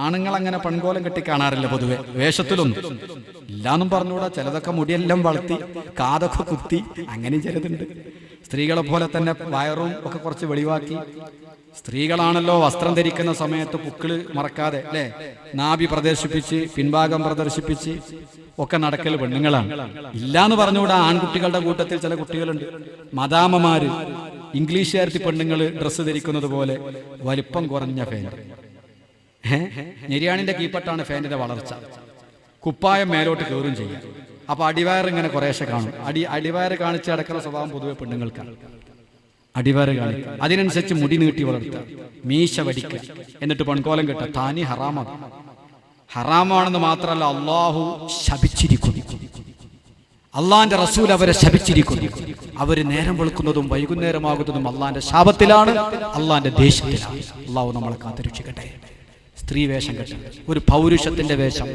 ആണുങ്ങൾ അങ്ങനെ പെൺകോലം കെട്ടി കാണാറില്ല പൊതുവെ, വേഷത്തിലൊന്നും ഇല്ലാന്നും പറഞ്ഞുകൂടാ. ചിലതൊക്കെ മുടിയെല്ലാം വളർത്തി കാതൊക്കെ കുത്തി അങ്ങനെ ചിലതുണ്ട്. സ്ത്രീകളെ പോലെ തന്നെ വയറും ഒക്കെ കുറച്ച് വെളിവാക്കി. സ്ത്രീകളാണല്ലോ വസ്ത്രം ധരിക്കുന്ന സമയത്ത് പുക്കിള് മറക്കാതെ അല്ലെ, നാഭി പ്രദർശിപ്പിച്ച് പിൻഭാഗം പ്രദർശിപ്പിച്ച് ഒക്കെ നടക്കൽ പെണ്ണുങ്ങളാണ്. ഇല്ലാന്ന് പറഞ്ഞുകൂടാ. ആൺകുട്ടികളുടെ കൂട്ടത്തിൽ ചില കുട്ടികളുണ്ട്, മദാമ്മമാര്, ഇംഗ്ലീഷുകാരത്തി പെണ്ണുങ്ങൾ ഡ്രസ്സ് ധരിക്കുന്നത് പോലെ വലിപ്പം കുറഞ്ഞ ഫാന്റ്. ഞെരിയാണിന്റെ കീപ്പട്ടാണ് ഫാനിന്റെ വളർച്ച. കുപ്പായം മേലോട്ട് കയറും ചെയ്യാം. അപ്പൊ അടിവയർ ഇങ്ങനെ കുറേശ്ശെ കാണും. അടിവയർ കാണിച്ച് അടക്കുന്ന സ്വഭാവം പൊതുവെ പെണ്ണുങ്ങൾക്കാണ്. അടിവയർ കാണിക്കുക, അതിനനുസരിച്ച് മുടി നീട്ടി വളർത്തുക, മീശ വടിക്കുക, എന്നിട്ട് പെൺകോലം കെട്ടുക. താനി ഹറാമാണ്. ഹറാമാണെന്ന് മാത്രമല്ല, അള്ളാഹു ശപിച്ചിരിക്കുന്നു. അള്ളാന്റെ റസൂൽ അവരെ ശപിച്ചിരിക്കുന്നു. അവര് നേരം വെളുക്കുന്നതും വൈകുന്നേരമാകുന്നതും അള്ളാന്റെ ശാപത്തിലാണ്, അള്ളാന്റെ ദേഷ്യത്തിലാണ്. അള്ളാഹു നമ്മളെ കാത്തുരക്ഷിക്കട്ടെ. സ്ത്രീ വേഷം കെട്ടും, ഒരു പൗരുഷത്തിന്റെ വേഷം,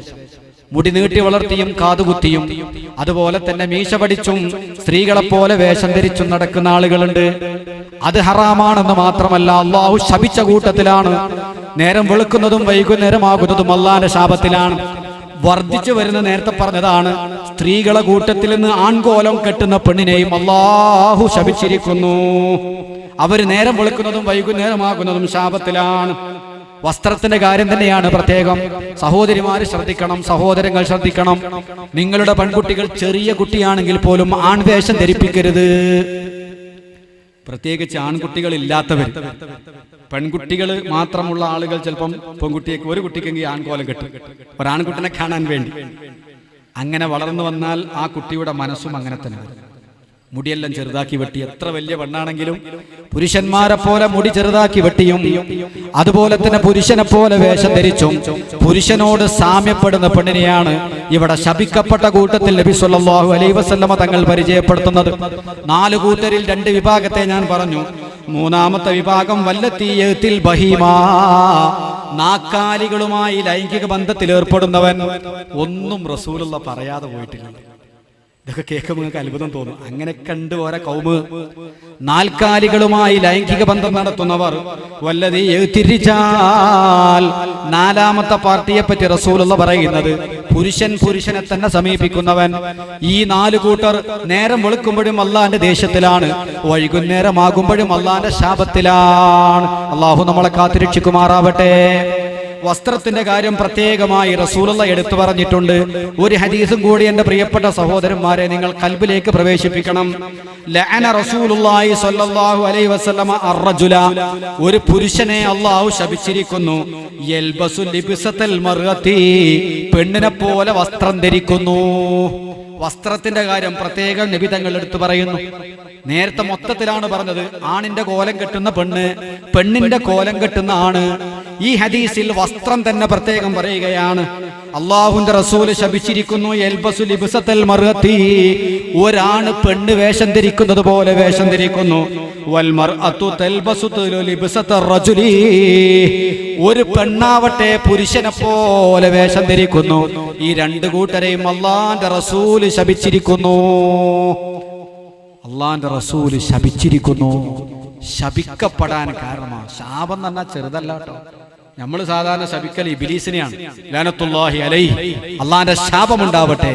മുടി നീട്ടി വളർത്തിയും കാതുകുത്തിയും അതുപോലെ തന്നെ മീശ പഠിച്ചും സ്ത്രീകളെ പോലെ വേഷം ധരിച്ചും നടക്കുന്ന ആളുകളുണ്ട്. അത് ഹറാമാണെന്ന് മാത്രമല്ല, അള്ളാഹു ശപിച്ച കൂട്ടത്തിലാണ്. നേരം വെളുക്കുന്നതും വൈകുന്നേരമാകുന്നതും അള്ളാന്റെ ശാപത്തിലാണ്. വർദ്ധിച്ചു വരുന്ന, നേരത്തെ പറഞ്ഞതാണ്, സ്ത്രീകളെ കൂട്ടത്തിൽ നിന്ന് ആൺകോലം കെട്ടുന്ന പെണ്ണിനെയും അള്ളാഹു ശപിച്ചിരിക്കുന്നു. അവര് നേരം വെളുക്കുന്നതും വൈകുന്നേരമാകുന്നതും ശാപത്തിലാണ്. വസ്ത്രത്തിന്റെ കാര്യം തന്നെയാണ് പ്രത്യേകം. സഹോദരിമാര് ശ്രദ്ധിക്കണം, സഹോദരങ്ങൾ ശ്രദ്ധിക്കണം. നിങ്ങളുടെ പെൺകുട്ടികൾ ചെറിയ കുട്ടിയാണെങ്കിൽ പോലും ആൺവേഷം ധരിപ്പിക്കരുത്. പ്രത്യേകിച്ച് ആൺകുട്ടികൾ ഇല്ലാത്തവർ. പെൺകുട്ടികൾ മാത്രമുള്ള ആളുകൾ ചിലപ്പം പെൺകുട്ടിക്ക്, ഒരു കുട്ടിക്കെങ്കിൽ ആൺകോലം കെട്ടും, ഒരാൺകുട്ടിനെ കാണാൻ വേണ്ടി. അങ്ങനെ വളർന്നു വന്നാൽ ആ കുട്ടിയുടെ മനസ്സും അങ്ങനെ തന്നെ. മുടിയെല്ലാം ചെറുതാക്കി വെട്ടി, എത്ര വലിയ പെണ്ണാണെങ്കിലും പുരുഷന്മാരെ പോലെ മുടി ചെറുതാക്കി വെട്ടിയും അതുപോലെ തന്നെ പുരുഷനെ പോലെ വേഷം ധരിച്ചും പുരുഷനോട് സാമ്യപ്പെടുന്ന പെണ്ണിനെയാണ് ഇവിടെ ശപിക്കപ്പെട്ട കൂട്ടത്തിൽ നബി സല്ലല്ലാഹു അലൈഹി വസല്ലമ തങ്ങൾ പരിചയപ്പെടുത്തുന്നത്. 4 കൂട്ടരിൽ 2 വിഭാഗത്തെ ഞാൻ പറഞ്ഞു. മൂന്നാമത്തെ വിഭാഗം വല്ലത്തീയത്തിൽ ബഹീമാ, നാക്കാലികളുമായി ലൈംഗിക ബന്ധത്തിൽ ഏർപ്പെടുന്നവൻ. ഒന്നും റസൂലുള്ള പറയാതെ പോയിട്ടില്ല. ഇതൊക്കെ കേൾക്കുമ്പോൾ നിങ്ങൾക്ക് അത്ഭുതം തോന്നും. അങ്ങനെ കണ്ട് ഓരോ കൗമ് നാൽക്കാലികളുമായി ലൈംഗിക ബന്ധം നടത്തുന്നവർ. വല്ലതീ തിരിച്ചാൽ, 4ാമത്തെ പാർട്ടിയെ പറ്റി റസൂലുള്ള പറയുന്നത് പുരുഷനെ തന്നെ സമീപിക്കുന്നവൻ. ഈ 4 കൂട്ടർ നേരം വെളുക്കുമ്പോഴും അള്ളാന്റെ ദേഷ്യത്തിലാണ്, വൈകുന്നേരമാകുമ്പോഴും അള്ളാന്റെ ശാപത്തിലാണ്. അള്ളാഹു നമ്മളെ കാത്തുരക്ഷിക്കുമാറാവട്ടെ. വസ്ത്രത്തിന്റെ കാര്യം പ്രത്യേകമായി റസൂലുള്ള എടുത്തു പറഞ്ഞിട്ടുണ്ട്. ഒരു ഹദീസും കൂടി എന്റെ പ്രിയപ്പെട്ട സഹോദരന്മാരെ നിങ്ങൾ കൽബിലേക്ക് പ്രവേശിപ്പിക്കണം. ലഅന റസൂലുള്ളാഹി സ്വല്ലല്ലാഹു അലൈഹി വസല്ലമ അർറജുല, ഒരു പുരുഷനെ അല്ലാഹു ശപിച്ചിരിക്കുന്നു. യൽബസു ലിബ്സതൽ മർഅതി, പെണ്ണിനെ പോലെ വസ്ത്രം ധരിക്കുന്നു. വസ്ത്രത്തിന്റെ കാര്യം പ്രത്യേകം നബി തങ്ങൾ എടുത്തു പറയുന്നു. നേരത്തെ മൊത്തത്തിലാണ് പറഞ്ഞത്, ആണിന്റെ കോലം കെട്ടുന്ന പെണ്ണ്, പെണ്ണിന്റെ കോലം കെട്ടുന്ന ആണ്. ഈ ഹദീസിൽ വസ്ത്രം തന്നെ പ്രത്യേകം പറയുകയാണ്. അല്ലാഹുവിന്റെ റസൂൽ ശപിച്ചിരിക്കുന്നു, യൽബസു ലിബ്സതൽ മർഅതി, ഒരാണ് പെണ്ണ് വേഷം ധരിക്കുന്നത് പോലെ വേഷം ധരിക്കുന്നു. വൽ മർഅതു തൽബസു ലിബ്സതർ റജുലി, ഒരു പെണ്ണാവട്ടെ പുരുഷനെ പോലെ വേഷം ധരിക്കുന്നു. ഈ 2 കൂട്ടരെയും അല്ലാഹുവിന്റെ റസൂൽ ശപിച്ചിരിക്കുന്നു. അള്ളാന്റെ റസൂല് ശപിച്ചിരിക്കുന്നു. ശപിക്കപ്പെടാൻ കാരണമാണ്. ശാപം എന്ന് പറഞ്ഞാൽ ചെറുതല്ല കേട്ടോ. നമ്മൾ സാധാരണ ശപിക്കൽ ഇബ്ലീസിനെയാണ്, ലഅനത്തുല്ലാഹി അലൈഹി, അള്ളാന്റെ ശാപം ഉണ്ടാവട്ടെ.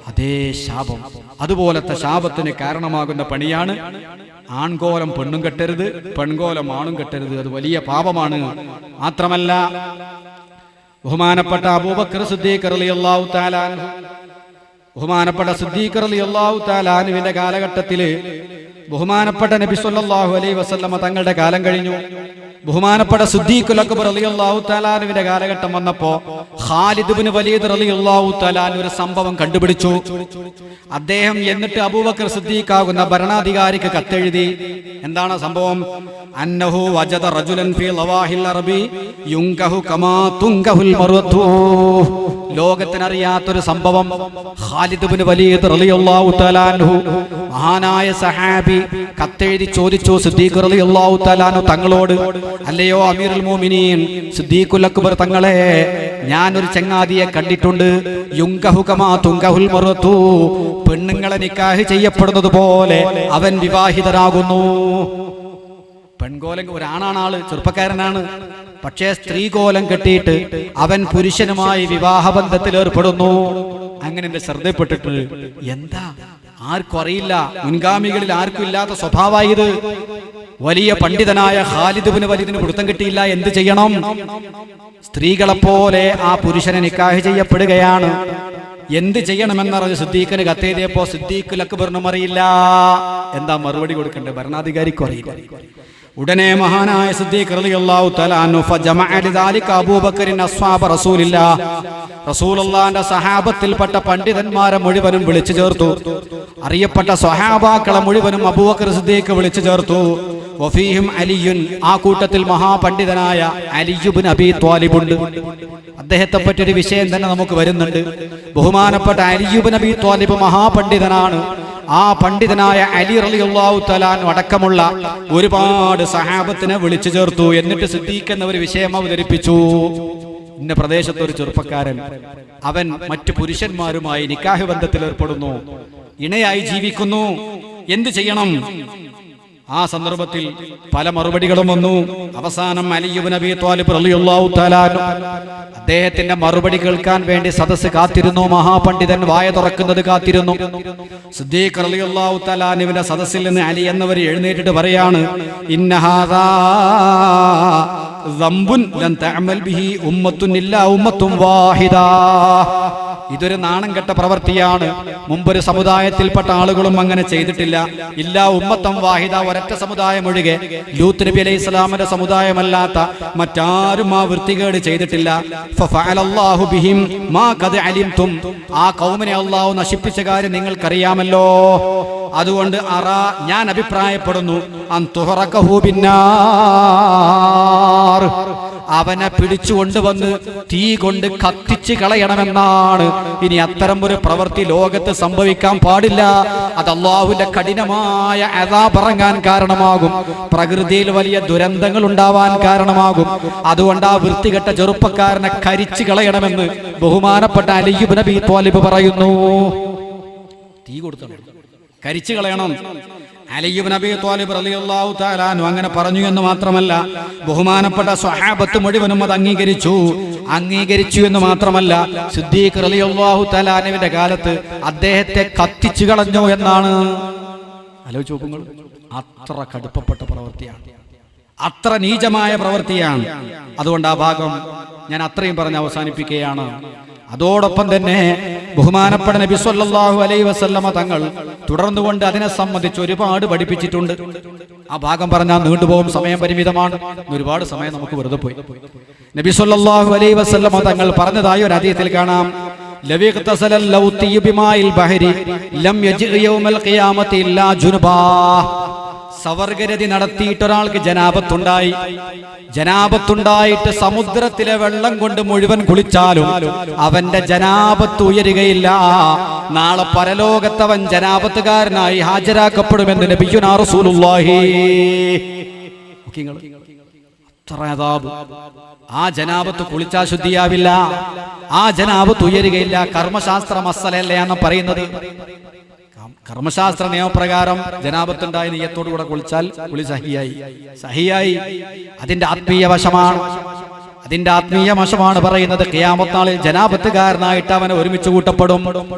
അതേ ശാപം, അതുപോലത്തെ ശാപത്തിന് കാരണമാകുന്ന പണിയാണ് ആൺകോലം പെണ്ണും കെട്ടരുത്, പെൺകോലം ആണും കെട്ടരുത്. അത് വലിയ പാപമാണ്. മാത്രമല്ല, ബഹുമാനപ്പെട്ട അബൂബക്കർ സിദ്ദീഖ് റളിയല്ലാഹു തആല അൻഹു, ബഹുമാനപ്പെട്ട സിദ്ദീഖ് റളിയല്ലാഹു തആല അൻഹുവിന്റെ കാലഘട്ടത്തില് ബഹുമാനപ്പെട്ട നബി സല്ലല്ലാഹു അലൈഹി വസല്ലമ തങ്ങളുടെ കാലം കഴിഞ്ഞു. ബഹുമാനപ്പെട്ട സിദ്ദീഖുൽ അക്ബർ റളിയല്ലാഹു തആല അൻഹുവിന്റെ കാലഘട്ടം വന്നപ്പോ ഖാലിദ് ഇബ്നു വലീദ് റളിയല്ലാഹു തആല അൻഹു ഒരു സംഭവം കണ്ടുപിടിച്ചു. അദ്ദേഹം എന്നിട്ട് അബൂബക്കർ സിദ്ദീഖ് ആകുന്ന ഭരണാധികാരിക്ക് കത്തെഴുതി. എന്താണ് സംഭവം? അന്നഹു വജദ റജുലൻ ഫീ ലവാഹിൽ അറബി യുൻകഹു കമാ തുൻകഹുൽ മർഅതു. ലോകത്തിനറിയാത്തൊരു സംഭവം. ഖാലിദ് ഇബ്നു വലീദ് റളിയല്ലാഹു തആല അൻഹു, മഹാനായ സഹാബി, കത്തെഴുതി ചോദിച്ചു സിദ്ദീഖ് റളിയല്ലാഹു തആല അൻഹു തങ്ങളോട്, അല്ലയോ അമീറുൽ മുഅ്മിനീൻ സിദ്ദീഖുൽ അക്ബർ തങ്ങളെ, ഞാനൊരു ചങ്ങാതിയെ കണ്ടിട്ടുണ്ട്. യുൻകഹു കമാ തുൻകഹുൽ മർഅതു, പെണ്ണുങ്ങളെ നിക്കാഹ് ചെയ്യപ്പെടുന്നത് പോലെ അവൻ വിവാഹിതരാകുന്നു. പെൺകോലം, ഒരാണാണ് ആള്, ചെറുപ്പക്കാരനാണ്. പക്ഷേ സ്ത്രീകോലം കെട്ടിയിട്ട് അവൻ പുരുഷനുമായി വിവാഹബന്ധത്തിൽ ഏർപ്പെടുന്നു. അങ്ങനെ എന്റെ ശ്രദ്ധപ്പെട്ടിട്ട് എന്താ ആർക്കും അറിയില്ല, മുൻഗാമികളിൽ ആർക്കും ഇല്ലാത്ത സ്വഭാവമായി ഇത്. വലിയ പണ്ഡിതനായ ഖാലിദ് ഇബ്നു വലീദിന് പിടുത്തം കിട്ടിയില്ല, എന്ത് ചെയ്യണം? സ്ത്രീകളെപ്പോലെ ആ പുരുഷനെ നിക്കാഹ് ചെയ്യപ്പെടുകയാണ്. എന്ത് ചെയ്യണമെന്നറിഞ്ഞ് സിദ്ദീഖിന് കത്തെഴുതിയപ്പോ സിദ്ദീഖുൽ അക്ബറിനും അറിയില്ല. എന്താ മറുപടി കൊടുക്കണ്ടേ? ഭരണാധികാരിക്കും അറിയില്ല. ഉടനെ മഹാനായ സിദ്ദീഖ് റളിയല്ലാഹു തആല അൻഹു ഫജമഅ ലിദാലിക അബൂബക്കറിൻ അസ്ഹാബ റസൂലില്ലാഹ്, റസൂലുള്ളാഹിന്റെ സഹാബത്തിൽപ്പെട്ട പണ്ഡിതന്മാരെ മുഴുവനും വിളിച്ചു ചേർത്തു. അറിയപ്പെട്ട സ്വഹാബാക്കളെ മുഴുവനും അബൂബക്കർ സിദ്ദീഖ് വിളിച്ചു ചേർത്തു. വഫീഹിം അലിയുൻ, ആ കൂട്ടത്തിൽ മഹാപണ്ഡിതനായ അലി ഇബ്നു അബീ ത്വാലിബ് ഉണ്ട്. അദ്ദേഹത്തെ പറ്റിയൊരു വിഷയം തന്നെ നമുക്ക് വരുന്നുണ്ട്. ബഹുമാനപ്പെട്ട അലി ഇബ്നു അബീ ത്വാലിബ് മഹാപണ്ഡിതനാണ്. ആ പണ്ഡിതനായ അലി റളിയല്ലാഹു തആല അടക്കമുള്ള ഒരുപാട് സഹാബത്തിനെ വിളിച്ചു ചേർത്തു. എന്നിട്ട് സിദ്ദീഖ് എന്ന ഒരു വിഷയം അവതരിപ്പിച്ചു. ഇന്ന പ്രദേശത്ത് ഒരു ചെറുപ്പക്കാരൻ, അവൻ മറ്റു പുരുഷന്മാരുമായി നിക്കാഹ് ബന്ധത്തിൽ ഏർപ്പെടുന്നു, ഇണയായി ജീവിക്കുന്നു, എന്ത് ചെയ്യണം? ആ സന്ദർഭത്തിൽ പല മറുപടികളും വന്നു. അവസാനം അലി ഇബ്നു അബീ ത്വാലിബ് റളിയല്ലാഹു തആല അദ്ദേഹത്തിന്റെ മറുപടി കേൾക്കാൻ വേണ്ടി സദസ്സ് കാത്തിരുന്നു. മഹാപണ്ഡിതൻ വായ തുറക്കുന്നത് കാത്തിരുന്നു. സിദ്ദീഖ് റളിയല്ലാഹു തആല അൻഹുവിന്റെ സദസ്സിൽ നിന്ന് അലി എന്നവർ എഴുന്നേറ്റിട്ട് പറയാണ്, ഇന്ന ഹാദാ ദംബുൻ ലൻ തഅമൽ ബിഹി ഉമ്മത്തുൻ ഇല്ലാ ഉമ്മത്തുൻ വാഹിദാ. ഇതൊരു നാണം കെട്ട പ്രവൃത്തിയാണ്. മുമ്പൊരു സമുദായത്തിൽപ്പെട്ട ആളുകളും അങ്ങനെ ചെയ്തിട്ടില്ല. ഇല്ലാ ഉമ്മത്തം വാഹിദ, ഒരൊറ്റ സമുദായം ഒഴികെ. ലൂത്ത് നബി അലൈഹി സ്വലാമിന്റെ സമുദായമല്ലാത്ത മറ്റാരും ആ വൃത്തികേട് ചെയ്തിട്ടില്ല. ഫഫഅലല്ലാഹു ബിഹിം മാ ഖദ് അലിംതും, ആ ഖൗമിനെ അല്ലാഹു നശിപ്പിച്ച കാര്യം നിങ്ങൾക്കറിയാമല്ലോ. അതുകൊണ്ട് ഞാൻ അഭിപ്രായപ്പെടുന്നു, അൻ തുഹറകഹു ബിന്നാർ, അവനെ പിടിച്ചു കൊണ്ടുവന്ന് തീ കൊണ്ട് കത്തിച്ച് കളയണമെന്നാണ്. ഇനി അത്തരം ഒരു പ്രവൃത്തി ലോകത്ത് സംഭവിക്കാൻ പാടില്ല. അത് അല്ലാഹുവിന്റെ കഠിനമായ അദാബ് ഇറങ്ങാൻ കാരണമാകും, പ്രകൃതിയിൽ വലിയ ദുരന്തങ്ങൾ ഉണ്ടാവാൻ കാരണമാകും. അതുകൊണ്ട് ആ വൃത്തികെട്ട ചെറുപ്പക്കാരനെ കരിച്ചു കളയണമെന്ന് ബഹുമാനപ്പെട്ട അലി ഇബ്നു അബീ ത്വാലിബ് പറയുന്നു. തീ കൊടുത്തു കരിച്ചു കളയണം. അലി ഇബ്നു അബീ ത്വാലിബ് റളിയല്ലാഹു തആല അൻഹു അങ്ങനെ പറഞ്ഞു എന്ന് മാത്രമല്ല, ബഹുമാനപ്പെട്ട സ്വഹാബത്ത് മുഴുവനും അത് അംഗീകരിച്ചു എന്ന് മാത്രമല്ല, സിദ്ദീഖ് റളിയല്ലാഹു തആല അൻഹുവിന്റെ കാലത്ത് അദ്ദേഹത്തെ കത്തിച്ചു കളഞ്ഞു എന്നാണ്. ആലോചിച്ച് നോക്കുമ്പോൾ അത്ര കടുപ്പപ്പെട്ട പ്രവൃത്തിയാണ്, അത്ര നീചമായ പ്രവൃത്തിയാണ്. അതുകൊണ്ട് ആ ഭാഗം ഞാൻ അത്രയും പറഞ്ഞ് അവസാനിപ്പിക്കുകയാണ്. അതോടൊപ്പം തന്നെ ബഹുമാനപ്പെട്ട നബി സല്ലല്ലാഹു അലൈഹി വസല്ലമ തങ്ങൾ തുടർന്നുകൊണ്ട് അതിനെ സംബന്ധിച്ച് ഒരുപാട് പഠിപ്പിച്ചിട്ടുണ്ട്. ആ ഭാഗം പറഞ്ഞാൽ നീണ്ടുപോകും, സമയം പരിമിതമാണ്. ഒരുപാട് സമയം നമുക്ക് വെറുതെ പോയി. നബി സല്ലല്ലാഹു അലൈഹി വസല്ലമ തങ്ങൾ പറഞ്ഞതായി ഒരു ഹദീസിൽ കാണാം, ലവിഖ്തസലൽ ലൗതി ബിമാഇൽ ബഹരി ലം യജി യൗമൽ ഖിയാമത്തി ഇല്ലാ ജുനുബാ. സവർഗരതി നടത്തിയിട്ട് ഒരാൾക്ക് ജനാപത്തുണ്ടായിട്ട് സമുദ്രത്തിലെ വെള്ളം കൊണ്ട് മുഴുവൻ കുളിച്ചാലും അവന്റെ ജനാപത്ത് ഉയരുകയില്ല. നാളെ പരലോകത്തവൻ ജനാപത്തുകാരനായി ഹാജരാക്കപ്പെടുമെന്ന് നബിയുനാ റസൂലുള്ളാഹി. ആ ജനാപത്ത് കുളിച്ചാൽ ശുദ്ധിയാവില്ല, ആ ജനാപത്ത് ഉയരുകയില്ല. കർമ്മശാസ്ത്ര മസലയല്ലേ എന്ന് പറയുന്നത്. കർമ്മശാസ്ത്ര നിയമപ്രകാരം ജനാപത്തുണ്ടായ നിയ്യത്തോടു കൂടെ കുളിച്ചാൽ കുളി സഹിയായി. അതിന്റെ ആത്മീയ വശമാണ് പറയുന്നത്. ഖിയാമത്ത് നാളിൽ ജനാപത്തുകാരനായിട്ട് അവനെ ഒരുമിച്ച് കൂട്ടപ്പെടും.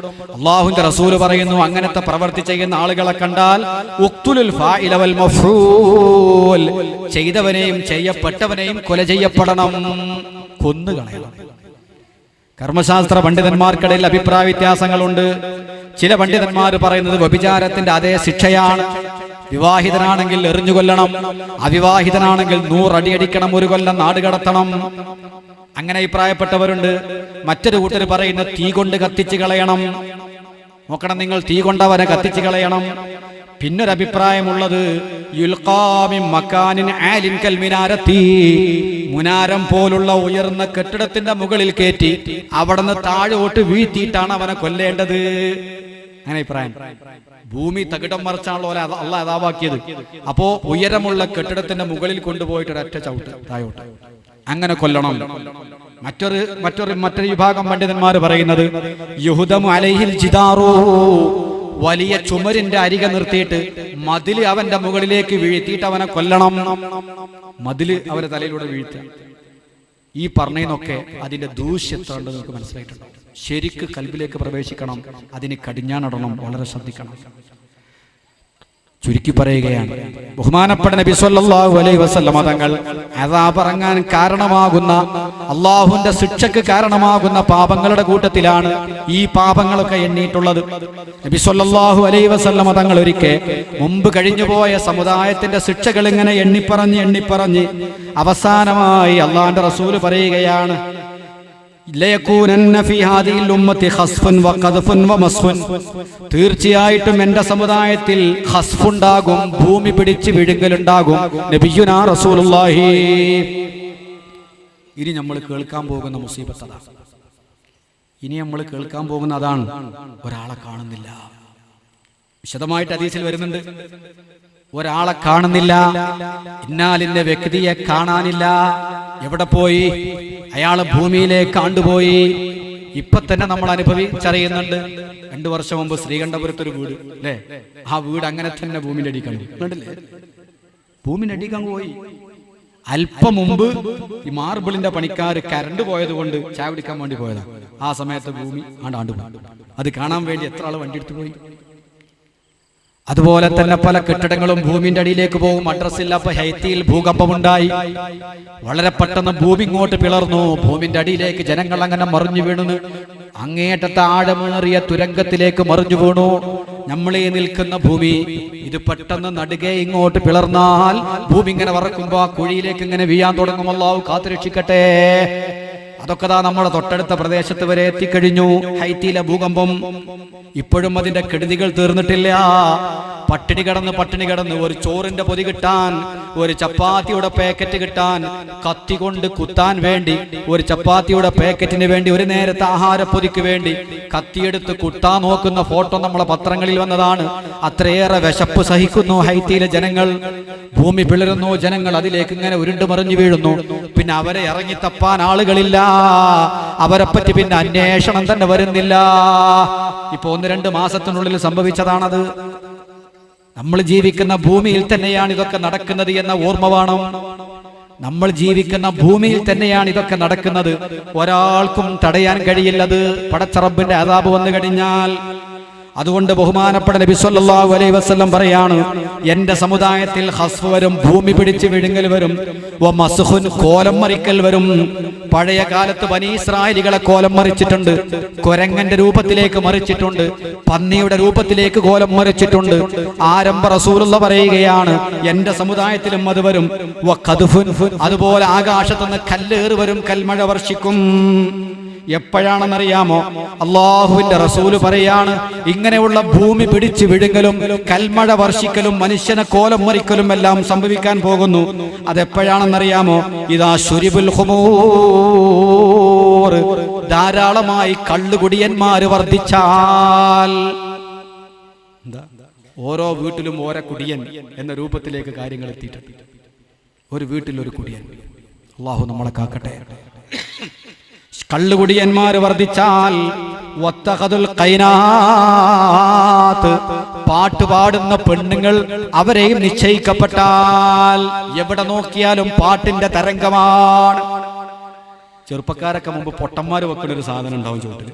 അല്ലാഹുവിന്റെ റസൂല് പറയുന്നു, അങ്ങനത്തെ പ്രവൃത്തി ചെയ്യുന്ന ആളുകളെ കണ്ടാൽ ഉഖ്തുലുൽ ഫാഇല വൽ മഫ്ഊൽ, ചെയ്തവനെയും ചെയ്യപ്പെട്ടവനെയും കൊല ചെയ്യപ്പെടണം, കൊന്നുകളയണം. കർമ്മശാസ്ത്ര പണ്ഡിതന്മാർക്കിടയിൽ അഭിപ്രായ വ്യത്യാസങ്ങളുണ്ട്. ചില പണ്ഡിതന്മാർ പറയുന്നത് വ്യഭിചാരത്തിന്റെ അതേ ശിക്ഷയാണ്. വിവാഹിതനാണെങ്കിൽ എറിഞ്ഞു കൊല്ലണം, അവിവാഹിതനാണെങ്കിൽ 100 അടി അടിക്കണം, 1 കൊല്ലം നാട് കടത്തണം. അങ്ങനെ അഭിപ്രായപ്പെട്ടവരുണ്ട്. മറ്റൊരു കൂട്ടർ പറയുന്ന തീ കൊണ്ട് കത്തിച്ചു കളയണം. നോക്കണം നിങ്ങൾ, തീ കൊണ്ടവരെ കത്തിച്ചു കളയണം. പിന്നൊരു അഭിപ്രായമുള്ളത് മുനാരം പോലുള്ള ഉയർന്ന കെട്ടിടത്തിന്റെ മുകളിൽ കയറ്റി അവിടുന്ന് താഴോട്ട് വീഴ്ത്തിയിട്ടാണ് അവനെ കൊല്ലേണ്ടത്. അങ്ങനെ അഭിപ്രായം. ഭൂമി തകിടം മറിച്ചാണല്ലോ അള്ളാഹ് അതാവാക്കിയത്. അപ്പോ ഉയരമുള്ള കെട്ടിടത്തിന്റെ മുകളിൽ കൊണ്ടുപോയിട്ട് ഒരൊറ്റ ചവിട്ട് താഴോട്ട്, അങ്ങനെ കൊല്ലണം. മറ്റൊരു വിഭാഗം പണ്ഡിതന്മാർ പറയുന്നത് യുഹ്ദമു അലൈഹിൽ ജിദാറു, വലിയ ചുമരിന്റെ അരികെ നിർത്തിയിട്ട് മതില് അവന്റെ മുകളിലേക്ക് വീഴ്ത്തിയിട്ട് അവനെ കൊല്ലണം. മതില് അവന്റെ തലയിലൂടെ വീഴ്ത്തി ഈ പറഞ്ഞതിനൊക്കെ അതിന്റെ ദൂഷ്യത്വം നിങ്ങൾക്ക് മനസ്സിലായിട്ടുണ്ടോ? ശരിക്ക് കൽബിലേക്ക് പ്രവേശിക്കണം, അതിന് കടിഞ്ഞാണിടണം, വളരെ ശ്രദ്ധിക്കണം. ചുരുക്കി പറയുകയാണ്, ബഹുമാനപ്പെട്ട നബി സല്ലല്ലാഹു അലൈഹി വസല്ലം തങ്ങൾ അദാബ് ഇറങ്ങാൻ കാരണമാകുന്ന, അള്ളാഹുവിന്റെ ശിക്ഷക്ക് കാരണമാകുന്ന പാപങ്ങളുടെ കൂട്ടത്തിലാണ് ഈ പാപങ്ങളൊക്കെ എണ്ണിയിട്ടുള്ളത്. നബി സല്ലല്ലാഹു അലൈഹി വസല്ലം തങ്ങൾ ഒരിക്കൽ മുമ്പ് കഴിഞ്ഞുപോയ സമുദായത്തിന്റെ ശിക്ഷകൾ ഇങ്ങനെ എണ്ണിപ്പറഞ്ഞ് അവസാനമായി അള്ളാഹുവിന്റെ റസൂല് പറയുകയാണ്, തീർച്ചയായിട്ടും എന്റെ സമുദായത്തിൽ ഖസ്ഫുണ്ടാകും, ഭൂമി പിടിച്ച് വിഴുങ്ങലുണ്ടാകും. നബിയുനാ റസൂലുള്ളാഹി. ഇനി നമ്മൾ കേൾക്കാൻ പോകുന്ന മുസീബത്ത് അതാണ്. ഇനി നമ്മൾ കേൾക്കാൻ പോകുന്ന അതാണ്, ഒരാളെ കാണുന്നില്ല. വിശദമായിട്ട് ഹദീസിൽ വരുന്നുണ്ട്, ഒരാളെ കാണുന്നില്ല, ഇന്നാലിന്റെ വ്യക്തിയെ കാണാനില്ല. എവിടെ പോയി? അയാള് ഭൂമിയിലേക്ക് ആണ്ടുപോയി. ഇപ്പൊ തന്നെ നമ്മൾ അനുഭവിച്ചറിയുന്നുണ്ട്. 2 വർഷം മുമ്പ് ശ്രീകണ്ഠപുരത്തൊരു വീട്, അല്ലേ? ആ വീട് അങ്ങനെ തന്നെ ഭൂമിന്റെ അടിക്കാൻ കണ്ടില്ലേ? ഭൂമിന്റെ അടിക്കാൻ പോയി. അല്പം മുമ്പ് ഈ മാർബിളിന്റെ പണിക്കാർ കരണ്ട് പോയത് കൊണ്ട് ചായ പിടിക്കാൻ വേണ്ടി പോയതാണ്. ആ സമയത്ത് ഭൂമി ആണ്ടുപോയി. അത് കാണാൻ വേണ്ടി എത്ര ആള് വണ്ടി എടുത്തു പോയി. അതുപോലെ തന്നെ പല കെട്ടിടങ്ങളും ഭൂമിന്റെ അടിയിലേക്ക് പോകും. അഡ്രസ്സില്ല. അപ്പൊ ഹൈത്തിയിൽ ഭൂകമ്പമുണ്ടായി. വളരെ പെട്ടെന്ന് ഭൂമി ഇങ്ങോട്ട് പിളർന്നു. ഭൂമിന്റെ അടിയിലേക്ക് ജനങ്ങൾ അങ്ങനെ മറിഞ്ഞു വീണു. അങ്ങേയറ്റത്തെ ആഴമേറിയ തുരങ്കത്തിലേക്ക് മറിഞ്ഞു വീണു. നമ്മളീ നിൽക്കുന്ന ഭൂമി ഇത് പെട്ടെന്ന് നടുകെ ഇങ്ങോട്ട് പിളർന്നാൽ ഭൂമി ഇങ്ങനെ വറക്കുമ്പോ ആ കുഴിയിലേക്ക് ഇങ്ങനെ വീഴാൻ തുടങ്ങും. അല്ലാഹു കാത്തുരക്ഷിക്കട്ടെ. അതൊക്കെ നമ്മുടെ തൊട്ടടുത്ത പ്രദേശത്ത് വരെ എത്തിക്കഴിഞ്ഞു. ഹൈത്തിയിലെ ഭൂകമ്പം ഇപ്പോഴും അതിന്റെ കെടുതികൾ തീർന്നിട്ടില്ല. പട്ടിണി കിടന്ന് ഒരു ചോറിന്റെ പൊതി കിട്ടാൻ, ഒരു ചപ്പാത്തിയുടെ പാക്കറ്റ് കിട്ടാൻ, കത്തി കൊണ്ട് കുത്താൻ വേണ്ടി, ഒരു ചപ്പാത്തിയുടെ പാക്കറ്റിന് വേണ്ടി, ഒരു നേരത്തെ ആഹാരപ്പൊതിക്ക് വേണ്ടി കത്തിയെടുത്ത് കുത്താൻ നോക്കുന്ന ഫോട്ടോ നമ്മളെ പത്രങ്ങളിൽ വന്നതാണ്. അത്രയേറെ വിശപ്പ് സഹിക്കുന്നു ഹൈത്തിയിലെ ജനങ്ങൾ. ഭൂമി പിളരുന്നു, ജനങ്ങൾ അതിലേക്ക് ഇങ്ങനെ ഉരുണ്ടുമറിഞ്ഞു വീഴുന്നു. പിന്നെ അവരെ ഇറങ്ങി തപ്പാൻ ആളുകളില്ല. അവരെ പറ്റി പിന്നെ അന്വേഷണം തന്നെ വരുന്നില്ല. ഇപ്പൊ 1-2 മാസത്തിനുള്ളിൽ സംഭവിച്ചതാണത്. നമ്മൾ ജീവിക്കുന്ന ഭൂമിയിൽ തന്നെയാണ് ഇതൊക്കെ നടക്കുന്നത് എന്ന ഓർമ്മ വേണം. നമ്മൾ ജീവിക്കുന്ന ഭൂമിയിൽ തന്നെയാണ് ഇതൊക്കെ നടക്കുന്നത്. ഒരാൾക്കും തടയാൻ കഴിയില്ലത്. പടച്ച റബ്ബിന്റെ അദാബ് വന്നു കഴിഞ്ഞാൽ. അതുകൊണ്ട് ബഹുമാനപ്പെട്ട നബി സല്ലല്ലാഹു അലൈഹി വസല്ലം പറയാണ്, എന്റെ സമുദായത്തിൽ ഖസ്ഫ് വരും, ഭൂമി പിടിച്ച് വിഴുങ്ങൽ വരും, വമസ്ഖുൻ കോലം മറിക്കൽ വരും. പഴയ കാലത്ത് ബനി ഇസ്രായേലികളെ കോലം മറിച്ചിട്ടുണ്ട്. കുരങ്ങന്റെ രൂപത്തിലേക്ക് മറിച്ചിട്ടുണ്ട്, പന്നിയുടെ രൂപത്തിലേക്ക് കോലം മറിച്ചിട്ടുണ്ട്. ആരംഭ റസൂലുള്ള പറയുകയാണ്, എന്റെ സമുദായത്തിലും അത് വരും. വഖദ്ഫുൻ, അതുപോലെ ആകാശത്തുനിന്ന് കല്ലേറ് വരും, കൽമഴ വർഷിക്കും. എപ്പോഴാണെന്നറിയാമോ? അള്ളാഹുവിന്റെ റസൂല് പറയാണ്, ഇങ്ങനെയുള്ള ഭൂമി പിടിച്ച് വിഴുങ്ങലും കൽമഴ വർഷിക്കലും മനുഷ്യനെ കോലം മറിക്കലും എല്ലാം സംഭവിക്കാൻ പോകുന്നു. അതെപ്പോഴാണെന്നറിയാമോ? ഇതാ ശുരിബുൽ ഖുമൂർ, ധാരാളമായി കള്ളുകുടിയന്മാര് വർദ്ധിച്ചാൽ. ഓരോ വീട്ടിലും ഓരോ കുടിയൻ എന്ന രൂപത്തിലേക്ക് കാര്യങ്ങൾ എത്തിയിട്ടുണ്ട്. ഒരു വീട്ടിൽ ഒരു കുടിയൻ. അള്ളാഹു നമ്മളെ കാക്കട്ടെ. കള്ളുകുടിയന്മാര് വർദ്ധിച്ചാൽ, പാട്ടുപാടുന്ന പെണ്ണുങ്ങൾ അവരെയും നിശ്ചയിക്കപ്പെട്ടാൽ, എവിടെ നോക്കിയാലും പാട്ടിന്റെ തരംഗമാണ്. ചെറുപ്പക്കാരൊക്കെ മുമ്പ് പൊട്ടന്മാര് വെക്കുന്ന ഒരു സാധനം ഉണ്ടാവും ചൂട്ടിൽ.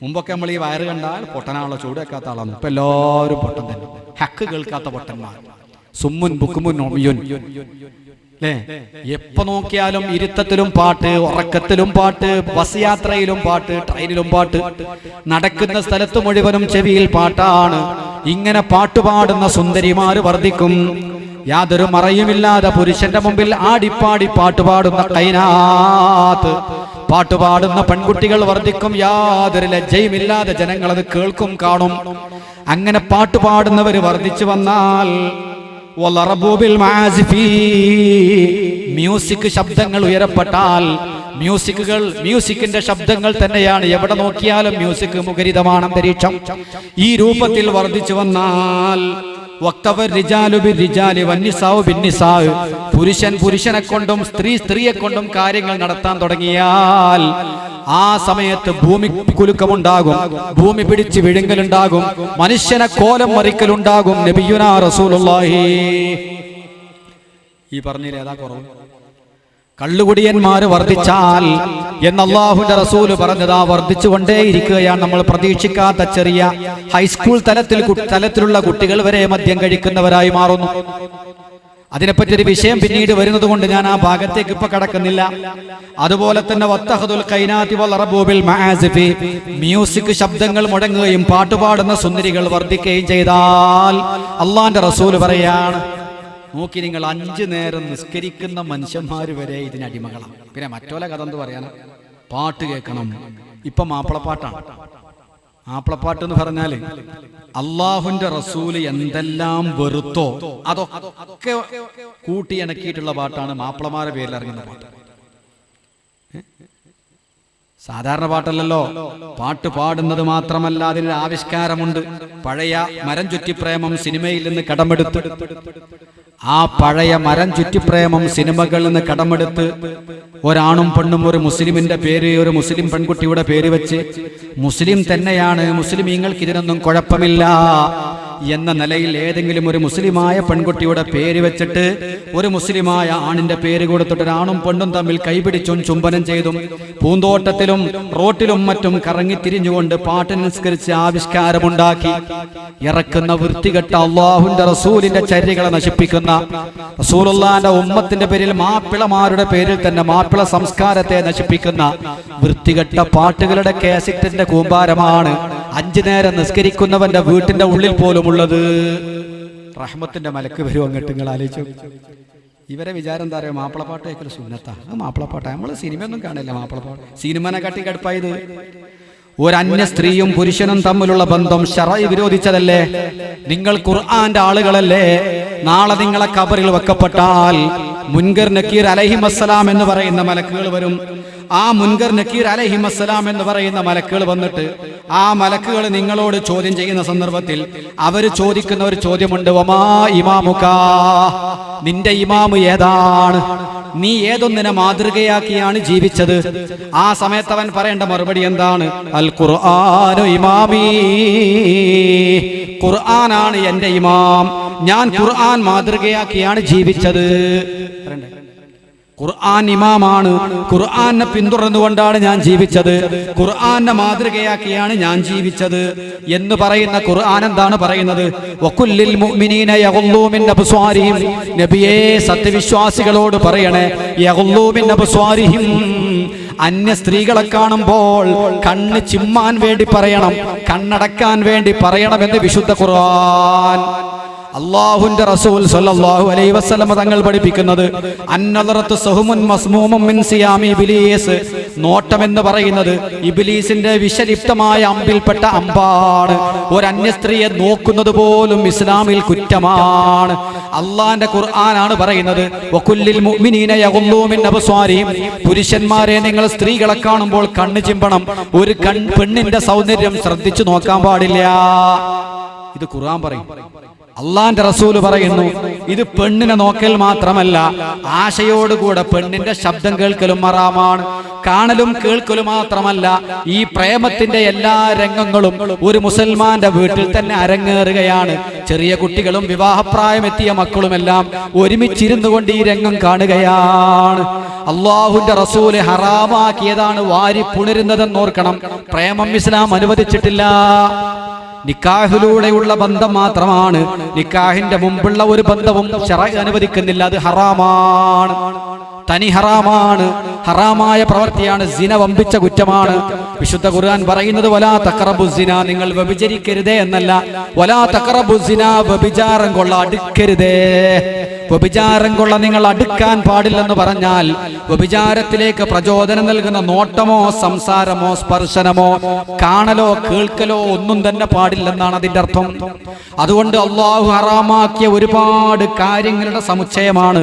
മുമ്പൊക്കെ നമ്മൾ ഈ വയറ് കണ്ടാൽ പൊട്ടനാണല്ലോ, ചൂട് വെക്കാത്ത ആളാണ്. ഇപ്പൊ എല്ലാവരും പൊട്ടൻ തന്നെ. ഹക്ക് കേൾക്കാത്ത പൊട്ടന്മാർ, സുമ്മുൻ ബുക്കുമുൻ ഒമിയുൻ. എപ്പോ നോക്കിയാലും ഇരുത്തത്തിലും പാട്ട്, ഉറക്കത്തിലും പാട്ട്, ബസ് യാത്രയിലും പാട്ട്, ട്രെയിനിലും പാട്ട്, നടക്കുന്ന സ്ഥലത്ത് മുഴുവനും ചെവിയിൽ പാട്ടാണ്. ഇങ്ങനെ പാട്ടുപാടുന്ന സുന്ദരിമാര് വർദ്ധിക്കും. യാതൊരു മറയുമില്ലാതെ പുരുഷന്റെ മുമ്പിൽ ആടിപ്പാടി പാട്ടുപാടുന്ന കൈനാത്ത്, പാട്ടുപാടുന്ന പെൺകുട്ടികൾ വർദ്ധിക്കും. യാതൊരു ലജ്ജയുമില്ലാതെ ജനങ്ങൾ അത് കേൾക്കും, കാണും. അങ്ങനെ പാട്ടുപാടുന്നവര് വർദ്ധിച്ചു വന്നാൽ, മ്യൂസിക് ശബ്ദങ്ങൾ ഉയരപ്പെട്ടാൽ, മ്യൂസിക്കിന്റെ ശബ്ദങ്ങൾ തന്നെയാണ്. എവിടെ നോക്കിയാലും മ്യൂസിക് മുഖരിതമാണ് അന്തരീക്ഷം. ഈ രൂപത്തിൽ വർദ്ധിച്ചു വന്നാൽ, പുരുഷൻ പുരുഷനെ കൊണ്ടും സ്ത്രീ സ്ത്രീയെ കൊണ്ടും കാര്യങ്ങൾ നടത്താൻ തുടങ്ങിയാൽ, ആ സമയത്ത് ഭൂമി കുലുക്കമുണ്ടാകും, ഭൂമി പിടിച്ച് വിഴുങ്ങലുണ്ടാകും, മനുഷ്യനെ കോലം മറിക്കലുണ്ടാകും. നബിയുനാ റസൂലുള്ളാഹി. ഈ പറഞ്ഞില്ലേ, അതാ കുറവ്. കള്ളുകുടിയന്മാര് വർദ്ധിച്ചാൽ എന്ന് അല്ലാഹുവിന്റെ റസൂല് പറഞ്ഞതാ, വർദ്ധിച്ചുകൊണ്ടേയിരിക്കുകയാണ്. നമ്മൾ പ്രതീക്ഷിക്കാത്ത ചെറിയ ഹൈസ്കൂൾ തലത്തിലുള്ള കുട്ടികൾ വരെ മദ്യം കഴിക്കുന്നവരായി മാറുന്നു. അതിനെപ്പറ്റി ഒരു വിഷയം പിന്നീട് വരുന്നത് കൊണ്ട് ഞാൻ ആ ഭാഗത്തേക്ക് ഇപ്പൊ കടക്കുന്നില്ല. അതുപോലെ തന്നെ വത്തഖദുൽ ഖൈനാതി വൽറബു ബിൽ മആസിഫി, മ്യൂസിക് ശബ്ദങ്ങൾ മുടങ്ങുകയും പാട്ടുപാടുന്ന സുന്ദരികൾ വർദ്ധിക്കുകയും ചെയ്താൽ അള്ളാന്റെ റസൂല് പറയാണ്, നോക്കി നിങ്ങൾ 5 നേരം നിസ്കരിക്കുന്ന മനുഷ്യന്മാര് വരെ ഇതിനടിമകളാണ്. പിന്നെ മറ്റോല കഥ എന്ത് പറയാനാ? പാട്ട് കേൾക്കണം. ഇപ്പൊ മാപ്പിളപ്പാട്ടാണ്. മാപ്പിളപ്പാട്ട് എന്ന് പറഞ്ഞാല് അള്ളാഹുവിന്റെ റസൂല് എന്തെല്ലാം വെറുത്തോ അതൊക്കെ കൂട്ടി ഇണക്കിയിട്ടുള്ള പാട്ടാണ് മാപ്പിളമാരുടെ പേരിൽ ഇറങ്ങുന്ന പാട്ട്. സാധാരണ പാട്ടല്ലല്ലോ. പാട്ട് പാടുന്നത് മാത്രമല്ല, അതിന് ആവിഷ്കാരമുണ്ട്. പഴയ മരം ചുറ്റിപ്രേമം സിനിമയിൽ നിന്ന് കടമെടുത്ത്, ആ പഴയ മരം ചുറ്റിപ്രേമം സിനിമകളിൽ നിന്ന് കടമെടുത്ത് ഒരാണും പെണ്ണും ഒരു മുസ്ലിമിന്റെ പേര്, ഒരു മുസ്ലിം പെൺകുട്ടിയുടെ പേര് വെച്ച് മുസ്ലിം തന്നെയാണ്, മുസ്ലിമീങ്ങൾക്ക് ഇതിനൊന്നും കുഴപ്പമില്ല എന്ന നിലയിൽ ഏതെങ്കിലും ഒരു മുസ്ലിമായ പെൺകുട്ടിയുടെ പേര് വെച്ചിട്ട് ഒരു മുസ്ലിമായ ആണിന്റെ പേര് കൊടുത്തിട്ട് ഒരാണും പെണ്ണും തമ്മിൽ കൈപിടിച്ചും ചുംബനം ചെയ്തും പൂന്തോട്ടത്തിലും റോട്ടിലും മറ്റും കറങ്ങി തിരിഞ്ഞുകൊണ്ട് പാട്ട് നിസ്കരിച്ച് ആവിഷ്കാരമുണ്ടാക്കി ഇറക്കുന്ന വൃത്തികെട്ട അല്ലാഹുവിന്റെ റസൂലിന്റെ ചര്യകളെ നശിപ്പിക്കുന്ന, റസൂലുള്ളാഹിന്റെ ഉമ്മത്തിന്റെ പേരിൽ മാപ്പിളമാരുടെ പേരിൽ തന്നെ മാപ്പിള സംസ്കാരത്തെ നശിപ്പിക്കുന്ന വൃത്തികെട്ട പാട്ടുകളുടെ കാസറ്റിന്റെ കൂമ്പാരമാണ് 5 നേരം നിസ്കരിക്കുന്നവന്റെ വീട്ടിന്റെ ഉള്ളിൽ പോലും ഉള്ളത്. റഹ്മത്തിന്റെ മലക്ക് വരും അങ്ങോട്ട്. നിങ്ങൾ ആലോചിച്ചു, ഇവരെ വിചാരം എന്താ പറയുക? മാപ്പിളപ്പാട്ട് കേൾക്കൽ സുന്നത്താ. മാപ്പിളപ്പാട്ട് നമ്മള് സിനിമയൊന്നും കാണില്ല. മാപ്പിളപ്പാട്ട് സിനിമനെ കാട്ടി കടുപ്പായത്. ഒരു അന്യ സ്ത്രീയും പുരുഷനും തമ്മിലുള്ള ബന്ധം ശറഈ വിരോധിച്ചതല്ലേ? നിങ്ങൾ ഖുർആന്റെ ആളുകളല്ലേ? നാളെ നിങ്ങളെ ഖബറിൽ വെക്കപ്പെട്ടാൽ മുൻകർ നക്കീർ അലൈഹിമസ്സലാം എന്ന് പറയുന്ന മലക്കുകൾ വരും. ആ മുൻകർ നക്കീർ അലൈഹിമസ്സലാം എന്ന് പറയുന്ന മലക്കുകൾ വന്നിട്ട് ആ മലക്കുകൾ നിങ്ങളോട് ചോദ്യം ചെയ്യുന്ന സന്ദർഭത്തിൽ അവർ ചോദിക്കുന്ന ഒരു ചോദ്യമുണ്ട്, വമാ ഇമാമുക, നിന്റെ ഇമാമ് ഏതാണ്? നീ ഏതൊന്നിനെ മാതൃകയാക്കിയാണ് ജീവിച്ചത്? ആ സമയത്ത് അവൻ പറയേണ്ട മറുപടി എന്താണ്? അൽ ഖുർആനു ഇമാമി, ഖുർആനാണ് എന്റെ ഇമാം, ഞാൻ ഖുർആൻ മാതൃകയാക്കിയാണ് ജീവിച്ചത്. ഖുർആൻ ഇമാമാണ്, ഖുർആനെ പിന്തുടർന്നുകൊണ്ടാണ് ഞാൻ ജീവിച്ചത്, ഖുർആനെ മാതൃകയാക്കിയാണ് ഞാൻ ജീവിച്ചത് എന്ന് പറയുന്ന ഖുർആൻ എന്താണ് പറയുന്നത്? വകുല്ലിൽ മുഅ്മിനീന യഗുല്ലൂ മിൻ അബ്സ്വാരിഹിം, നബിയേ സത്യവിശ്വാസികളോട് പറയണേ, യഗുല്ലൂ മിൻ അബ്സ്വാരിഹിം, അന്യ സ്ത്രീകളെ കാണുമ്പോൾ കണ്ണ് ചിമ്മാൻ വേണ്ടി പറയണം, കണ്ണടക്കാൻ വേണ്ടി പറയണമെന്ന് വിശുദ്ധ ഖുർആൻ. അല്ലാഹുവിന്റെ റസൂൽ സ്വല്ലല്ലാഹു അലൈഹി വസല്ലം തങ്ങൾ പഠിപ്പിക്കുന്നത് അന്നദറത്തു സഹമുൻ മസ്മൂമുൻ മിൻ സിയാമി ഇബ്ലീസ്, നോട്ടം എന്ന് പറയുന്നത് ഇബ്ലീസിന്റെ വിഷലിപ്തമായ അമ്പിൽപ്പെട്ട അമ്പാണ്. ഒരു അന്യ സ്ത്രീയെ നോക്കുന്നത് പോലും ഇസ്ലാമിൽ കുറ്റമാണ്. അള്ളാന്റെ ഖുർആനാണ് പറയുന്നത്, വകുല്ലിൽ മുഅ്മിനീന യഗുല്ലൂ മിൻ അബ്സ്വാരിഹിം, പുരുഷന്മാരെ നിങ്ങൾ സ്ത്രീകളെ കാണുമ്പോൾ കണ്ണ് ചിമ്പണം, ഒരു പെണ്ണിന്റെ സൗന്ദര്യം ശ്രദ്ധിച്ചു നോക്കാൻ പാടില്ല. ഇത് ഖുർആൻ പറയും. അള്ളാന്റെ റസൂല് പറയുന്നു, ഇത് പെണ്ണിനെ നോക്കൽ മാത്രമല്ല, ആശയോടുകൂടെ പെണ്ണിന്റെ ശബ്ദം കേൾക്കലും ഹറാമാണ്. കാണലും കേൾക്കലും മാത്രമല്ല, ഈ പ്രേമത്തിന്റെ എല്ലാ രംഗങ്ങളും ഒരു മുസൽമാന്റെ വീട്ടിൽ തന്നെ അരങ്ങേറുകയാണ്. ചെറിയ കുട്ടികളും വിവാഹപ്രായമെത്തിയ മക്കളുമെല്ലാം ഒരുമിച്ചിരുന്നു കൊണ്ട് ഈ രംഗം കാണുകയാണ്. അള്ളാഹുവിന്റെ റസൂല് ഹറാമാക്കിയതാണ് വാരി പുണരുന്നതെന്ന് ഓർക്കണം. പ്രേമം ഇസ്ലാം അനുവദിച്ചിട്ടില്ല. നിക്കാഹിലൂടെയുള്ള ബന്ധം മാത്രമാണ്. നിക്കാഹിന്റെ മുമ്പുള്ള ഒരു ബന്ധവും ശറഅ് അനുവദിക്കുന്നില്ല. അത് ഹറാമാണ്, തനി ഹറാമാണ്, ഹറാമായ പ്രവൃത്തിയാണ്. സിന വമ്പിച്ച കുറ്റമാണ്. വിശുദ്ധ ഖുർആൻ പറയുന്നത് വലാ തഖറബു സിന, നിങ്ങൾ വ്യഭിചരിക്കരുതേ എന്നല്ല, വലാ തഖറബു സിന, വ്യഭിചാരം കൊള്ള അടുക്കരുതേ. വ്യഭിചാരം കൊള്ള നിങ്ങൾ അടുക്കാൻ പാടില്ലെന്ന് പറഞ്ഞാൽ വ്യഭിചാരത്തിലേക്ക് പ്രചോദനം നൽകുന്ന നോട്ടമോ സംസാരമോ സ്പർശനമോ കാണലോ കേൾക്കലോ ഒന്നും തന്നെ പാടില്ലെന്നാണ് അതിന്റെ അർത്ഥം. അതുകൊണ്ട് അള്ളാഹു ഹറാമാക്കിയ ഒരുപാട് കാര്യങ്ങളുടെ സമുച്ചയമാണ്.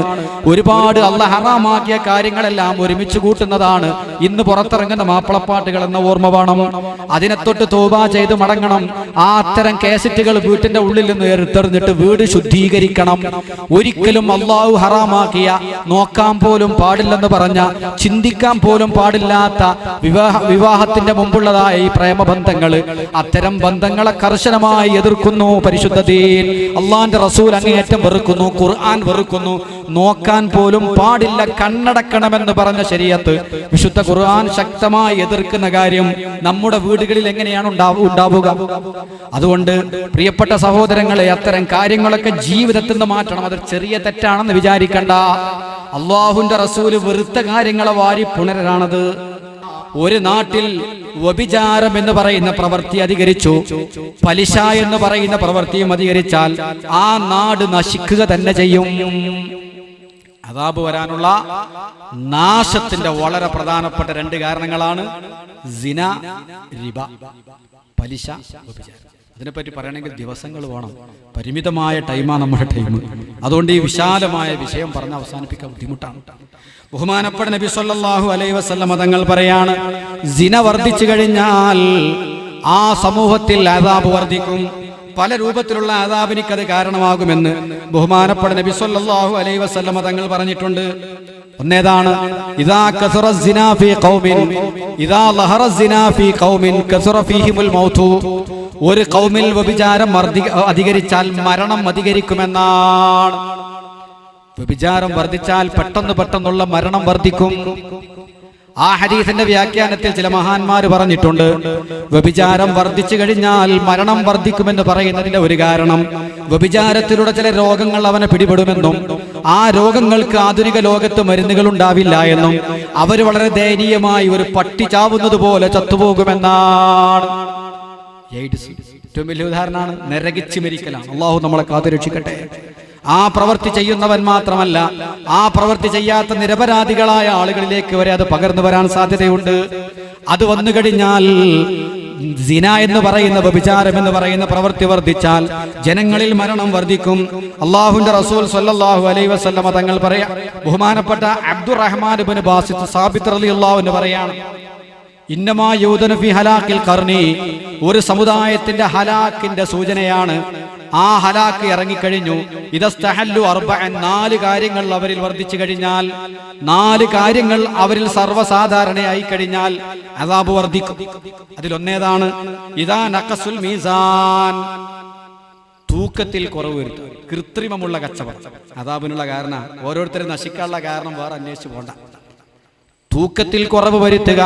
ഒരുപാട് അള്ളാഹ് ഹറാമാക്കിയ കാര്യങ്ങളെല്ലാം ഒരുമിച്ച് കൂട്ടുന്നതാണ് ഇന്ന് പുറത്തിറങ്ങുന്ന മാപ്പിളപ്പാട്ടുകൾ എന്ന ഓർമ്മ വേണം. അതിനെ തൊട്ട് തൗബ ചെയ്ത് മടങ്ങണം. ആ അത്തരം കാസറ്റുകൾ വീട്ടിന്റെ ഉള്ളിൽ നിന്ന് എടുത്തെറിഞ്ഞിട്ട് വീട് ശുദ്ധീകരിക്കണം. ഒരിക്കലും പോലും അള്ളാഹു ഹറാമാക്കിയ, നോക്കാൻ പോലും പാടില്ലെന്ന് പറഞ്ഞ, ചിന്തിക്കാൻ പോലും പാടില്ലാത്ത വിവാഹത്തിന്റെ മുമ്പുള്ളതായ ഈ പ്രേമബന്ധങ്ങൾ, അത്തരം ബന്ധങ്ങളെ കർശനമായി എതിർക്കുന്നു പരിശുദ്ധ ദീൻ. അള്ളാന്റെ റസൂൽ അങ്ങേയറ്റം വെറുക്കുന്നു, ഖുർആൻ വെറുക്കുന്നു. നോക്കാൻ പോലും പാടില്ല, കണ്ണടക്കണമെന്ന് പറഞ്ഞ ശരീഅത്ത്, വിശുദ്ധ ഖുർആൻ ശക്തമായി എതിർക്കുന്ന കാര്യം നമ്മുടെ വീടുകളിൽ എങ്ങനെയാണ് ഉണ്ടാവുക? അതുകൊണ്ട് പ്രിയപ്പെട്ട സഹോദരങ്ങളെ, അത്തരം കാര്യങ്ങളൊക്കെ ജീവിതത്തിൽ നിന്ന് മാറ്റണം. അത് ചെറിയ തെറ്റാണെന്ന് വിചാരിക്കണ്ട. അള്ളാഹുവിന്റെ റസൂല് വെറുത്ത കാര്യങ്ങളെ വാരി പുണരാണത്. ഒരു നാട്ടിൽ വ്യഭിചാരം എന്ന് പറയുന്ന പ്രവൃത്തി അധികരിച്ചു, പലിശ എന്ന് പറയുന്ന പ്രവൃത്തിയും അധികരിച്ചാൽ ആ നാട് നശിക്കുക തന്നെ ചെയ്യും. അദാബ് വരാനുള്ള നാശത്തിന്റെ വളരെ പ്രധാനപ്പെട്ട 2 കാരണങ്ങളാണ് സിന, റിബ, പലിശ, വ്യഭിചാരം. ഇതിനെപ്പറ്റി പറയണമെങ്കിൽ ദിവസങ്ങൾ വേണം. പരിമിതമായ ടൈമാണ് നമ്മുടെ ടൈം. അതുകൊണ്ട് ഈ വിശാലമായ വിഷയം പറഞ്ഞ് അവസാനിപ്പിക്കാൻ ബുദ്ധിമുട്ടാണ്. ബഹുമാനപ്പെട്ട നബി സല്ലല്ലാഹു അലൈഹി വസല്ലം തങ്ങൾ പറയാണ്, സിന വർദ്ധിച്ചു കഴിഞ്ഞാൽ ആ സമൂഹത്തിൽ അദാബ് വർദ്ധിക്കും. പല രൂപത്തിലുള്ള അദാബിനിക്കത് കാരണമാകുമെന്ന് ബഹുമാനപ്പെട്ട നബി സല്ലല്ലാഹു അലൈഹി വസല്ലം തങ്ങൾ പറഞ്ഞിട്ടുണ്ട്. ഒന്നേതാണ്, ഇദാ കസറ സിനാ ഫീ ഖൗമിൻ ഇദാ ലഹറ സിനാ ഫീ ഖൗമിൻ കസറ ഫീഹിമുൽ മൗതു. ഒരു ഖൗമിൽ വ്യഭിചാരം അധികരിച്ചാൽ മരണം അധികരിക്കുമെന്നാണ്. വ്യഭിചാരം വർദ്ധിച്ചാൽ പെട്ടെന്നുള്ള മരണം വർദ്ധിക്കും. ആ ഹദീസിന്റെ വ്യാഖ്യാനത്തിൽ ചില മഹാന്മാർ പറഞ്ഞിട്ടുണ്ട്, വ്യഭിചാരം വർദ്ധിച്ചു കഴിഞ്ഞാൽ മരണം വർദ്ധിക്കുമെന്ന് പറയുന്നതിന്റെ ഒരു കാരണം, വ്യഭിചാരത്തിലൂടെ ചില രോഗങ്ങൾ അവനെ പിടിപെടുമെന്നും ആ രോഗങ്ങൾക്ക് ആധുനിക ലോകത്ത് മരുന്നുകൾ ഉണ്ടാവില്ല എന്നും അവർ വളരെ ദയനീയമായി ഒരു പട്ടി ചാവുന്നത് പോലെ ചത്തുപോകുമെന്നാണ്. ഏറ്റവും വലിയ ഉദാഹരണമാണ് നരകിച്ച് മരിക്കലാണ്. അള്ളാഹു നമ്മളെ കാത്തുരക്ഷിക്കട്ടെ. ആ പ്രവൃത്തി ചെയ്യുന്നവൻ മാത്രമല്ല, ആ പ്രവൃത്തി ചെയ്യാത്ത നിരപരാധികളായ ആളുകളിലേക്ക് വരെ അത് പകർന്നു വരാൻ സാധ്യതയുണ്ട്. അത് വന്നു കഴിഞ്ഞാൽ, സിന എന്ന് പറയുന്ന, വ്യഭിചാരം എന്ന് പറയുന്ന പ്രവൃത്തി വർദ്ധിച്ചാൽ ജനങ്ങളിൽ മരണം വർദ്ധിക്കും. അള്ളാഹുവിന്റെ റസൂൽ സ്വല്ലല്ലാഹു അലൈഹി വസല്ലം തങ്ങൾ പറയാ, ബഹുമാനപ്പെട്ട അബ്ദുറഹ്മാൻ ഇബ്നു ബാസിത്ത് സാബിത്ത് റളിയല്ലാഹു അൻഹു പറയാണ്, ഇന്നമാ യൂദന ഫി ഹലാക്കിൽ ഖർനി, ഒരു സമുദായത്തിന്റെ ഹലാക്കിന്റെ സൂചനയാണ്. ആ ഹലാക്ക് ഇറങ്ങിക്കഴിഞ്ഞു. ഇദസ്തഹല്ലു അർബഅൻ, 4 കാര്യങ്ങൾ അവരിൽ വർദ്ധിച്ചു കഴിഞ്ഞാൽ, 4 കാര്യങ്ങൾ അവരിൽ സർവ്വസാധാരണയായി കഴിഞ്ഞാൽ അദാബ് വർദ്ധിക്കും. അതിലൊന്നേതാണ്, ഇദാ നഖസുൽ മീസാൻ, തൂക്കത്തിൽ കുറവ് വരുത്തുക, കൃത്രിമമുള്ള കച്ചവടം. അദാബിനുള്ള കാരണം, ഓരോരുത്തരും നശിക്കാനുള്ള കാരണം വേറെ അന്വേഷിച്ചു പോണ്ട. തൂക്കത്തിൽ കുറവ് വരുത്തുക,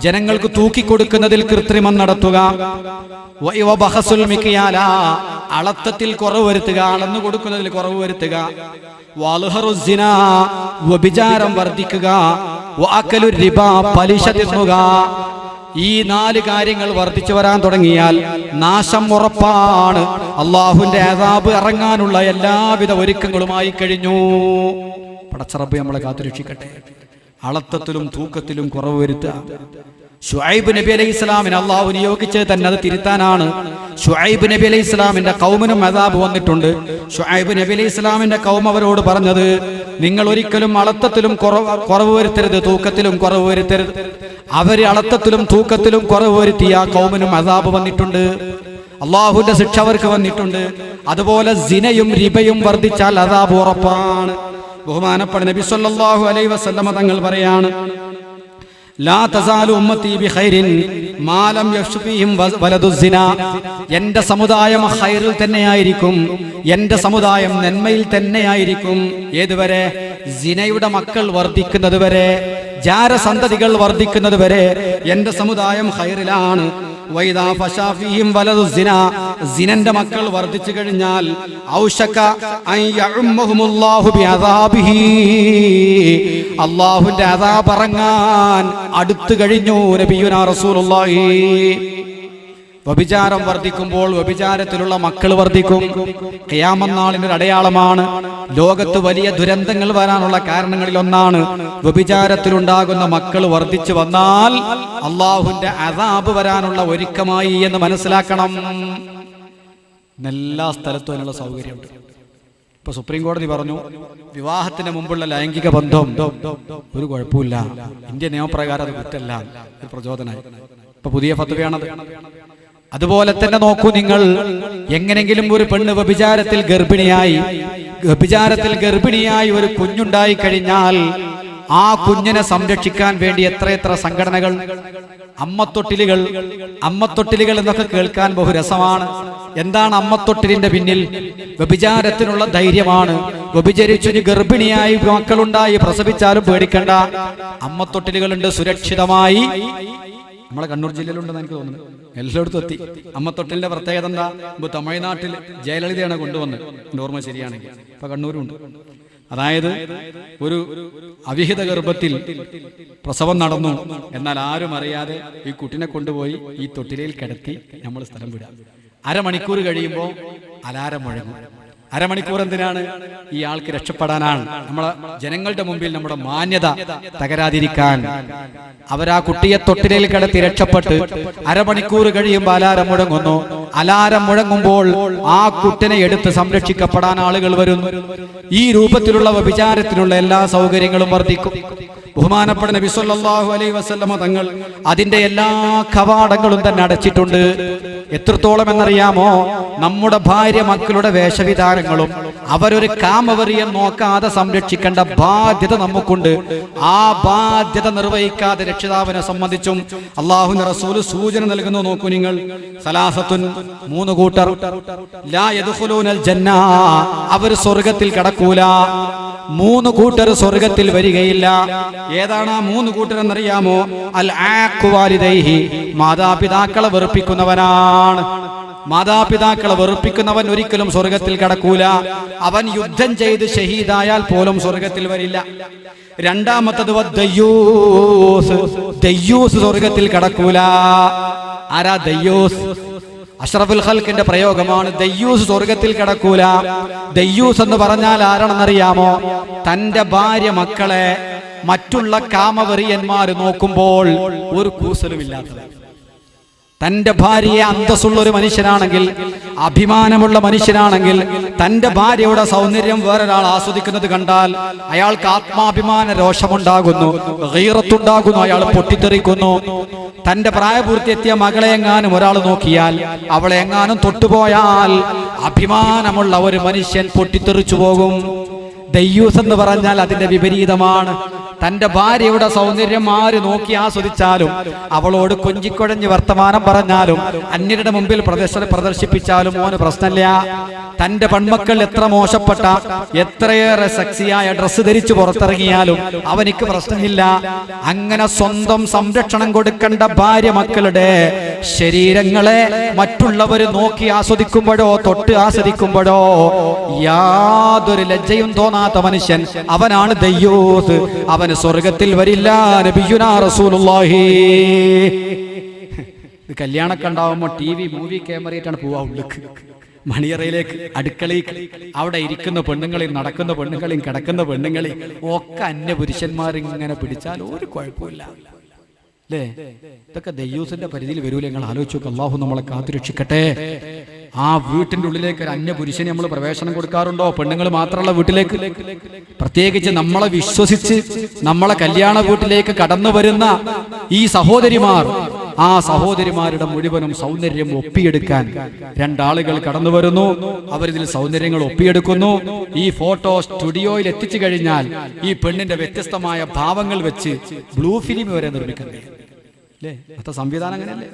ജനങ്ങൾക്ക് തൂക്കിക്കൊടുക്കുന്നതിൽ കൃത്രിമം നടത്തുക. അളത്തത്തിൽ കുറവ് വരുത്തുക, അളന്നു കൊടുക്കുന്നതിൽ കുറവ് വരുത്തുക. വ്യഭിചാരം വർദ്ധിക്കുക. പലിശ തിന്നുക. ഈ 4 കാര്യങ്ങൾ വർദ്ധിച്ചു വരാൻ തുടങ്ങിയാൽ നാശം ഉറപ്പാണ്. അള്ളാഹുവിന്റെ അദാബ് ഇറങ്ങാനുള്ള എല്ലാവിധ ഒരുക്കങ്ങളുമായി കഴിഞ്ഞു. പടച്ചറബ്ബ് നമ്മളെ കാത്തുരക്ഷിക്കട്ടെ. അളത്തത്തിലും തൂക്കത്തിലും കുറവ് വരുത്തുക. ശുഐബ് നബി അലൈഹി ഇസ്ലാമിനെ അള്ളാഹു നിയോഗിച്ചത് തന്നെ അത് തിരുത്താനാണ്. ശുഐബ് നബി അലൈഹി ഇസ്ലാമിന്റെ കൗമിനും അദാബ് വന്നിട്ടുണ്ട്. ശുഐബ് നബി അലൈഹി ഇസ്ലാമിന്റെ കൗം അവരോട് പറഞ്ഞത്, നിങ്ങൾ ഒരിക്കലും അളത്തത്തിലും കുറവ് വരുത്തരുത്, തൂക്കത്തിലും കുറവ് വരുത്തരുത്. അവര് അളത്തത്തിലും തൂക്കത്തിലും കുറവ് വരുത്തിയ കൗമിനും അദാബ് വന്നിട്ടുണ്ട്. അള്ളാഹുവിന്റെ ശിക്ഷ അവർക്ക് വന്നിട്ടുണ്ട്. അതുപോലെ സിനയും റിബയും വർദ്ധിച്ചാൽ അദാബ് ഉറപ്പാണ്. ബഹുമാനപ്പെട്ട നബി സല്ലല്ലാഹു അലൈഹി വസല്ലം തങ്ങൾ പറയാണ്, ലാ തസാലു ഉമ്മത്തി ബിഖൈരിൻ മാ ലം യശ്ഫീഹിം വലദു സിന. എൻ്റെ സമുദായം ഖൈറിൽ തന്നെയായിരിക്കും, എൻ്റെ സമുദായം നന്മയിൽ തന്നെയായിരിക്കും. ഏതുവരെ? സിനയുടെ മക്കൾ വർദ്ധിക്കുന്നത് വരെ, ജാരസന്തതികൾ വർദ്ധിക്കുന്നത് വരെ എൻ്റെ സമുദായം ഖൈറിലാണ്. വൈദാ ഫശാ ഫീഹിം വലദു സിന, സിനന്റെ മക്കൾ വർദ്ധിച്ചു കഴിഞ്ഞാൽ ഔശക അൻ യഉമ്മഹുമുല്ലാഹു ബിഅദാബിഹി, അല്ലാഹുവിന്റെ അദാബ് ഇറങ്ങാൻ അടുത്തു കഴിഞ്ഞു. നബിയുനാ റസൂലുള്ളാഹി. വ്യഭിചാരം വർദ്ധിക്കുമ്പോൾ വ്യഭിചാരത്തിലുള്ള മക്കൾ വർദ്ധിക്കും. ഖിയാമത്ത് നാളിന്റെ ഒരു അടയാളമാണ്. ലോകത്ത് വലിയ ദുരന്തങ്ങൾ വരാനുള്ള കാരണങ്ങളിൽ ഒന്നാണ് വ്യഭിചാരത്തിലുണ്ടാകുന്ന മക്കൾ വർദ്ധിച്ചു വന്നാൽ അള്ളാഹുവിന്റെ അദാബ് വരാനുള്ള ഒരുക്കമായി എന്ന് മനസ്സിലാക്കണം. എല്ലാ സ്ഥലത്തും അതിനുള്ള സൗകര്യമുണ്ട്. ഇപ്പൊ സുപ്രീം കോടതി പറഞ്ഞു, വിവാഹത്തിന് മുമ്പുള്ള ലൈംഗിക ബന്ധം ഒരു കുഴപ്പമില്ല, ഇന്ത്യൻ നിയമപ്രകാരം അത് കുറ്റല്ല. ഒരു പ്രചോദനമായി ഇപ്പൊ പുതിയ ഫത്വയാണത്. അതുപോലെ തന്നെ നോക്കൂ നിങ്ങൾ, എങ്ങനെങ്കിലും ഒരു പെണ്ണ് വ്യഭിചാരത്തിൽ ഗർഭിണിയായി വ്യഭിചാരത്തിൽ ഗർഭിണിയായി ഒരു കുഞ്ഞുണ്ടായി കഴിഞ്ഞാൽ ആ കുഞ്ഞിനെ സംരക്ഷിക്കാൻ വേണ്ടി എത്രയെത്ര സംഘടനകൾ, അമ്മത്തൊട്ടിലുകൾ എന്നൊക്കെ കേൾക്കാൻ ബഹുരസമാണ്. എന്താണ് അമ്മത്തൊട്ടിലിന്റെ പിന്നിൽ? വ്യഭിചാരത്തിനുള്ള ധൈര്യമാണ്. വ്യഭിചരിച്ചു ഗർഭിണിയായി മക്കളുണ്ടായി പ്രസവിച്ചാലും പേടിക്കണ്ട, അമ്മത്തൊട്ടിലുകളുണ്ട് സുരക്ഷിതമായി. നമ്മളെ കണ്ണൂർ ജില്ലയിലുണ്ടെന്ന് എനിക്ക് തോന്നുന്നു, എല്ലായിടത്തും എത്തി. അമ്മത്തൊട്ടിലിന്റെ പ്രത്യേകത എന്താ? ഇപ്പൊ തമിഴ്നാട്ടിൽ ജയലളിതയാണ് കൊണ്ടുവന്നത്, എന്റെ ഓർമ്മ ശരിയാണെങ്കിൽ. ഇപ്പൊ കണ്ണൂരുണ്ട്. അതായത് ഒരു അവിഹിത ഗർഭത്തിൽ പ്രസവം നടന്നു, എന്നാൽ ആരും അറിയാതെ ഈ കുട്ടിനെ കൊണ്ടുപോയി ഈ തൊട്ടിലയിൽ കിടത്തി നമ്മൾ സ്ഥലം വിടാം. അരമണിക്കൂർ കഴിയുമ്പോൾ അലാരം മുഴങ്ങും. അരമണിക്കൂർ എന്തിനാണ്? ഈ ആൾക്ക് രക്ഷപ്പെടാനാണ്. നമ്മളെ ജനങ്ങളുടെ മുമ്പിൽ നമ്മുടെ മാന്യത തകരാതിരിക്കാൻ. അവരാ കുട്ടിയെ തൊട്ടിലയിൽ കിടത്തി രക്ഷപ്പെട്ട് അരമണിക്കൂർ കഴിയുമ്പോൾ അലാരം മുഴങ്ങുന്നു. അലാരം മുഴങ്ങുമ്പോൾ ആ കുട്ടിനെ എടുത്ത് സംരക്ഷിക്കപ്പെടാൻ ആളുകൾ വരുന്നു. ഈ രൂപത്തിലുള്ള വ്യഭിചാരത്തിനുള്ള എല്ലാ സൗകര്യങ്ങളും വർദ്ധിക്കും. ബഹുമാനപ്പെട്ട നബി സല്ലല്ലാഹു അലൈഹി വസല്ലമ തങ്ങൾ അതിന്റെ എല്ലാ കവാടങ്ങളും തന്നെ അടച്ചിട്ടുണ്ട്. എത്രത്തോളം എന്നറിയാമോ? നമ്മുടെ ഭാര്യ മക്കളുടെ വേഷവിധാനങ്ങളും അവരൊരു കാമവറിയം നോക്കാതെ സംരക്ഷിക്കേണ്ട ബാധ്യത നമുക്കുണ്ട്. ആ ബാധ്യത നിർവഹിക്കാതെ രക്ഷിതാവിനെ സംബന്ധിച്ചും അല്ലാഹുവിന്റെ റസൂല് സൂചന നൽകുന്നു. നോക്കൂ നിങ്ങൾ, സലാസത്തുൻ, 3 കൂട്ടർ, ലാ യദ്ഖുലൂനൽ ജന്ന, അവർ സ്വർഗ്ഗത്തിൽ കടക്കൂല. 3 കൂട്ടർ സ്വർഗ്ഗത്തിൽ വരികയില്ല. ഏതാണ് ആ 3 കൂട്ടർ എന്നറിയാമോ? അൽ ആഖു വാലിദൈഹി, മാതാപിതാക്കളെ വെറുപ്പിക്കുന്നവനാണ്. മാതാപിതാക്കളെ വെറുപ്പിക്കുന്നവൻ ഒരിക്കലും സ്വർഗത്തിൽ കടക്കൂല. അവൻ യുദ്ധം ചെയ്ത് ഷഹീദായാൽ പോലും സ്വർഗത്തിൽ വരില്ല. രണ്ടാമത്തത് ദയ്യൂസ് സ്വർഗത്തിൽ കടക്കൂല. ആരാ ദയ്യൂസ്? അഷ്റഫുൽ ഖൽഖിന്റെ പ്രയോഗമാണ്. ദയ്യൂസ് സ്വർഗത്തിൽ കടക്കൂല. ദയ്യൂസ് എന്ന് പറഞ്ഞാൽ ആരാണെന്നറിയാമോ? തന്റെ ഭാര്യ മക്കളെ മറ്റുള്ള കാമവെറിയന്മാര് നോക്കുമ്പോൾ ഒരു കൂസലുമില്ലാത്തത്. തന്റെ ഭാര്യയെ അന്തസ്സുള്ള ഒരു മനുഷ്യനാണെങ്കിൽ, അഭിമാനമുള്ള മനുഷ്യനാണെങ്കിൽ, തന്റെ ഭാര്യയുടെ സൗന്ദര്യം വേറൊരാൾ ആസ്വദിക്കുന്നത് കണ്ടാൽ അയാൾക്ക് ആത്മാഭിമാന രോഷമുണ്ടാകുന്നു, ഗീറത്തുണ്ടാകുന്നു, അയാൾ പൊട്ടിത്തെറിക്കുന്നു. തന്റെ പ്രായപൂർത്തിയെത്തിയ മകളെ എങ്ങാനും ഒരാൾ നോക്കിയാൽ, അവളെ എങ്ങാനും തൊട്ടുപോയാൽ അഭിമാനമുള്ള ഒരു മനുഷ്യൻ പൊട്ടിത്തെറിച്ചു പോകും. ദയ്യൂസ് എന്ന് പറഞ്ഞാൽ അതിന്റെ വിപരീതമാണ്. തന്റെ ഭാര്യയുടെ സൗന്ദര്യം ആര് നോക്കി ആസ്വദിച്ചാലും, അവളോട് കൊഞ്ചിക്കൊഴഞ്ഞ് വർത്തമാനം പറഞ്ഞാലും, അന്യരുടെ മുമ്പിൽ പ്രദർശിപ്പിച്ചാലും ഓന് പ്രശ്നമില്ല. തന്റെ പെൺമക്കൾ എത്ര മോശപ്പെട്ട, എത്രയേറെ സെക്സിയായ ഡ്രസ്സ് ധരിച്ചു പുറത്തിറങ്ങിയാലും അവനിക്ക് പ്രശ്നമില്ല. അങ്ങനെ സ്വന്തം സംരക്ഷണം കൊടുക്കേണ്ട ഭാര്യ മക്കളുടെ ശരീരങ്ങളെ മറ്റുള്ളവർ നോക്കി ആസ്വദിക്കുമ്പോഴോ തൊട്ട് ആസ്വദിക്കുമ്പോഴോ യാതൊരു ലജ്ജയും തോന്നാത്ത മനുഷ്യൻ, അവനാണ് ദയ്യൂസ്. അവന് സ്വർഗത്തിൽ വരില്ല. നബിയുനാ റസൂലുള്ളാഹി. കല്യാണമൊക്കെ ഉണ്ടാവുമ്പോൾ TV മൂവി ക്യാമറയായിട്ടാണ് പോവാ ഉള്ളിലേക്ക്, മണിയറയിലേക്ക്, അടുക്കളയിലേക്ക്. അവിടെ ഇരിക്കുന്ന പെണ്ണുങ്ങളെയും നടക്കുന്ന പെണ്ണുങ്ങളെയും കിടക്കുന്ന പെണ്ണുങ്ങളെയും ഒക്കെ അന്യ പുരുഷന്മാരിങ്ങനെ പിടിച്ചാൽ ഒരു കുഴപ്പമില്ല, അല്ലേ? ഇതൊക്കെ ദയ്യൂസിന്റെ പരിധിയിൽ വരൂല. നിങ്ങൾ ആലോചിച്ചു. അല്ലാഹു നമ്മളെ കാത്തുരക്ഷിക്കട്ടെ. ആ വീട്ടിന്റെ ഉള്ളിലേക്ക് ഒരു അന്യ പുരുഷന് നമ്മൾ പ്രവേശനം കൊടുക്കാറുണ്ടോ? പെണ്ണുങ്ങൾ മാത്രമുള്ള വീട്ടിലേക്ക്, പ്രത്യേകിച്ച് നമ്മളെ വിശ്വസിച്ച് നമ്മളെ കല്യാണ വീട്ടിലേക്ക് കടന്നു വരുന്ന ഈ സഹോദരിമാർ, ആ സഹോദരിമാരുടെ മുഴുവനും സൗന്ദര്യം ഒപ്പിയെടുക്കാൻ 2 ആളുകൾ കടന്നു വരുന്നു. അവരിതിൽ സൗന്ദര്യങ്ങൾ ഒപ്പിയെടുക്കുന്നു. ഈ ഫോട്ടോ സ്റ്റുഡിയോയിൽ എത്തിച്ചു കഴിഞ്ഞാൽ ഈ പെണ്ണിന്റെ വ്യത്യസ്തമായ ഭാവങ്ങൾ വെച്ച് ബ്ലൂ ഫിലിം വരെ നിർമ്മിക്കുന്നത്, അല്ലേ? ഇന്നത്തെ സംവിധാനം അങ്ങനെയല്ലേ?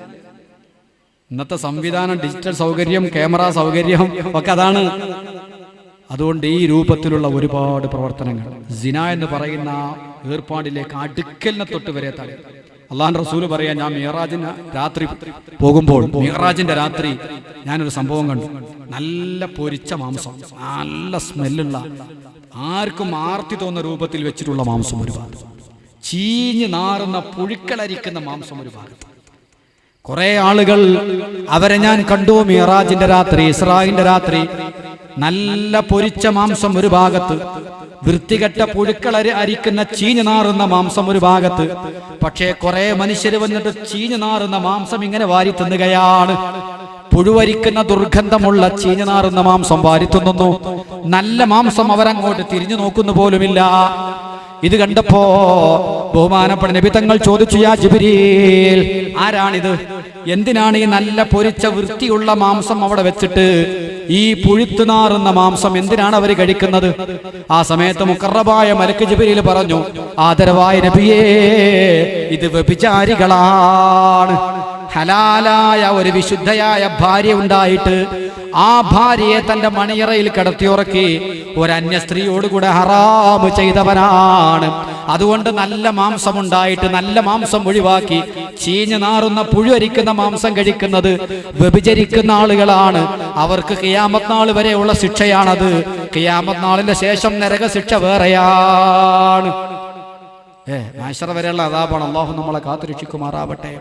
ഇന്നത്തെ സംവിധാനം, ഡിജിറ്റൽ സൗകര്യം, ക്യാമറ സൗകര്യം ഒക്കെ അതാണ്. അതുകൊണ്ട് ഈ രൂപത്തിലുള്ള ഒരുപാട് പ്രവർത്തനങ്ങൾ സിന എന്ന് പറയുന്ന ഏർപ്പാടിലേക്ക് അടുക്കലിനെ തൊട്ട് വരെ തടയും. അള്ളാഹുവിന്റെ റസൂല് പറയാ, ഞാൻ മിഅ്റാജിന് രാത്രി പോകുമ്പോൾ, മിഅ്റാജിന്റെ രാത്രി ഞാനൊരു സംഭവം കണ്ടു. നല്ല പൊരിച്ച മാംസം, നല്ല സ്മെല്ലുള്ള, ആർക്കും ആർത്തി തോന്നുന്ന രൂപത്തിൽ വെച്ചിട്ടുള്ള മാംസം ഒരു ഭാഗത്ത്, ചീഞ്ഞ് നാറുന്ന പുഴുക്കളരിക്കുന്ന മാംസം ഒരു ഭാഗത്ത്. കുറെ ആളുകൾ, അവരെ ഞാൻ കണ്ടു മിഅ്റാജിന്റെ രാത്രി, ഇസ്രായിന്റെ രാത്രി. നല്ല പൊരിച്ച മാംസം ഒരു ഭാഗത്ത്, വൃത്തികെട്ട പുഴുക്കൾ അരിക്കുന്ന ചീഞ്ഞു നാറുന്ന മാംസം ഒരു ഭാഗത്ത്. പക്ഷേ കുറെ മനുഷ്യർ വന്നിട്ട് ചീഞ്ഞു നാറുന്ന മാംസം ഇങ്ങനെ വാരി തിന്നുകയാണ്. പുഴുവരിക്കുന്ന ദുർഗന്ധമുള്ള ചീഞ്ഞു നാറുന്ന മാംസം വാരി തിന്നുന്നു. നല്ല മാംസം അവരങ്ങോട്ട് തിരിഞ്ഞു നോക്കുന്നു പോലുമില്ല. ഇത് കണ്ടപ്പോ ബഹുമാനപ്പെട്ട നബി തങ്ങൾ ചോദിച്ചു, യാ ജിബ്രീൽ, ആരാണിത്? എന്തിനാണ് ഈ നല്ല പൊരിച്ച വൃത്തിയുള്ള മാംസം അവിടെ വെച്ചിട്ട് ഈ പുഴുത്തു നാറുന്ന മാംസം എന്തിനാണ് അവർ കഴിക്കുന്നത്? ആ സമയത്ത് മുഖറബായ മലക്ക് ജിബ്രീൽ പറഞ്ഞു, ആദരവായ നബിയേ, ഇത് വ്യഭിചാരികളാണ്. ഹലാലായ ഒരു വിശുദ്ധയായ ഭാര്യ ഉണ്ടായിട്ട് ആ ഭാര്യയെ തന്റെ മണിയറയിൽ കിടത്തിയുറക്കി ഒരു അന്യ സ്ത്രീയോടുകൂടെ ഹറാമ് ചെയ്തവനാണ്. അതുകൊണ്ട് നല്ല മാംസം ഉണ്ടായിട്ട് നല്ല മാംസം ഒഴിവാക്കി ചീഞ്ഞു നാറുന്ന പുഴുവരിക്കുന്ന മാംസം കഴിക്കുന്നത് വ്യഭിചരിക്കുന്ന ആളുകളാണ്. അവർക്ക് ഖിയാമത്ത് നാൾ വരെയുള്ള ശിക്ഷയാണത്. ഖിയാമത്ത് നാളിന്റെ ശേഷം നരക ശിക്ഷ വേറെയാണ്. മാശറ വരെയുള്ള അദാബാണ്. അല്ലാഹു നമ്മളെ കാത്തുരക്ഷിക്കുമാറാവട്ടെ.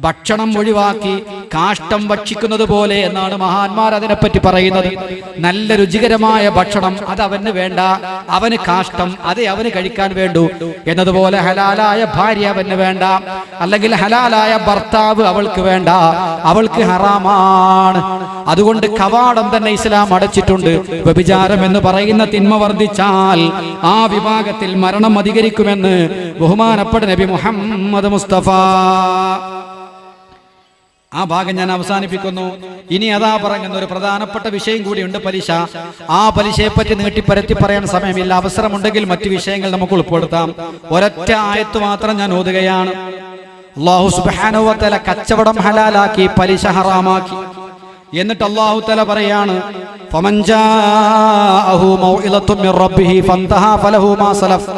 ഭക്ഷണം ഒഴിവാക്കി കാഷ്ടം ഭക്ഷിക്കുന്നത് പോലെ എന്നാണ് മഹാന്മാർ അതിനെപ്പറ്റി പറയുന്നത്. നല്ല രുചികരമായ ഭക്ഷണം അത് അവന് വേണ്ട, അവന് കാഷ്ടം അതേ അവന് കഴിക്കാൻ വേണ്ടൂ എന്നതുപോലെ ഹലാലായ ഭാര്യ അവന് വേണ്ട, അല്ലെങ്കിൽ ഹലാലായ ഭർത്താവ് അവൾക്ക് വേണ്ട, അവൾക്ക് ഹറാമാണ്. അതുകൊണ്ട് കവാടം തന്നെ ഇസ്ലാം അടച്ചിട്ടുണ്ട്. വ്യഭിചാരം എന്ന് പറയുന്ന തിന്മ വർദ്ധിച്ചാൽ ആ വിഭാഗത്തിൽ മരണം അധികരിക്കുമെന്ന് ബഹുമാനപ്പെട്ട നബി മുഹമ്മദ് മുസ്തഫ. ആ ഭാഗം ഞാൻ അവസാനിപ്പിക്കുന്നു. ഇനി അതാ പറയുന്ന ഒരു പ്രധാനപ്പെട്ട വിഷയം കൂടിയുണ്ട്, പലിശ. ആ പലിശയെ പറ്റി നീട്ടിപ്പരത്തി പറയാൻ സമയമില്ല. അവസരമുണ്ടെങ്കിൽ മറ്റു വിഷയങ്ങൾ നമുക്ക് ഉൾപ്പെടുത്താം. ഒരൊറ്റ ആയത്ത് മാത്രം ഞാൻ ഓതുകയാണ്. അല്ലാഹു സുബ്ഹാനഹു വ തആല കച്ചവടം ഹലാലാക്കി, പലിശ ഹറാമാക്കി. എന്നിട്ട് അല്ലാഹു തആല പറയാണ്, ഫമൻ ജാഅഹു മൗഇലത്തുൻ മിർ റബ്ബിഹി ഫന്തഹാ ഫലഹു മാ സലഫ്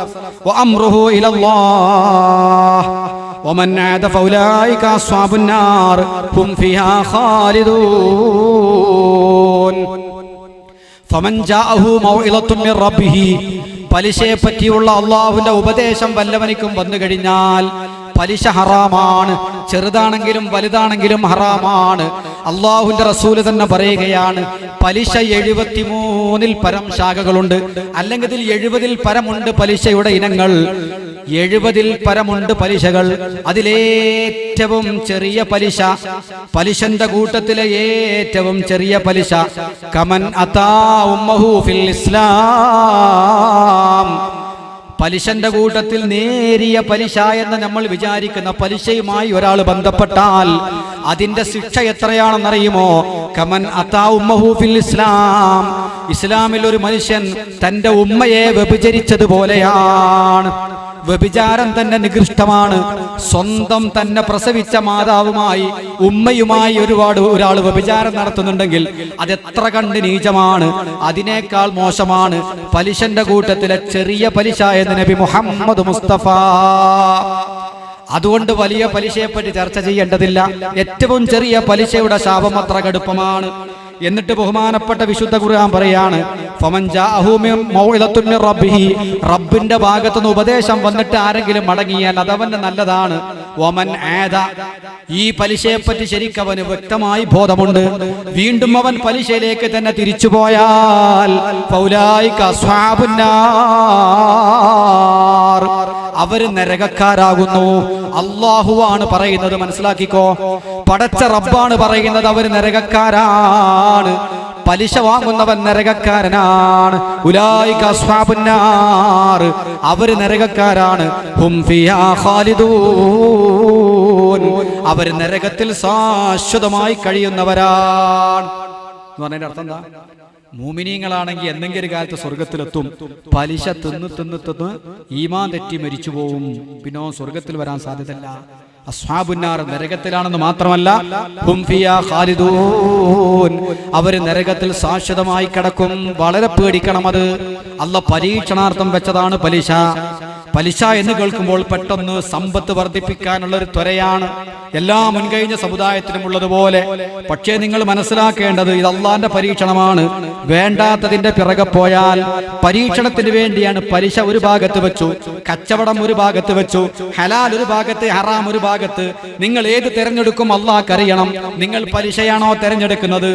വഅംറുഹു ഇലല്ലാഹ് ومن عاد فأولئك أصحاب النار هم فيها خالدون. فمن جاءه موعظة من ربه, പലിശയെ പറ്റിയുള്ള അള്ളാഹുവിന്റെ ഉപദേശം വല്ലവനിക്കും വന്നു കഴിഞ്ഞാൽ പലിശ ഹറാമാണ്. ചെറുതാണെങ്കിലും വലുതാണെങ്കിലും ഹറാമാണ്. അള്ളാഹുവിന്റെ റസൂല് തന്നെ പറയുകയാണ്, പലിശ 73 പരം ശാഖകളുണ്ട്, അല്ലെങ്കിൽ 70 പരമുണ്ട് പലിശയുടെ ഇനങ്ങൾ. 70 പരമുണ്ട് പലിശകൾ. അതിലേറ്റവും ചെറിയ പലിശ, പലിശന്റെ കൂട്ടത്തിലെ ഏറ്റവും ചെറിയ പലിശ, കമൻ അതാ ഉമ്മഹു ഫിൽ ഇസ്ലാം. പലിശന്റെ കൂട്ടത്തിൽ നേരിയ പലിശ എന്ന് നമ്മൾ വിചാരിക്കുന്ന പലിശയുമായി ഒരാൾ ബന്ധപ്പെട്ടാൽ അതിന്റെ ശിക്ഷ എത്രയാണെന്നറിയുമോ? കമൻ അതാ ഉമ്മഹു ഫിൽ ഇസ്ലാം. ഇസ്ലാമിൽ ഒരു മനുഷ്യൻ തന്റെ ഉമ്മയെ വ്യഭിചരിച്ചതുപോലെയാണ്. വ്യഭിചാരം തന്നെ നികൃഷ്ടമാണ്. സ്വന്തം തന്നെ പ്രസവിച്ച മാതാവുമായി ഉമ്മയുമായി ഒരാൾ വ്യഭിചാരം നടത്തുന്നുണ്ടെങ്കിൽ അതെത്ര കണ്ട് നീചമാണ്. അതിനേക്കാൾ മോശമാണ് പലിശന്റെ കൂട്ടത്തിലെ ചെറിയ പലിശ എന്ന് നബി മുഹമ്മദ് മുസ്തഫ. അതുകൊണ്ട് വലിയ പലിശയെപ്പറ്റി ചർച്ച ചെയ്യേണ്ടതില്ല. ഏറ്റവും ചെറിയ പലിശയുടെ ശാപം അത്ര കടുപ്പമാണ്. എന്നിട്ട് ബഹുമാനപ്പെട്ട വിശുദ്ധ ഖുർആൻ പറയാണ്, ഫമൻ ജാഅഹു മൗഇദത്തുൻ മിർ റബ്ബിഹി, റബ്ബിന്റെ ഭാഗത്തുനിന്ന് ഉപദേശം വന്നിട്ട് ആരെങ്കിലും മടങ്ങിയാൽ അതവന് നല്ലതാണ്. വമൻ ആദ, ഈ പലിശയെപ്പറ്റി ശരിക്കും അവന് വ്യക്തമായി ബോധമുണ്ട്. വീണ്ടും അവൻ പലിശയിലേക്ക് തന്നെ തിരിച്ചുപോയാൽ ഫൗലായിക അസ്ഹാബുന്നാർ, അവര് നരകക്കാരാകുന്നു. അല്ലാഹുവാണ് പറയുന്നത്, മനസ്സിലാക്കിക്കോ. പടച്ച റബ്ബാണ് പറയുന്നത് അവര് നരകക്കാരാണ്. പലിശ വാങ്ങുന്നവൻ നരകക്കാരനാണ്. ഉലൈക അസ്ഹാബുന്നാർ, അവര് നരകക്കാരാണ്. ഹും ഫിഹാ ഖാലിദൂൻ, അവര് നരകത്തിൽ ശാശ്വതമായി കഴിയുന്നവരാണ്. എന്ന് പറഞ്ഞതിന്റെ അർത്ഥം എന്താ? മുഅ്മിനീങ്ങളാണെങ്കിൽ എന്തെങ്കിലും ഒരു കാലത്ത് സ്വർഗത്തിലെത്തും. പലിശ തിന്ന് ഈമാൻ തെറ്റി മരിച്ചു പോവും. പിന്നെ സ്വർഗത്തിൽ വരാൻ സാധ്യതയില്ല. അസ്ഹാബുന്നാർ, നരകത്തിലാണെന്ന് മാത്രമല്ല, ഹും ഫിയാ ഖാലിദൂൻ, അവര് നരകത്തിൽ ശാശ്വതമായി കിടക്കും. വളരെ പേടിക്കണം. അത് അല്ലാഹ് പരീക്ഷണാർത്ഥം വെച്ചതാണ് പലിശ. പലിശ എന്ന് കേൾക്കുമ്പോൾ പെട്ടെന്ന് സമ്പത്ത് വർദ്ധിപ്പിക്കാനുള്ള ഒരു ത്വരയാണ് എല്ലാ മുൻകഴിഞ്ഞ സമുദായത്തിലും ഉള്ളതുപോലെ. പക്ഷേ നിങ്ങൾ മനസ്സിലാക്കേണ്ടത് ഇത് അള്ളാന്റെ പരീക്ഷണമാണ്. വേണ്ടാത്തതിന്റെ പിറകെ പോയാൽ പരീക്ഷണത്തിന് വേണ്ടിയാണ് പലിശ ഒരു ഭാഗത്ത് വെച്ചു, കച്ചവടം ഒരു ഭാഗത്ത് വെച്ചു, ഹലാൽ ഒരു ഭാഗത്ത്, ഹറാം ഒരു ഭാഗത്ത്. നിങ്ങൾ ഏത് തെരഞ്ഞെടുക്കും അള്ളാഹ്ക്കറിയണം. നിങ്ങൾ പലിശയാണോ തെരഞ്ഞെടുക്കുന്നത്,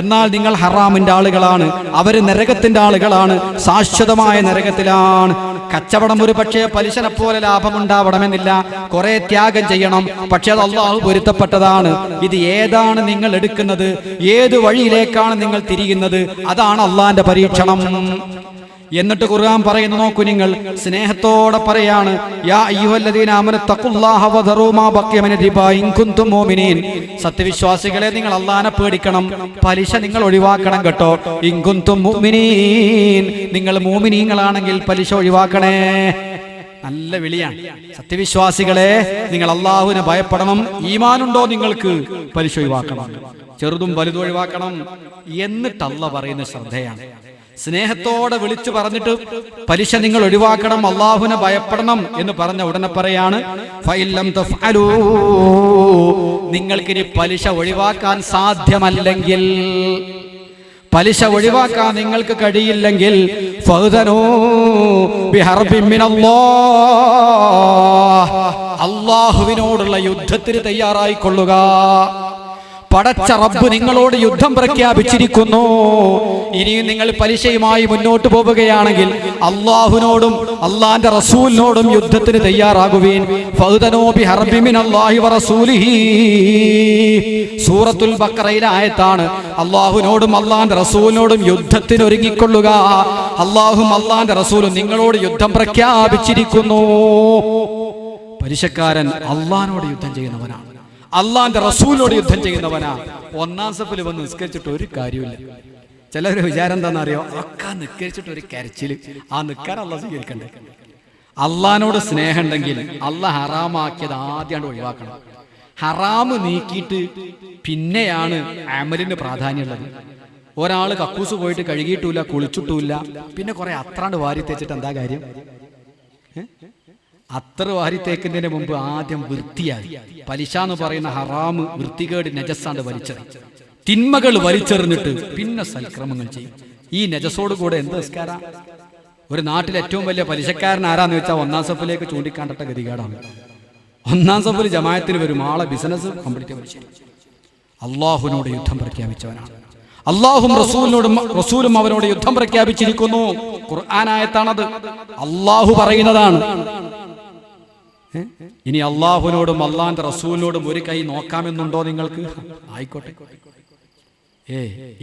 എന്നാൽ നിങ്ങൾ ഹറാമിന്റെ ആളുകളാണ്. അവര് നരകത്തിന്റെ ആളുകളാണ്, ശാശ്വതമായ നരകത്തിലാണ്. കച്ചവടം ഒരു പക്ഷേ പലിശനെ പോലെ ലാഭമുണ്ടാവണമെന്നില്ല, കുറെ ത്യാഗം ചെയ്യണം. പക്ഷെ അത് അള്ളാഹു പൊരുത്തപ്പെട്ടതാണ്. ഇത് ഏതാണ് നിങ്ങൾ എടുക്കുന്നത്, ഏത് വഴിയിലേക്കാണ് നിങ്ങൾ തിരിയുന്നത്, അതാണ് അള്ളാന്റെ പരീക്ഷണം. എന്നിട്ട് ഖുർആൻ പറയുന്നു, നോക്കൂ നിങ്ങൾ, സ്നേഹത്തോടെ പറയാണ്, യാ അയ്യുഹല്ലദീന ആമനു തഖുല്ലാഹ വദറൂ മാ ബഖിയ മിന റിബാ ഇൻ കുൻതും മുഅ്മിനീൻ. സത്യവിശ്വാസികളെ, നിങ്ങൾ അല്ലാഹനെ പേടിക്കണം, പലിശ നിങ്ങൾ ഒഴിവാക്കണം കേട്ടോ. ഇൻ കുൻതും മുഅ്മിനീൻ, നിങ്ങൾ മുഅ്മിനീങ്ങളാണെങ്കിൽ പലിശ ഒഴിവാക്കണേ. നല്ല വിളിയാണ്. സത്യവിശ്വാസികളെ, നിങ്ങൾ അല്ലാഹുവിനെ ഭയപ്പെടണം, ഈമാനുണ്ടോ നിങ്ങൾക്ക്, പലിശ ഒഴിവാക്കണം, ചെറുതും വലുതും ഒഴിവാക്കണം. എന്നിട്ട് അല്ലാഹ് പറയുന്ന ശ്രദ്ധയാണ്. സ്നേഹത്തോടെ വിളിച്ചു പറഞ്ഞിട്ട് പലിശ നിങ്ങൾ ഒഴിവാക്കണം, അല്ലാഹുവിനെ ഭയപ്പെടണം എന്ന് പറഞ്ഞ ഉടനെ പറയാണ്, ഫഇല്ലം തഫ്അലൂ, നിങ്ങൾക്കിനി പലിശ ഒഴിവാക്കാൻ സാധ്യമല്ലെങ്കിൽ, പലിശ ഒഴിവാക്കാൻ നിങ്ങൾക്ക് കഴിയില്ലെങ്കിൽ, ഫഅ്ദനൂ ബിഹർബിൻ മിനല്ലാഹ്, അല്ലാഹുവിനോടുള്ള യുദ്ധത്തിന് തയ്യാറായിക്കൊള്ളുക. പടച്ച റബ്ബ് നിങ്ങളോട് യുദ്ധം പ്രഖ്യാപിച്ചിരിക്കുന്നു. ഇനിയും നിങ്ങൾ പലിശയുമായി മുന്നോട്ട് പോവുകയാണെങ്കിൽ അല്ലാഹുവിനോടും അല്ലാഹുവിന്റെ റസൂലിനോടും യുദ്ധത്തിന് തയ്യാറാകുവീൻ. ഫഅ്ദനൂ ബിഹർബിൻ മിനല്ലാഹി വറസൂലിഹി, സൂറത്തുൽ ബഖറയിലെ ആയത്താണ്. അല്ലാഹുവിനോടും അല്ലാഹുവിന്റെ റസൂലിനോടും യുദ്ധത്തിന് ഒരുങ്ങിക്കൊള്ളുക. അല്ലാഹുവും അല്ലാഹുവിന്റെ റസൂലും നിങ്ങളോട് യുദ്ധം പ്രഖ്യാപിച്ചിരിക്കുന്നു. പലിശക്കാരൻ അല്ലാഹുവിനോട് യുദ്ധം ചെയ്യുന്നവനാണ്, അള്ളാന്റെ റസൂലിനോട് യുദ്ധം ചെയ്യുന്നവനാ. ഒന്നാം സഫിൽ വന്ന് നിസ്കരിച്ചിട്ട് ഒരു കാര്യമില്ല. ചിലവര് വിചാരം എന്താണെന്നറിയോ, ഒക്കെ നിസ്കരിച്ചിട്ട് ഒരു കരച്ചില്. ആ നിൽക്കാൻ അള്ളാഹ് സ്വീകരിക്കണ്ടേ? അള്ളാഹിനോട് സ്നേഹം ഉണ്ടെങ്കിൽ അള്ളാഹ് ഹറാമാക്കിയത് ആദ്യമാണ് ഒഴിവാക്കണം. ഹറാമ് നീക്കിയിട്ട് പിന്നെയാണ് അമലിന് പ്രാധാന്യമുള്ളത്. ഒരാൾ കക്കൂസ് പോയിട്ട് കഴുകിയിട്ടില്ല, കുളിച്ചിട്ടില്ല, പിന്നെ കുറെ അത്രാണ്ട് വാരി തേച്ചിട്ട് എന്താ കാര്യം? അത്ര വാരി തേക്കുന്നതിന് മുമ്പ് ആദ്യം വൃത്തിയായി. പലിശ എന്ന് പറയുന്ന ഹറാമ്, വൃത്തികേട്, നജസ്സാണ് വലിച്ചത്. തിന്മകൾ വലിച്ചെറിഞ്ഞിട്ട് പിന്നെ സൽക്രമങ്ങൾ ചെയ്യും. ഈ നജസോട് കൂടെ എന്ത് നിസ്കാരം? ഒരു നാട്ടിൽ ഏറ്റവും വലിയ പലിശക്കാരൻ ആരാന്ന് വെച്ചാൽ ഒന്നാം സഫിലേക്ക് ചൂണ്ടിക്കാണ്ടട്ട ഗതികേടാണ്. ഒന്നാം സഫിൽ ജമാഅത്തിന് വരും, ആളെ ബിസിനസ് കംപ്ലീറ്റ് വലിച്ചു. അള്ളാഹുവിനോട് യുദ്ധം പ്രഖ്യാപിച്ചവനാണ്. അള്ളാഹും റസൂലും അവനോട് യുദ്ധം പ്രഖ്യാപിച്ചിരിക്കുന്നു. ഖുർആനായത്താണത്, അള്ളാഹു പറയുന്നതാണ്. ഇനി അള്ളാഹുവിനോടും അള്ളാഹിന്റെ റസൂലിനോടും ഒരു കൈ നോക്കാമെന്നുണ്ടോ നിങ്ങൾക്ക്? ആയിക്കോട്ടെ.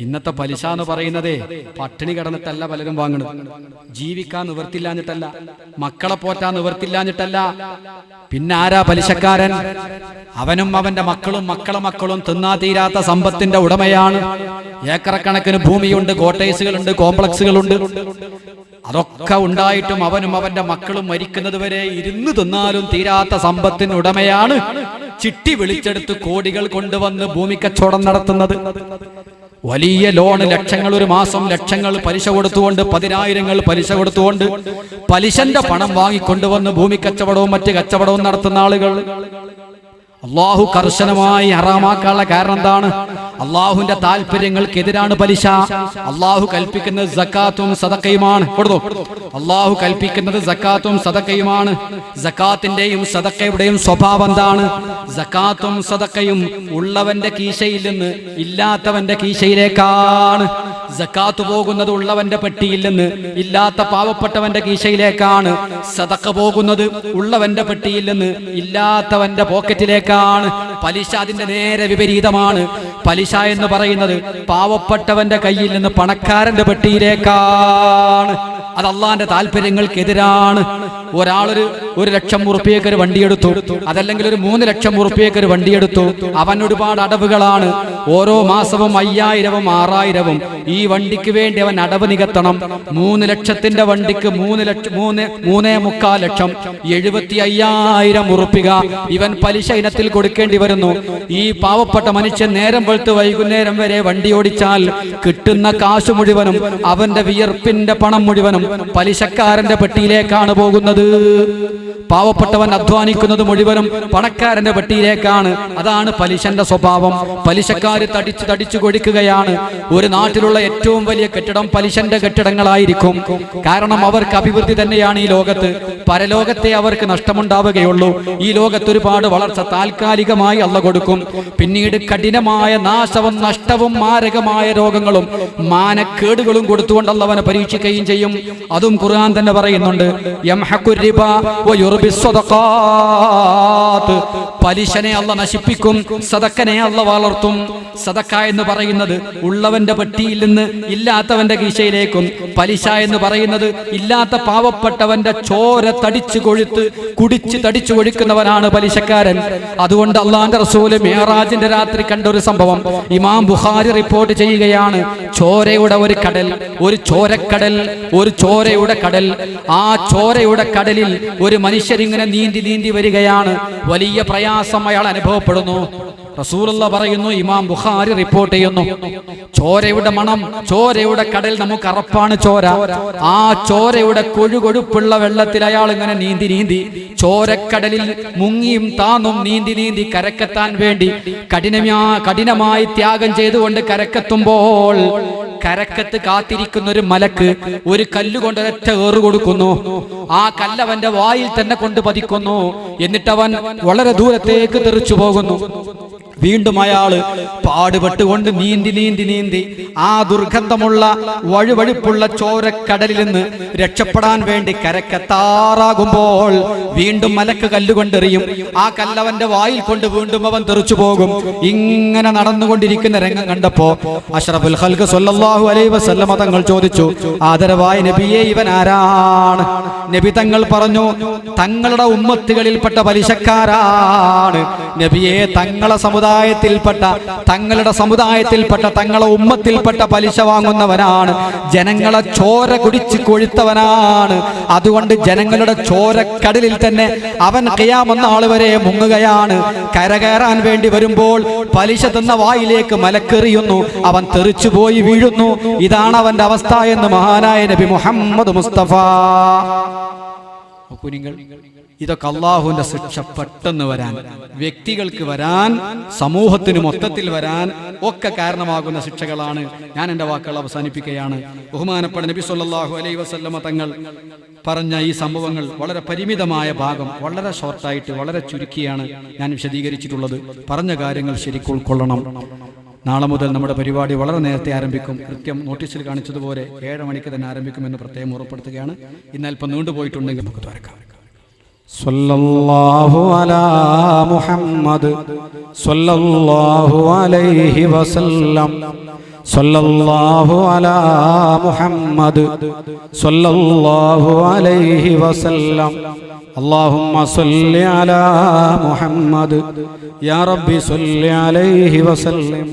ഇന്നത്തെ പലിശ എന്ന് പറയുന്നതേ പട്ടിണി കിടന്നിട്ടല്ല പലരും വാങ്ങണത്, ജീവിക്കാൻ നിവർത്തില്ലാഞ്ഞിട്ടല്ല, മക്കളെ പോറ്റാൻ നിവർത്തില്ലാഞ്ഞിട്ടല്ല. പിന്നെ ആരാ പലിശക്കാരൻ? അവനും അവന്റെ മക്കളും മക്കളും തിന്നാ തീരാത്ത സമ്പത്തിന്റെ ഉടമയാണ്. ഏക്കറക്കണക്കിന് ഭൂമിയുണ്ട്, കോട്ടേഴ്സുകളുണ്ട്, കോംപ്ലക്സുകളുണ്ട്. അതൊക്കെ ഉണ്ടായിട്ടും അവനും അവന്റെ മക്കളും മരിക്കുന്നത് വരെ ഇരുന്ന് തിന്നാലും തീരാത്ത സമ്പത്തിന് ഉടമയാണ്. ചിട്ടി വിളിച്ചെടുത്ത് കോടികൾ കൊണ്ടുവന്ന് ഭൂമി കച്ചവടം നടത്തുന്നത്. വലിയ ലോണ്, ലക്ഷങ്ങൾ ഒരു മാസം, ലക്ഷങ്ങൾ പലിശ കൊടുത്തുകൊണ്ട്, 10,000 പലിശ കൊടുത്തുകൊണ്ട് പലിശന്റെ പണം വാങ്ങിക്കൊണ്ടുവന്ന് ഭൂമി കച്ചവടവും മറ്റ് കച്ചവടവും നടത്തുന്ന ആളുകൾ. അള്ളാഹു കർശനമായി ഹറാമാക്കാനുള്ള കാരണം എന്താണ്? അള്ളാഹുവിന്റെ താല്പര്യങ്ങൾക്കെതിരാണ് പലിശ. അള്ളാഹു കൽപ്പിക്കുന്നത് സക്കാത്തും സദക്കയുമാണ്. അള്ളാഹു കൽപ്പിക്കുന്നത് സക്കാത്തും സദക്കയുമാണ്. സക്കാത്തിന്റെയും സദക്കയുടെയും സ്വഭാവം എന്താണ്? സക്കാത്തും സദക്കയും ഉള്ളവന്റെ കീശയിൽ നിന്ന് ഇല്ലാത്തവന്റെ കീശയിലേക്കാണ്. സക്കാത്ത് പോകുന്നത് ഉള്ളവന്റെ പെട്ടിയിൽ നിന്ന് ഇല്ലാത്ത പാവപ്പെട്ടവന്റെ കീശയിലേക്കാണ്. സദക്ക പോകുന്നത് ഉള്ളവന്റെ പെട്ടിയിൽ നിന്ന് ഇല്ലാത്തവന്റെ പോക്കറ്റിലേക്കാണ്. പലിശ അതിന്റെ നേരെ വിപരീതമാണ്. പലിശ എന്ന് പറയുന്നത് പാവപ്പെട്ടവന്റെ കയ്യിൽ നിന്ന് പണക്കാരന്റെ പെട്ടിയിലേക്കാണ്. അത് അള്ളാന്റെ താല്പര്യങ്ങൾക്കെതിരാണ്. ഒരാളൊരു 1,00,000 ഉറുപ്പിയേക്ക് ഒരു വണ്ടിയെടുത്തു, അതല്ലെങ്കിൽ ഒരു 3,00,000 ഉറുപ്പിയേക്ക് ഒരു വണ്ടിയെടുത്തു. അവൻ ഒരുപാട് അടവുകളാണ്. ഓരോ മാസവും 5,000 6,000 ഈ വണ്ടിക്ക് വേണ്ടി അവൻ അടവ് നികത്തണം. 3 ലക്ഷത്തിന്റെ വണ്ടിക്ക് 3,3,4 ലക്ഷം, 75,000 ഉറുപ്പിക ഇവൻ പലിശ ഇനത്തിൽ കൊടുക്കേണ്ടി വരുന്നു. ഈ പാവപ്പെട്ട മനുഷ്യൻ നേരം വെളുത്ത് വൈകുന്നേരം വരെ വണ്ടി ഓടിച്ചാൽ കിട്ടുന്ന കാശ് മുഴുവനും, അവന്റെ വിയർപ്പിന്റെ പണം മുഴുവനും പലിശക്കാരന്റെ പെട്ടിയിലേക്കാണ് പോകുന്നത്. പാവപ്പെട്ടവൻ അധ്വാനിക്കുന്നത് മുഴുവനും പണക്കാരന്റെ പെട്ടിയിലേക്കാണ്. അതാണ് പലിശന്റെ സ്വഭാവം. പലിശക്കാര് തടിച്ചു കൊടുക്കുകയാണ്. ഒരു നാട്ടിലുള്ള ഏറ്റവും വലിയ കെട്ടിടം പലിശന്റെ കെട്ടിടങ്ങളായിരിക്കും. കാരണം അവർക്ക് അഭിവൃദ്ധി തന്നെയാണ് ഈ ലോകത്ത്. പരലോകത്തെ അവർക്ക് നഷ്ടമുണ്ടാവുകയുള്ളൂ. ഈ ലോകത്ത് ഒരുപാട് വളർച്ച താൽക്കാലികമായി അള്ളാഹ് കൊടുക്കും. പിന്നീട് കഠിനമായ നാശവും നഷ്ടവും മാരകമായ രോഗങ്ങളും മാനക്കേടുകളും കൊടുത്തുകൊണ്ട് അള്ളാഹ് അവനെ പരീക്ഷിക്കുകയും ചെയ്യും. അതും ഖുർആൻ തന്നെ പറയുന്നുണ്ട്, യംഹഖു റിബ വയുർബി സ്വദഖാത്ത്. പലിശനെ അള്ളാഹ് നശിപ്പിക്കും, സദക്കനെ അള്ളാഹ് വളർത്തും. സദക്ക എന്ന് പറയുന്നത് ഉള്ളവന്റെ പെട്ടിയിൽ നിന്ന് ഇല്ലാത്തവന്റെ കീശയിലേക്കും, പലിശ എന്ന് പറയുന്നത് ഇല്ലാത്ത പാവപ്പെട്ടവന്റെ ചോര കുടിച്ച് തടിച്ചു കൊഴുക്കുന്നവനാണ് പലിശക്കാരൻ. അതുകൊണ്ട് അള്ളാന്റെ റസൂല് മിഅ്റാജിന്റെ രാത്രി കണ്ട ഒരു സംഭവം ഇമാം ബുഖാരി റിപ്പോർട്ട് ചെയ്യുകയാണ്. ചോരയുടെ ഒരു കടൽ, ഒരു ചോരക്കടൽ, ഒരു ചോരയുടെ കടൽ. ആ ചോരയുടെ കടലിൽ ഒരു മനുഷ്യരിങ്ങനെ നീന്തി വരികയാണ്. വലിയ പ്രയാസം അയാൾ അനുഭവപ്പെടുന്നു. റസൂലുള്ള പറയുന്നു, ഇമാം ബുഖാരി റിപ്പോർട്ട് ചെയ്യുന്നു, ചോരയുടെ മണം, ചോരയുടെ കടൽ, നമുക്ക് അറപ്പാണ് ചോര. ആ ചോരയുടെ കൊഴുകൊഴുപ്പുള്ള വെള്ളത്തിൽ അയാൾ ഇങ്ങനെ നീന്തി ചോരക്കടലിൽ മുങ്ങിയും താന്നും നീന്തി കരക്കെത്താൻ വേണ്ടി കഠിനമായി ത്യാഗം ചെയ്തുകൊണ്ട് കരക്കെത്തുമ്പോൾ കരക്കത്ത് കാത്തിരിക്കുന്ന ഒരു മലക്ക് ഒരു കല്ലുകൊണ്ട് ഒരൊറ്റ ഏറ് കൊടുക്കുന്നു. ആ കല്ലവന്റെ വായിൽ തന്നെ കൊണ്ട് പതിക്കുന്നു. എന്നിട്ടവൻ വളരെ ദൂരത്തേക്ക് തെറിച്ചു പോകുന്നു. വീണ്ടും അയാള് പാടുപെട്ടുകൊണ്ട് നീന്തി ആ ദുർഗന്ധമുള്ള വഴുവഴുപ്പുള്ള ചോരക്കടലിൽ നിന്ന് രക്ഷപ്പെടാൻ വേണ്ടി കരക്കെത്താറാകുമ്പോൾ വീണ്ടും മലക്ക് കല്ലുകൊണ്ടെറിയും. ആ കല്ലവന്റെ വായിൽ കൊണ്ട് വീണ്ടും അവൻ തെറിച്ചു പോകും. ഇങ്ങനെ നടന്നുകൊണ്ടിരിക്കുന്ന രംഗം കണ്ടപ്പോ അഷ്റഫുൽ ഖൽഖ് സ്വല്ലല്ലാഹു അലൈഹി വസല്ലമ തങ്ങൾ ചോദിച്ചു, ആദരവായ നബിയെ, ഇവൻ ആരാണ്? നബി തങ്ങൾ പറഞ്ഞു, തങ്ങളുടെ ഉമ്മത്തുകളിൽപ്പെട്ട പലിശക്കാരാണ്. നബിയെ, തങ്ങളുടെ സമുദായത്തിൽപ്പെട്ട തങ്ങളെ ഉമ്മത്തിൽപ്പെട്ട പലിശ വാങ്ങുന്നവനാണ്. ജനങ്ങളെ ചോര കുടിച്ച് കൊഴുത്തവനാണ്. അതുകൊണ്ട് ജനങ്ങളുടെ ചോരക്കടലിൽ തന്നെ അവൻ ഖിയാമത്ത് നാൾ വരെ മുങ്ങുകയാണ്. കരകയറാൻ വേണ്ടി വരുമ്പോൾ പലിശ തന്ന വായിലേക്ക് മലക്കെറിയുന്നു. അവൻ തെറിച്ചുപോയി വീഴുന്നു. ഇതാണ് അവന്റെ അവസ്ഥ എന്ന് മഹാനായ നബി മുഹമ്മദ് മുസ്തഫ. ഇതൊക്കെ അള്ളാഹുവിന്റെ ശിക്ഷ പെട്ടെന്ന് വരാൻ, വ്യക്തികൾക്ക് വരാൻ, സമൂഹത്തിന് മൊത്തത്തിൽ വരാൻ ഒക്കെ കാരണമാകുന്ന ശിക്ഷകളാണ്. ഞാൻ എൻ്റെ വാക്കുകൾ അവസാനിപ്പിക്കുകയാണ്. ബഹുമാനപ്പെട്ട നബി സല്ലല്ലാഹു അലൈഹി വസല്ലമ തങ്ങൾ പറഞ്ഞ ഈ സംഭവങ്ങൾ വളരെ പരിമിതമായ ഭാഗം, വളരെ ഷോർട്ടായിട്ട്, വളരെ ചുരുക്കിയാണ് ഞാൻ വിശദീകരിച്ചിട്ടുള്ളത്. പറഞ്ഞ കാര്യങ്ങൾ ശരിക്കും ഉൾക്കൊള്ളണം. നാളെ മുതൽ നമ്മുടെ പരിപാടി വളരെ നേരത്തെ ആരംഭിക്കും. കൃത്യം നോട്ടീസിൽ കാണിച്ചതുപോലെ 7 മണിക്ക് തന്നെ ആരംഭിക്കുമെന്ന് പ്രത്യേകം ഉറപ്പെടുത്തുകയാണ്. ഇന്നൽപ്പം നീണ്ടുപോയിട്ടുണ്ടെങ്കിൽ നമുക്ക് തുറക്കാം. സല്ലല്ലാഹു അലാ മുഹമ്മദ് സല്ലല്ലാഹു അലൈഹി വസല്ലം. സല്ലല്ലാഹു അലാ മുഹമ്മദ് സല്ലല്ലാഹു അലൈഹി വസല്ലം. اللهم صل على محمد يا ربي صل عليه وسلم.